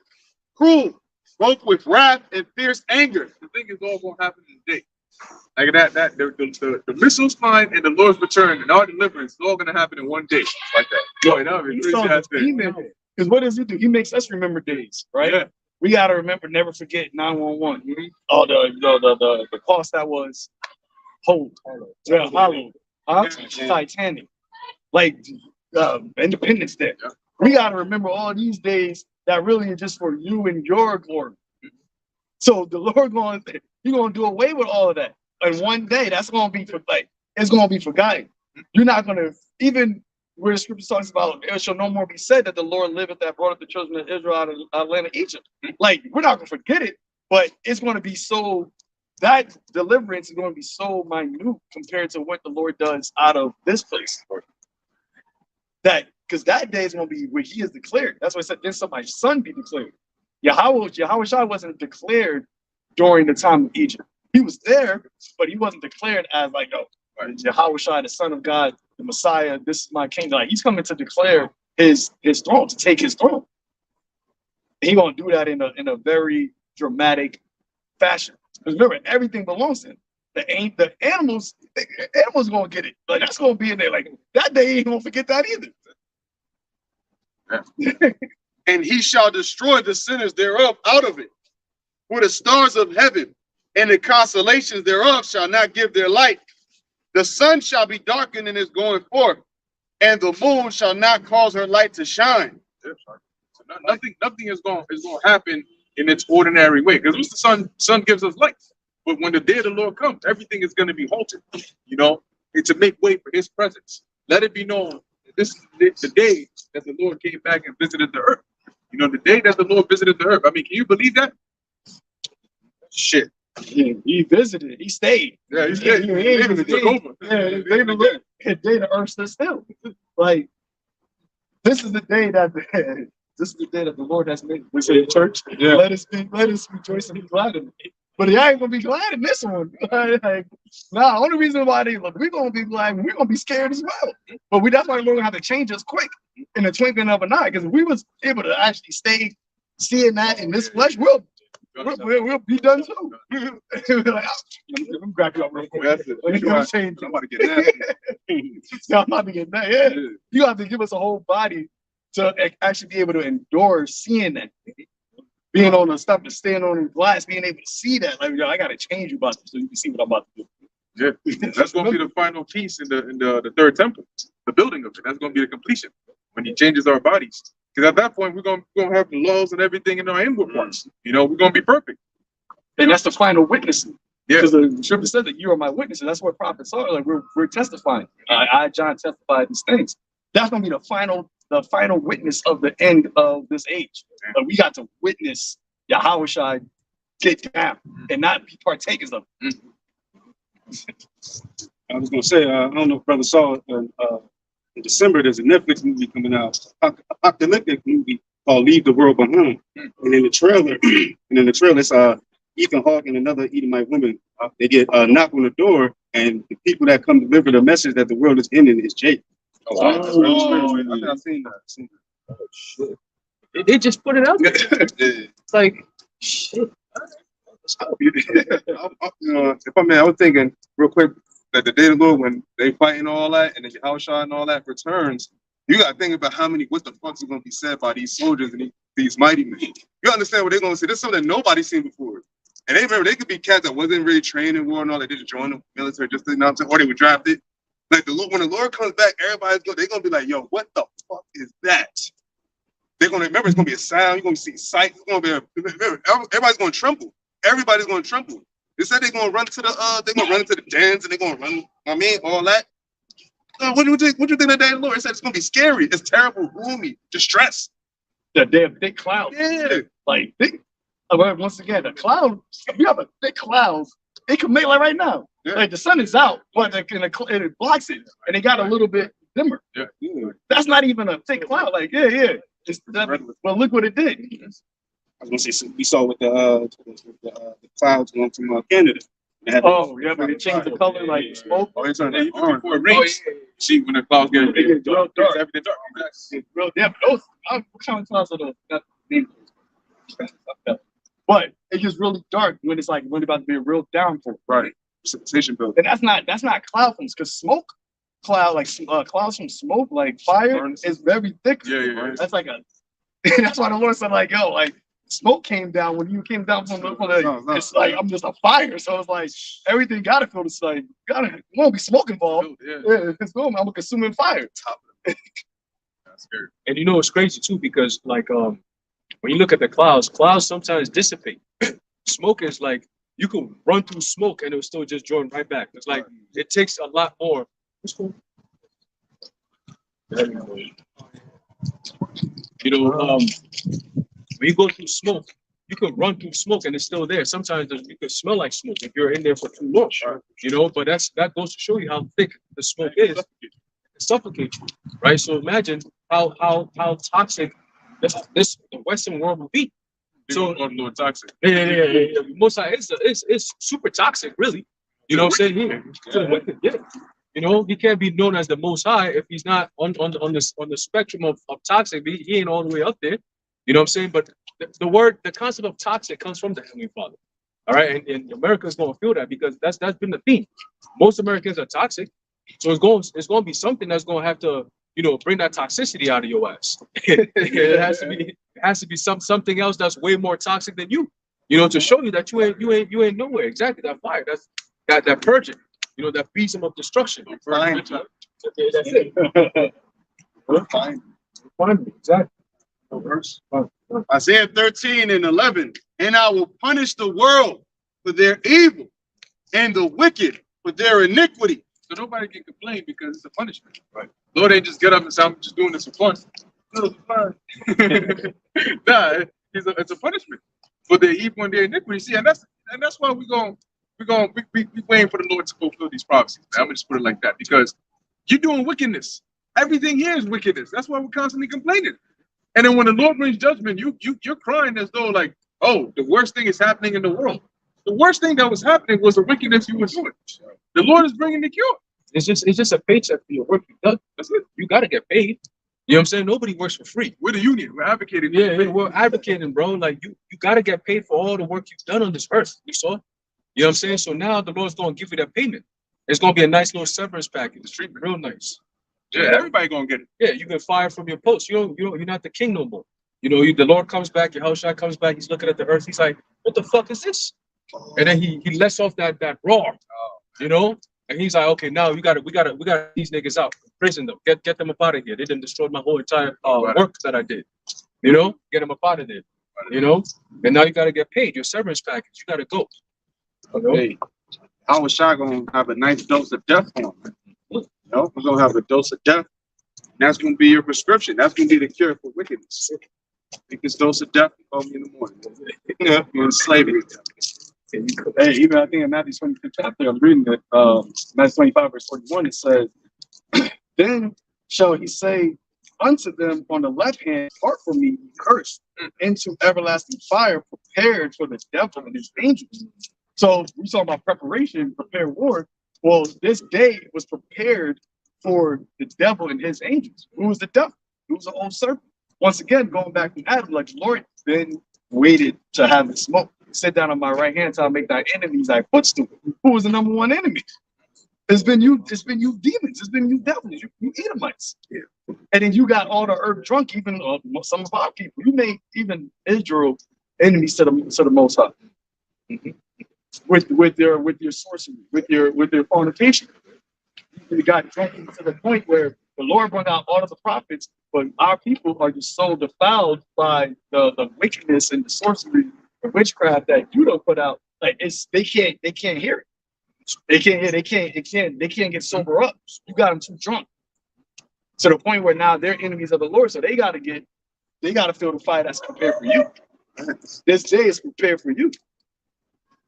F: cruel, both with wrath and fierce anger.
A: The thing is all going to happen in a day. Like the missiles flying and the Lord's return and our deliverance is all gonna happen in one day, like that. Boy, that would be
H: He
A: crazy
H: saw
A: ass
H: the
A: thing.
H: demon. Because what does he do? He makes us remember days, right?
A: Yeah.
H: We gotta remember, never forget 911.
A: Mhm.
H: Oh, the cost that was hollow, huh?
A: Yeah.
H: Titanic, like Independence Day.
A: Yeah.
H: We gotta remember all these days that really are just for you and your glory. So the Lord He's gonna do away with all of that. And one day that's gonna be it's gonna be forgotten. You're not gonna even where the scripture talks about it shall no more be said that the Lord liveth that brought up the children of Israel out of land of Egypt. Like we're not gonna forget it, but it's gonna be so that deliverance is gonna be so minute compared to what the Lord does out of this place. That because that day is gonna be where he is declared. That's why I said then shall my son be declared. Yahweh Shai wasn't declared during the time of Egypt. He was there, but he wasn't declared as like, oh, Yahweh Shai, the Son of God, the Messiah, this is my kingdom. Like he's coming to declare his throne, to take his throne. He gonna do that in a very dramatic fashion. Because remember, everything belongs to him. The animals gonna get it. Like that's gonna be in there. Like that day ain't gonna forget that either.
F: And he shall destroy the sinners thereof out of it. For the stars of heaven and the constellations thereof shall not give their light. The sun shall be darkened in his going forth, and the moon shall not cause her light to shine.
A: Nothing is going to happen in its ordinary way. Because what's the sun gives us light. But when the day of the Lord comes, everything is going to be halted. You know, it's to make way for his presence. Let it be known that this is the day that the Lord came back and visited the earth. You know, the day that the Lord visited the earth. I mean, can you believe that? Shit.
H: He visited. He stayed.
A: Yeah, he stayed. He even took over.
H: Yeah, they even look. The day the earth stood still. Like this is the day that the Lord has made. We say in church.
A: Yeah.
H: Let us rejoice and be glad in it. But I ain't gonna be glad in this one. Only reason why we're gonna be glad, we're gonna be scared as well. But that's why we're gonna have to change us quick in the twinkling of an eye. Because if we was able to actually stay seeing that in this flesh, we'll be done too. Like, let me grab you up real quick.
A: That's it.
H: Let me change
A: I'm about to get nasty.
H: I'm about to get mad. Yeah. You have to give us a whole body to actually be able to endure seeing that. Being on the stuff, standing on the glass, being able to see that. Like, yo, I gotta change you about this so you can see what I'm about to do.
A: Yeah, that's going to be the final piece in the third temple, the building of it. That's going to be the completion when he changes our bodies. Because at that point, we're going to have the laws and everything in our inward parts. You know, we're going to be perfect.
H: And that's the final witnessing.
A: Yeah.
H: Because the scripture says that you are my witnesses. That's what prophets are. Like we're testifying. I John testified these things. That's gonna be the final witness of the end of this age. But we got to witness Yahweh Shai get down and not be partakers of it.
G: I was gonna say, I don't know if brother saw it, in December there's a Netflix movie coming out, apocalyptic movie called Leave the World Behind. And in the trailer, it's Ethan Hawke and another Edomite woman. They get knocked on the door, and the people that come deliver the message that the world is ending is Jake.
A: Oh, wow.
G: I've seen that.
D: Oh, shit. They just put it out there. It's like, shit.
I: I was thinking real quick that the day of the Lord, when they fighting all that, and the Yahushua and all that returns, you got to think about what the fuck is going to be said by these soldiers and these mighty men. You understand what they're going to say? This is something that nobody's seen before. And they could be cats that wasn't really trained in war and all. They just joined the military just to announce it, or they were drafted. Like when the Lord comes back, they're gonna be like, "Yo, what the fuck is that?" They're gonna remember. It's gonna be a sound. You're gonna see sights. It's gonna be everybody's gonna tremble. Everybody's gonna tremble. They said they're gonna run to the dens and they're gonna run. I mean, all that. What do you think? What do you think of the day of the Lord? It said it's gonna be scary. It's terrible, gloomy, distress.
H: The damn thick clouds.
I: Yeah.
H: Like thick. Once again, the cloud. If you have a thick clouds, it can make like right now.
I: Yeah.
H: Like the sun is out, but it blocks it, and it got a little bit dimmer.
A: Yeah.
H: That's not even a thick cloud. Like well, look what it did.
G: I was gonna say, we saw with the clouds going from Canada.
H: Oh yeah, but it changed the color like smoke.
A: Oh, it's on orange. Before it rains. See, when the clouds get
H: It gets real dark.
A: everything dark.
H: It's real. Yeah, but those what kind of clouds are those? But it gets really dark when it's about to be a real downpour.
A: Right.
I: precipitation building.
H: And that's not cloud from because smoke cloud like clouds from smoke like fire is very thick.
A: Yeah.
H: That's like a that's why the Lord said like yo like smoke came down when you came down from the
I: No.
H: it's like I'm just a fire. So it's like everything gotta feel this like won't be smoke involved.
A: Yeah.
H: Yeah, it's going I'm a consuming fire.
A: That's scary.
E: And you know it's crazy too because like when you look at the clouds sometimes dissipate. Smoke is like you can run through smoke and it'll still just join right back. It's like it takes a lot more. What's cool? You know, when you go through smoke, you can run through smoke and it's still there. Sometimes you can smell like smoke if you're in there for too long. You know, but that goes to show you how thick the smoke is. It suffocates you, right? So imagine how toxic the Western world will be. So
A: a little toxic.
E: yeah. Most of it's super toxic, really. You know what I'm saying? Yeah. You know, he can't be known as the Most High if he's not on the spectrum of toxic. He ain't all the way up there. You know what I'm saying? But the concept of toxic comes from the Heavenly Father. All right, and America's gonna feel that because that's been the theme. Most Americans are toxic, so it's going to be something that's gonna have to bring that toxicity out of your ass. It has to be something else that's way more toxic than you. You know, to show you that you ain't nowhere. Exactly, that fire, that purging. You know, that besom of destruction.
I: Fine.
E: Okay, that's it.
I: Fine.
E: Fine, exactly.
I: Verse.
F: Isaiah 13:11. And I will punish the world for their evil and the wicked for their iniquity.
A: So nobody can complain because it's a punishment. Right. Lord ain't just get up and say, I'm just doing this for fun. No, it's fine. Nah, it's a punishment for their evil and their iniquity. See, and that's why we waiting for the Lord to fulfill these prophecies. I'm gonna just put it like that because you're doing wickedness. Everything here is wickedness. That's why we're constantly complaining. And then when the Lord brings judgment, you're crying as though like, oh, the worst thing is happening in the world. The worst thing that was happening was the wickedness you were doing. The Lord is bringing the cure.
E: It's just a paycheck for your work you've done. That's it. You gotta get paid. You know what I'm saying? Nobody works for free.
A: We're the union. We're advocating.
E: Yeah, we're advocating, bro. Like you gotta get paid for all the work you've done on this earth. You saw? You know what I'm saying? So now the Lord's gonna give you that payment. It's gonna be a nice little severance package. It's treatment, real nice.
A: Yeah, everybody gonna get it.
E: Yeah, you get fired from your post. You're not the king no more. You know, the Lord comes back, your house shot comes back. He's looking at the earth. He's like, "What the fuck is this?" And then he lets off that roar. You know, and he's like, "Okay, now we got these niggas out, prison them, get them up out of here. They done destroyed my whole entire work that I did. You know, get them up out of there. You know, and now you got to get paid. Your severance package. You got to go.
F: Hey, I was shy gonna have a nice dose of death on him. You know, we're gonna have a dose of death. That's gonna be your prescription. That's gonna be the cure for wickedness. Take this dose of death and call me in the morning. Yeah, you're in slavery.
H: Hey, even I think in Matthew 25th chapter, I'm reading it, Matthew 25, verse 41, it says, Then shall he say unto them on the left hand, Depart from me, ye cursed, into everlasting fire prepared for the devil and his angels. So we talk about preparation, prepare war. Well, this day was prepared for the devil and his angels. Who was the devil? Who was the old serpent? Once again, going back to Adam, like the Lord then waited to have the smoke. Sit down on my right hand till I make thy enemies thy footstool. Who was the number one enemy? It's been you demons, it's been you devils, you Edomites. Yeah. And then you got all the earth drunk, even some of our people. You made even Israel enemies to the Most High. Mm-hmm. With your sorcery, with your fornication. You got drunk to the point where the Lord brought out all of the prophets, but our people are just so defiled by the wickedness and the sorcery and witchcraft that you don't put out. Like they can't hear it. They can't get sober up. You got them too drunk. To the point where now they're enemies of the Lord, so they gotta feel the fire that's prepared for you. This day is prepared for you.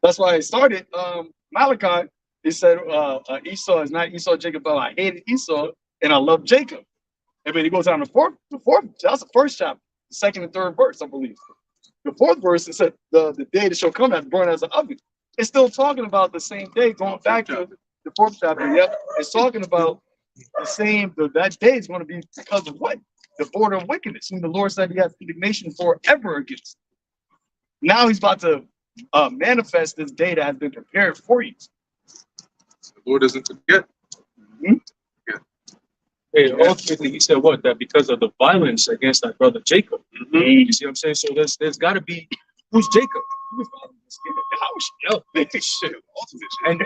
H: That's why it started. Malachi, it said Esau is not Esau, Jacob, but I hated Esau and I love Jacob. And then he goes down to the fourth, that's the first chapter, the second and third verse, I believe. The fourth verse, it said the day that shall come as burn as an oven. It's still talking about the same day, going back to the fourth chapter. Yep, it's talking about the same. That day is going to be because of what? The border of wickedness. And the Lord said He has indignation forever against. Now He's about to manifest this day that has been prepared for you.
A: Lord doesn't forget.
E: Hey, ultimately, he said what? That because of the violence against thy brother Jacob. You see what I'm saying? So there's got to be, who's Jacob? Who's and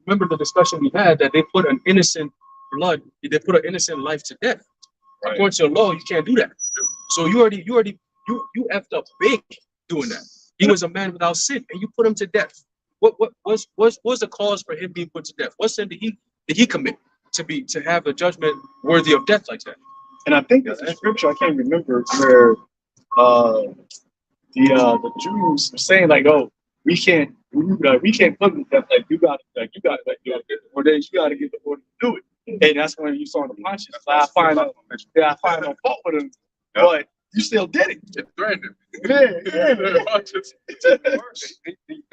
E: remember the discussion we had that they put an innocent they put an innocent life to death.
A: Right.
E: According to the law, you can't do that. So you effed up big doing that. He was a man without sin, and you put him to death. What was the cause for him being put to death? What sin did he commit to have a judgment worthy of death like that?
H: And I think there's a scripture, I can't remember, where the Jews were saying like, "Oh, we can't put them to death. Like you got to, or then you got to get the order to do it." And that's when you saw the punches. Like, I find no fault with him, but you still did it.
A: It threatened him.
H: Yeah.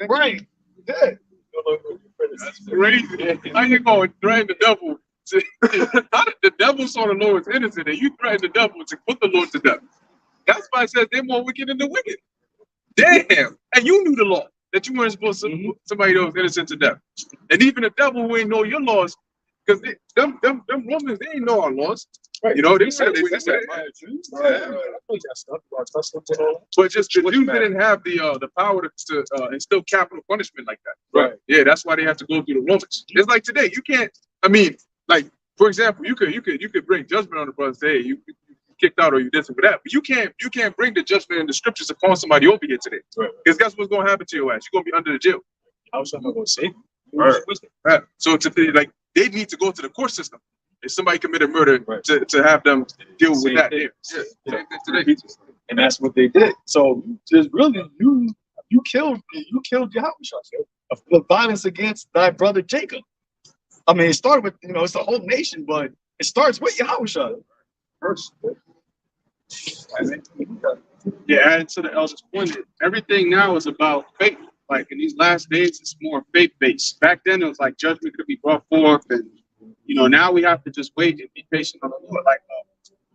H: Right. Yeah.
A: That's crazy. How you going to threaten the devil? How did the devil saw the Lord as innocent, and you threaten the devil to put the Lord to death? That's why it says they're more wicked than the wicked. Damn. And you knew the law, that you weren't supposed to put somebody that was innocent to death. And even the devil who ain't know your laws, because them Romans, they ain't know our laws. Right. You know, they said but just the Jews didn't have the power to instill capital punishment like that.
E: Right.
A: Yeah, that's why they have to go through the Romans. It's like today, you can't. I mean, like for example, you could bring judgment on the brother, say, hey, you kicked out or you did something with that, but you can't bring the judgment in the scriptures upon somebody over here today. Right. Because guess what's gonna happen to your ass? You're gonna be under the jail.
E: How is someone gonna save you?
A: Right. So like they need to go to the court system. If somebody committed murder, to have them deal with that. Yeah.
H: And that's what they did. So just really, you killed Yahushua. The violence against thy brother Jacob. I mean, it started with, it's the whole nation, but it starts with Yahushua first.
F: Yeah, adding to the elder's point, everything now is about faith. Like in these last days, it's more faith-based. Back then, it was like judgment could be brought forth, and now we have to just wait and be patient on the Lord. Like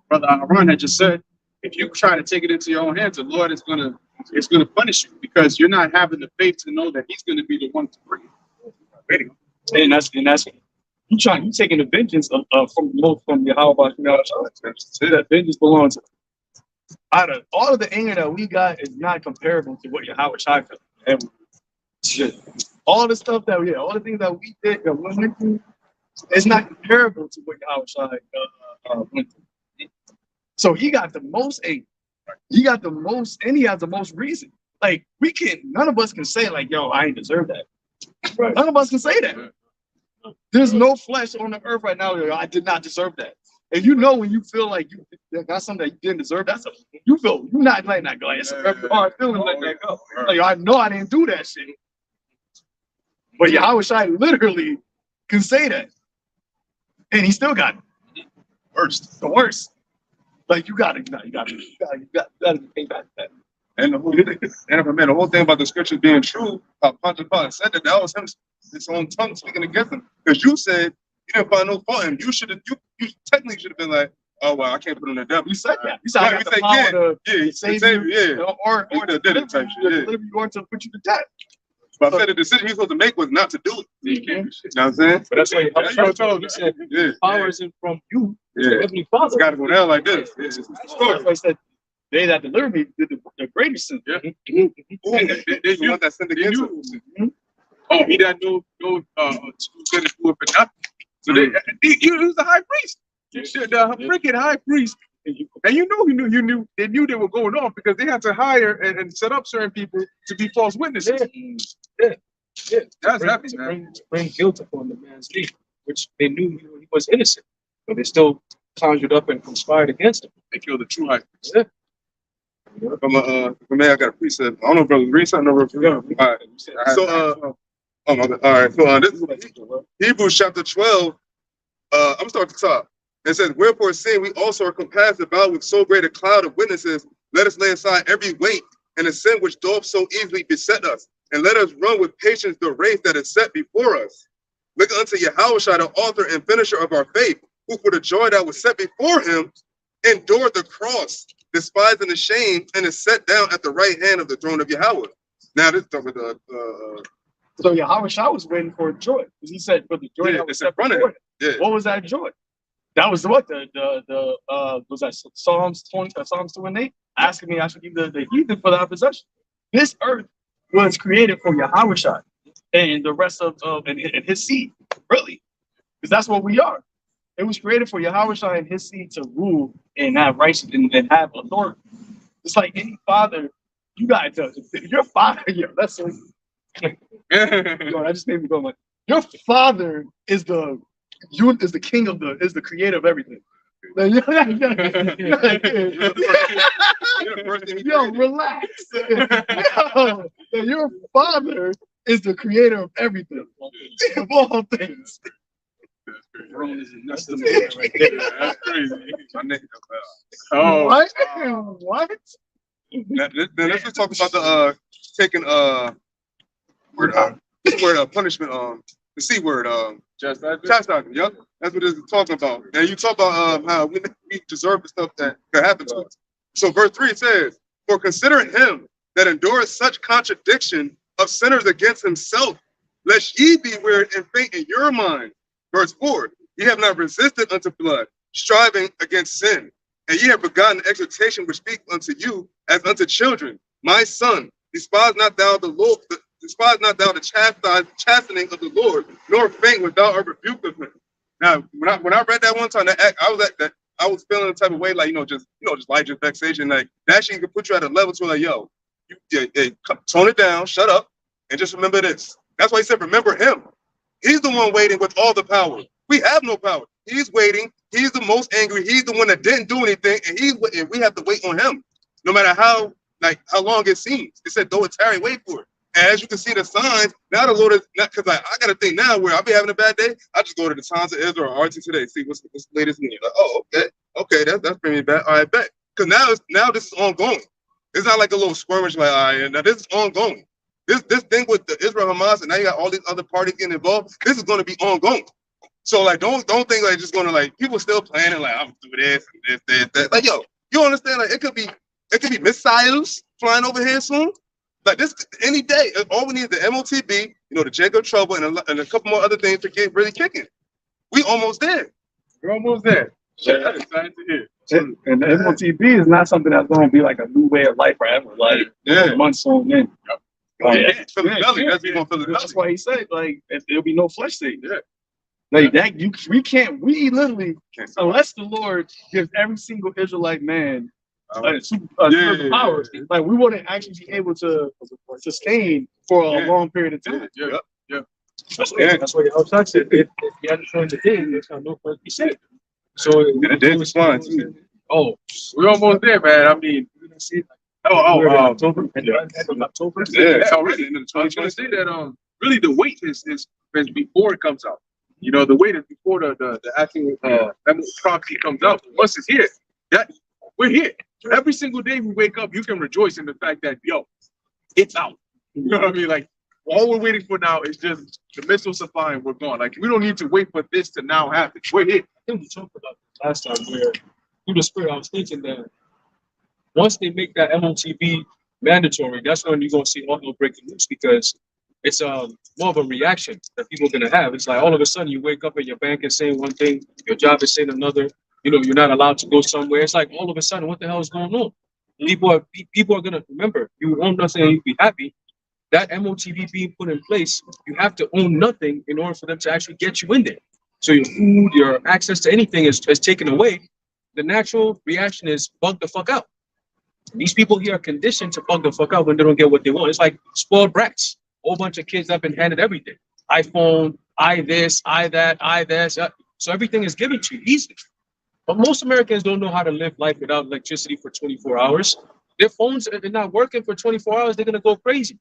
F: Brother Aaron had just said, if you try to take it into your own hands, the Lord is gonna punish you because you're not having the faith to know that He's gonna be the one to bring it.
D: And that's you taking the vengeance from Yahweh. That vengeance belongs.
H: Out of all of the anger that we got is not comparable to what Yahweh Shai felt. All the stuff all the things that we did that we went through, it's not comparable to what Yahweh Shai went through. So he got the most anger. He got the most, and he has the most reason. Like none of us can say like, yo, I ain't deserve that. Right. None of us can say that. There's no flesh on the earth right now. I did not deserve that. And when you feel like you got something that you didn't deserve, you're not letting that go. It's a very hard feeling letting that go. Like, I know I didn't do that shit. But Yahweh Shai literally can say that. And he still got it. The worst. Like you gotta pay back that.
I: And the whole thing about the scriptures being true, Pontius Pilate said that was his own tongue speaking against him. Because you said you didn't find no fault in him. You technically should have been like, oh well, I can't put him in the devil.
H: You said that. You said I got the power to save you, or to
I: did it type shit.
H: Deliver you or to put you to death.
I: But I said the decision he was supposed to make was not to do it. You know what I'm saying?
E: But that's why he said power isn't from you.
I: Yeah.
E: Heavenly Father.
I: It's got to go down like this.
H: That's why I said they that delivered me did the greatest sin.
A: Yeah.
I: They the one that sinned against him.
A: Oh, he doesn't know going to do it for nothing. So he was the high priest. The freaking high priest. And they knew they were going off because they had to hire and set up certain people to be false witnesses.
E: Yeah.
A: That's happening, man.
E: To bring guilt upon the man's name, which they knew he was innocent, but they still conjured up and conspired against him.
A: They killed the true high priest.
E: Yeah.
I: For me, I got a precept. I don't know, brother. Read something over. All right. So, oh my God. All right. So, this is Hebrews chapter 12. I'm gonna start at the top. It says, wherefore, seeing we also are compassed about with so great a cloud of witnesses, let us lay aside every weight and the sin which doth so easily beset us, and let us run with patience the race that is set before us. Look unto Yahushua, the author and finisher of our faith, who for the joy that was set before him endured the cross, despising the shame, and is set down at the right hand of the throne of Yahweh. Now this is talking about
H: So Yahweh Shah was waiting for joy. Because he said, for the joy
I: Yeah,
H: that was
I: it's in
H: set
I: front of
H: before
I: him.
H: him.
I: Yeah.
H: What was that joy? That was what was that Psalms 20, Psalms 2 and 8, asking me I should give the heathen for thy possession. This earth was created for Yahweh Shah and the rest of and his seed, really, because that's what we are. It was created for Yahweh Shah and his seed to rule and have righteousness and have authority. It's like any father, you got to your father. Yo, that's so. Yo, that just made me go like, your father is the king of is the creator of everything. Like, yo, relax. Yo, your father is the creator of everything, of all things.
I: That's crazy. My nigga.
A: Oh,
H: What? What?
I: Now, then let's just talk about the taking punishment the C word chastisement. Yep, that's what it's talking about. And you talk about how we deserve the stuff that could happen to us. So verse 3 says, "For considering him that endureth such contradiction of sinners against himself, lest ye be wearied and faint in your mind." Verse 4, "Ye have not resisted unto blood, striving against sin, and ye have forgotten the exhortation which speak unto you as unto children. My son, despise not thou the Lord, despise not thou the chastening of the Lord, nor faint when thou art rebuked of him." Now, when I read that one time, I was feeling the type of way, like just like just vexation, like that shit could put you at a level to like, yo, tone it down, shut up, and just remember this. That's why he said, remember him. He's the one waiting with all the power. We have no power. He's waiting. He's the most angry. He's the one that didn't do anything, and we have to wait on him, no matter how long it seems. It said, though it's tarry, wait for it. And as you can see the signs, now the Lord is not, because I got to think now where I'll be having a bad day, I just go to the Times of Israel or RT Today, see what's the latest news. Like, oh, okay, that's bringing me back. All right, bet. Because now this is ongoing. It's not like a little skirmish, like, all right, now this is ongoing. This thing with the Israel Hamas, and now you got all these other parties getting involved. This is going to be ongoing. So like, don't think like just going to like people still planning like I'm gonna do this and this, that. Like, yo, you understand? Like it could be missiles flying over here soon. Like this any day. All we need is the MOTB, the Jacob Trouble, and a couple more other things to get really kicking. We almost there.
A: we're almost there. Shit, that is exciting to hear.
D: And the MOTB is not something that's going to be like a new way of life forever. Like months on in.
I: That's
D: why he said like there'll be no flesh thing. Yeah. Like that, we literally, unless the Lord gives every single Israelite man super power, like we wouldn't actually be able to sustain for a long period of time.
A: Yeah.
E: That's why outside said if you hadn't joined the day, there's no point be said. So
I: the day was flying too.
A: Oh, we're almost there, man. I mean,
E: October.
A: October. Yeah, already. I was gonna say that really the wait is before it comes out. The wait is before the actual prophecy comes out. Once it's here, we're here. Every single day we wake up, you can rejoice in the fact that it's out. You know what I mean? Like all we're waiting for now is just the missiles are flying, we're gone. Like we don't need to wait for this to now happen. We're here.
E: I think we talked about it last time where through the spirit I was thinking that once they make that MOTB mandatory, that's when you're gonna see all the breaking news because it's more of a reaction that people are gonna have. It's like all of a sudden you wake up and your bank is saying one thing, your job is saying another. You're not allowed to go somewhere. It's like all of a sudden, what the hell is going on? People are gonna remember. You own nothing and you be happy. That MOTB being put in place, you have to own nothing in order for them to actually get you in there. So your food, your access to anything is taken away. The natural reaction is bug the fuck out. These people here are conditioned to bug the fuck out when they don't get what they want. It's like spoiled brats. A whole bunch of kids have been handed everything. iPhone, I this, I that, I this. So everything is given to you easily. But most Americans don't know how to live life without electricity for 24 hours. Their phones, if they're not working for 24 hours, they're going to go crazy.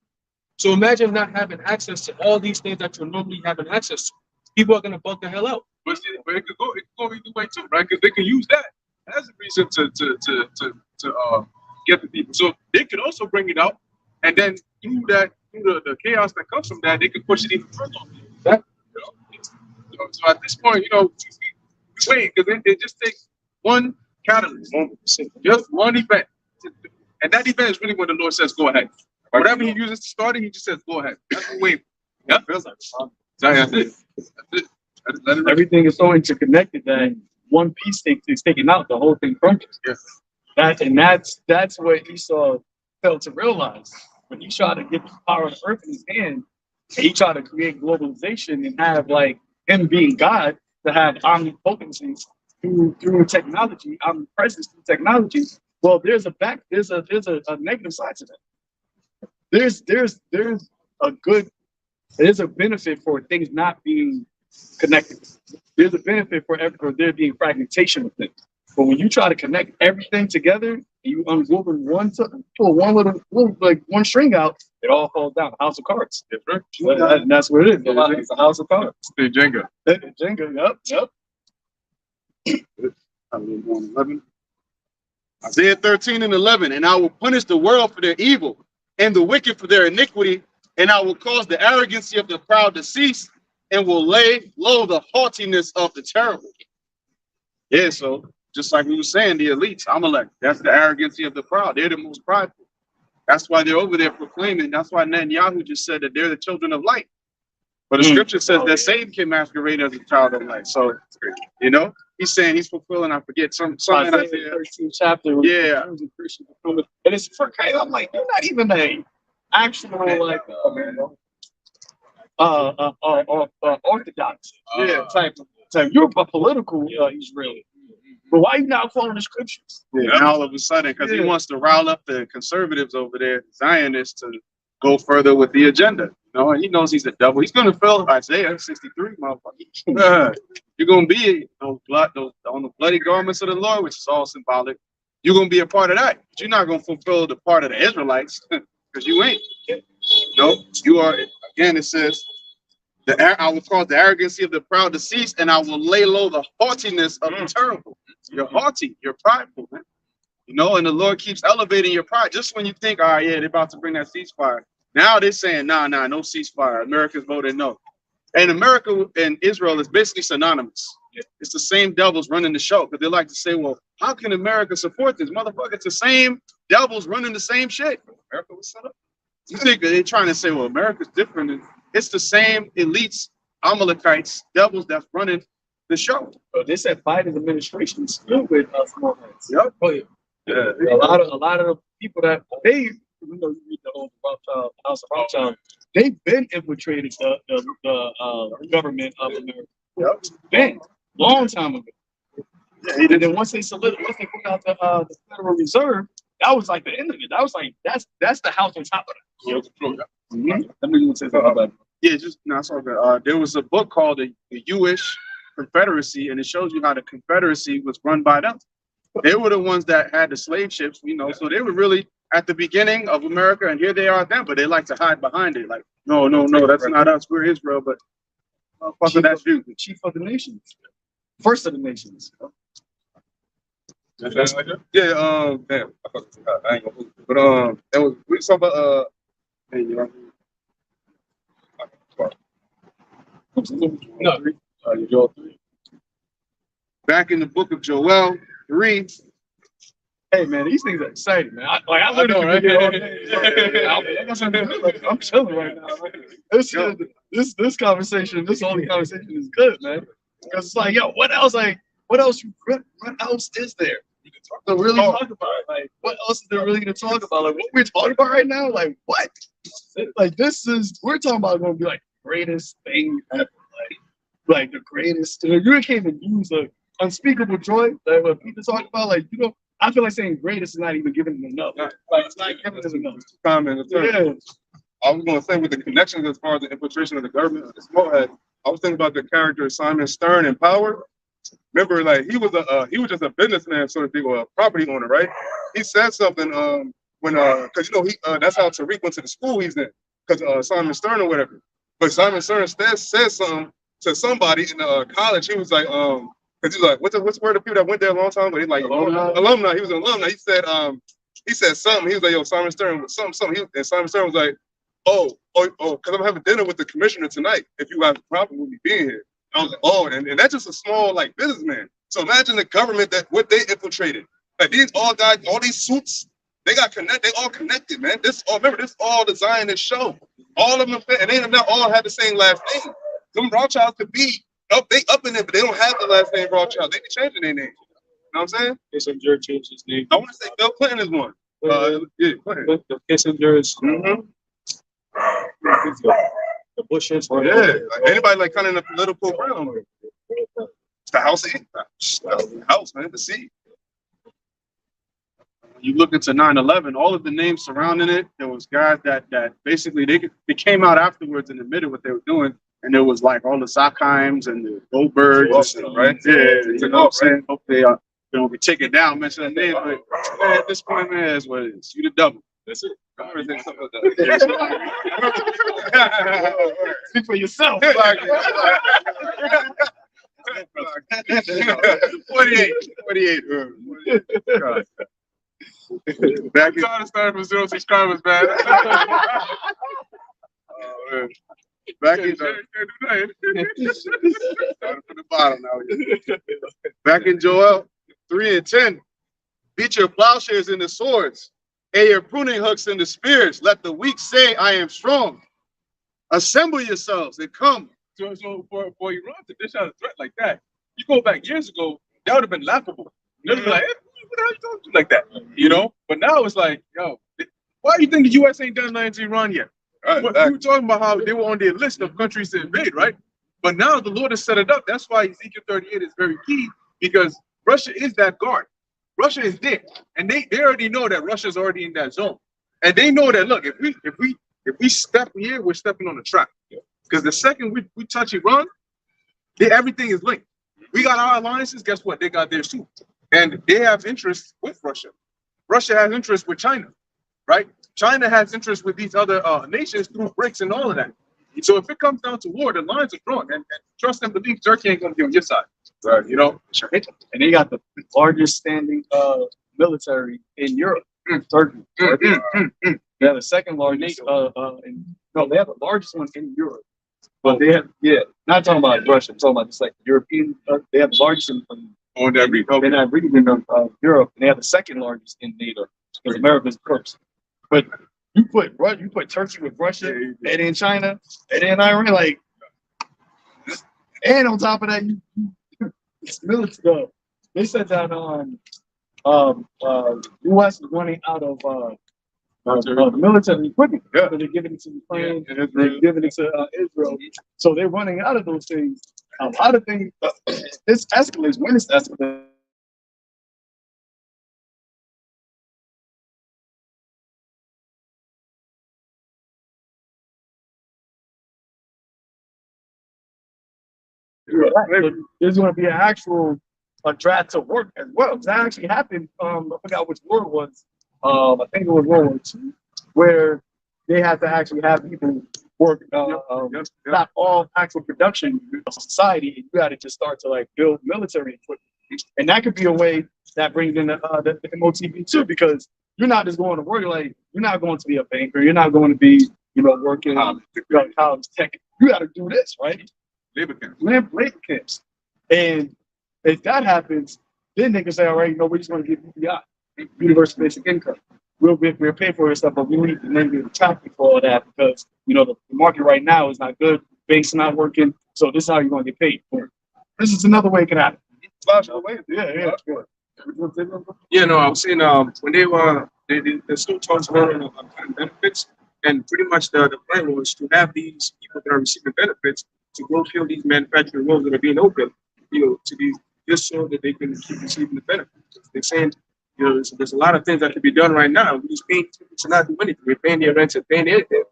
E: So imagine not having access to all these things that you're normally having access to. People are going to bug the hell out.
A: But it could go either way too, right? Because they can use that as a reason to get the people. So they could also bring it out, and then through the chaos that comes from that, they can push it even further. So at this point, we wait because it just takes one catalyst, just one event, and that event is really when the Lord says, "Go ahead." Whatever He uses to start it, He just says, "Go ahead." That's the way. Yep.
I: Feels like
A: That's it. Let it rip.
D: Everything is so interconnected that one piece is taken out, the whole thing crumbles.
A: Yes.
D: That's what Esau failed to realize. When he tried to get the power of the earth in his hand, and he tried to create globalization and have like him being God to have omnipotency through technology, omnipresence through technology. Well, there's a negative side to that. There's a benefit for things not being connected. There's a benefit for there being fragmentation of things. But when you try to connect everything together, and you unwoven pull one string out, it all falls down. House of cards. And that's what it is. It's a house of cards.
A: The Jenga.
D: Jenga. Yep.
F: 11. Isaiah 13:11, and I will punish the world for their evil and the wicked for their iniquity, and I will cause the arrogancy of the proud to cease, and will lay low the haughtiness of the terrible. Yeah, so just like we were saying, the elites, Amalek, that's the arrogancy of the proud. They're the most prideful. That's why they're over there proclaiming. That's why Netanyahu just said that they're the children of light. But the scripture says that Satan can masquerade as a child of light. So, you know, he's saying he's fulfilling, I forget, some in
D: Isaiah 13th chapter.
F: Yeah.
D: And it's for crazy. I'm like, you're not even a actual like orthodox type. You're a political Israeli. But why are you not following the scriptures?
F: Yeah, and all of a sudden, because he wants to rile up the conservatives over there, Zionists, to go further with the agenda. You know, and he knows he's a devil. He's going to fail Isaiah 63, motherfucker. You're going to be on the bloody garments of the Lord, which is all symbolic. You're going to be a part of that. But you're not going to fulfill the part of the Israelites, because you ain't. No, you are. Again, it says, I will cause the arrogancy of the proud to cease, and I will lay low the haughtiness of the terrible. You're haughty, you're prideful, man. You know, and the Lord keeps elevating your pride. Just when you think, all right, yeah, they're about to bring that ceasefire. Now they're saying, nah, no ceasefire. America's voted no. And America and Israel is basically synonymous. It's the same devils running the show. Because they like to say, well, how can America support this? Motherfucker, it's the same devils running the same shit. America was set up. You think they're trying to say, well, America's different. It's the same elites, Amalekites, devils that's running the show.
D: But they said Biden's administration is filled with small heads.
F: Yep.
D: Oh, yeah. A lot of the people that you read the whole Rothschild, House of Rothschild, they've been infiltrated the government of America.
F: Yep.
D: Been long time ago. Yeah, and then once they put out the Federal Reserve, that was like the end of it. That was like that's the house on top of that. Let me say something about it.
F: Yeah, just no, it's all good. There was a book called the Jewish Confederacy, and it shows you how the Confederacy was run by them. They were the ones that had the slave ships, you know, so they were really at the beginning of America, and here they are then, but they like to hide behind it. Like, no, that's not us. We're Israel, but that's you.
D: The chief of the nations. First of the nations.
I: Yeah, damn. I ain't gonna move. But we talking about hey, you know.
D: No, Joel 3.
F: Back in the book of Joel 3.
D: Hey man, these things are exciting, man. I literally
I: right?
D: I'm chilling right now. Right? This conversation, this only conversation is good, man. Because it's like, yo, what else is there to really talk about? Like, what else is there really to talk about? Like, what we're talking about right now? Like, what? Like, we're talking about going to be like greatest thing ever. Like the greatest. You can't even use the unspeakable joy that when people talk about, like, you know, I feel like saying greatest is not even giving them enough. Like, it's not giving them enough.
I: Yeah. I was going to say with the connections as far as the infiltration of the government of the small head, I was thinking about the character Simon Stern in Power. Remember, like he was just a businessman, so to speak, or a property owner, right? He said something when because you know that's how Tariq went to the school he's in, because Simon Stern or whatever. But Simon Stern said something to somebody in college. He was like, because he's like, what's the word of people that went there a long time ago? He's like alumni. He was an alumni. He said something. He was like, yo, Simon Stern, something. And Simon Stern was like, oh, because I'm having dinner with the commissioner tonight. If you have a problem with me being here. I was like, oh, and that's just a small like businessman. So imagine the government what they infiltrated. Like these all guys, all these suits, They got connected. They all connected, man. This all remember this all the Zionist show. All of them, and they not all had the same last name. Them Rothschilds could be up, they up in it, but they don't have the last name Rothschild. They be changing their name. You know what I'm saying?
E: Kissinger changed his name.
I: I want to say Bill Clinton is one. Yeah, go ahead.
E: The Kissingers,
I: Mhm.
E: the Bushes.
I: Yeah, like anybody like kind of in the political realm. It's the house of the house, man, the seat.
F: You look into 9/11, all of the names surrounding it, there was guys that basically they came out afterwards and admitted what they were doing, and there was like all the Sockheims and the Goldbergs, right? Yeah, you know what I'm saying? Hope they be taken down, mention that name, but man, at this point, man, that's what it is. You the double.
E: That's it.
H: Speak for yourself.
I: 48. Back in,
A: trying to start from 0 subscribers, man.
I: back in, started from the bottom now. Back in Joel 3:10, beat your plowshares into swords, and your pruning hooks into spears. Let the weak say, I am strong. Assemble yourselves and come.
A: So for Iran to dish out a threat like that, you go back years ago, that would have been laughable. They'd be like, hey, what the hell you talking like that? You know? But now it's like, yo, why do you think the U.S. ain't done nothing to Iran yet?
I: Right,
A: But we were talking about how they were on their list of countries to invade, right? But now the Lord has set it up. That's why Ezekiel 38 is very key, because Russia is that guard. Russia is there, and they already know that Russia's already in that zone, and they know that. Look, if we step here, we're stepping on the trap, because the second we touch Iran, everything is linked. We got our alliances. Guess what? They got theirs too, and they have interests with Russia. Russia has interest with China, right? China has interest with these other nations through BRICS and all of that. So if it comes down to war, the lines are drawn, and trust and believe Turkey ain't gonna be on your side. Right, you know,
D: And they got the largest standing military in Europe. Turkey. They have the second largest. No, they have the largest one in Europe. But they have, not talking about Russia. I'm talking about just like the European. They have the largest in
A: on that region.
D: in that region of Europe, and they have the second largest in NATO. Because America's first. But you put Turkey with Russia, and then China, and then Iran, like, and on top of that, it's military. They said that U.S. is running out of military equipment.
I: Yeah.
D: So they're giving it to Ukraine, they're giving it to Israel. So they're running out of those things. A lot of things. This escalates when it's escalates. There's going to be an actual draft to work as well. That actually happened. I forgot which war it was. I think it was World War II, where they had to actually have people work. Not all actual production of society. You got to just start to like build military equipment, and that could be a way that brings in the MOTB too, because you're not just going to work. Like you're not going to be a banker. You're not going to be working college tech. You got to do this, right?
A: Labor camp.
D: Labor camps. And if that happens, then they can say, all right, we're just going to give UBI, universal basic income. We'll pay for this stuff, but we need to then be attractive for all that because, the market right now is not good. Banks are not working. So this is how you're going to get paid for it. This is another way it can happen.
B: Yeah, no, I was saying when they still talks about benefits, and pretty much the plan was to have these people that are receiving benefits to go fill these manufacturing roles that are being open, to be just so that they can keep receiving the benefits. They're saying, there's a lot of things that can be done right now. We just paying people to not do anything. We're paying their rent and paying everything.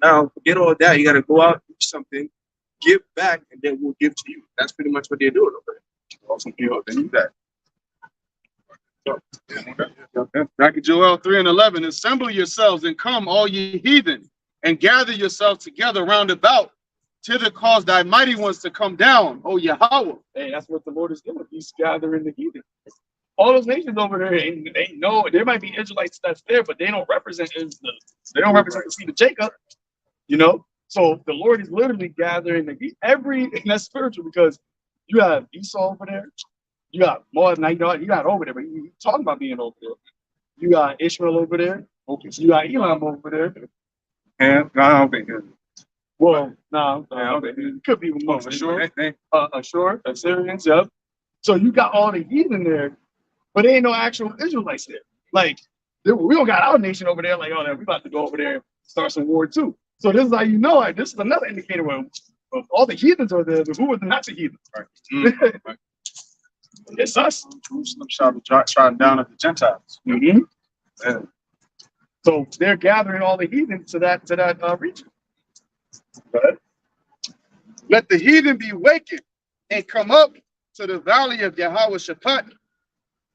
B: Now, forget all that. You got to go out, do something, give back, and then we'll give to you. That's pretty much what they're doing over there.
I: Awesome, they need that. Back in Joel 3:11, assemble yourselves and come, all ye heathen, and gather yourselves together round about, till it cause thy mighty ones to come down, O Yahweh.
D: Hey, that's what the Lord is doing. He's gathering the heathen. All those nations over there, they know there might be Israelites that's there, but they don't represent Israel. They don't represent the seed of Jacob. So the Lord is literally gathering and that's spiritual because you have Esau over there. You got Moab, now you got over there, but he's talking about being over there.
H: You got Ishmael over there.
I: Okay.
H: You got Elam over there.
I: And no, I don't think it.
H: Well, no,
I: Yeah,
H: it could be
I: Oh,
H: most
I: for sure. They,
H: Ashur, Assyrians, yep. So you got all the heathen there, but there ain't no actual Israelites there. Like, we don't got our nation over there. Like, oh, we about to go over there and start some war too. So this is how you know. Like, this is another indicator where all the heathens are there. But who are the not the heathens?
I: Mm.
H: It's us.
G: Jerusalem shall be trodden down of the Gentiles.
H: Mhm.
I: Yeah.
H: So they're gathering all the heathen to that region. Go ahead.
C: Let the heathen be wakened and come up to the valley of Yahweh Shaphat.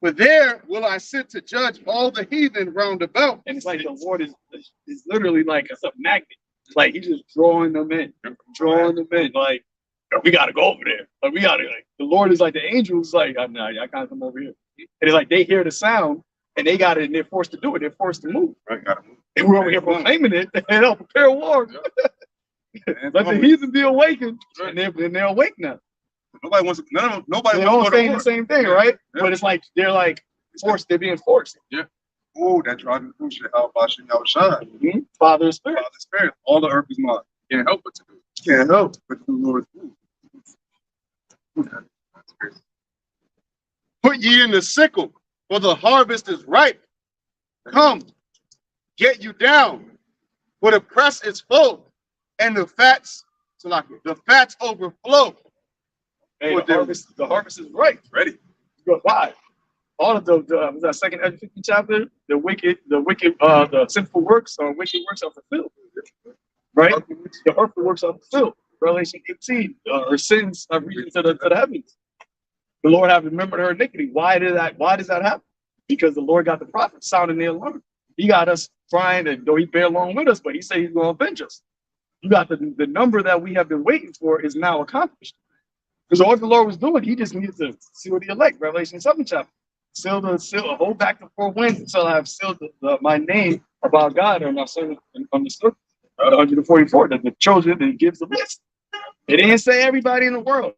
C: For there will I sit to judge all the heathen round about.
H: And it's like the Lord is literally like a magnet. Like he's just drawing them in, drawing them in. Like, we gotta go over there. Like, we gotta, like, the Lord is like the angels, like, oh, no, I can't come over here. And it's like they hear the sound and they got it and they're forced to do it. They're forced to move.
I: Right, gotta move.
H: And we're over here proclaiming it and they'll prepare war.
I: And
H: Let the heathen be awakened. And they're awake now.
I: nobody wants. Nobody
H: They're
I: wants
H: all
I: to go
H: saying
I: to
H: the
I: war.
H: same thing, right? But it's like they're like forced, they're being forced.
I: Oh, that driving cruise shit out by Shem Yahushua.
H: Father and Spirit.
I: Father Spirit, all the earth is mine.
A: Can't help but to do.
I: Can't help but to do Lord's will.
C: Put ye in the sickle, for the harvest is ripe. Come, get you down, for the press is full, and the fats overflow.
H: Hey,
C: What
H: the harvest is right.
I: Ready?
H: Why? All of the second Ezra 50 chapter, the sinful works or wicked works are fulfilled. Right? The hurtful works are fulfilled. Revelation 18, her sins are reached to the heavens. The Lord have remembered her iniquity. Why does that happen? Because the Lord got the prophets sounding the alarm. He got us trying to, though he bear along with us, but he said he's going to avenge us. You got the number that we have been waiting for is now accomplished. Because all the Lord was doing, he just needed to seal the elect. Revelation 7 chapter. Hold back the four winds until I have sealed my name about God and my son on the surface. 144, that the chosen, that he gives the list. It didn't say everybody in the world.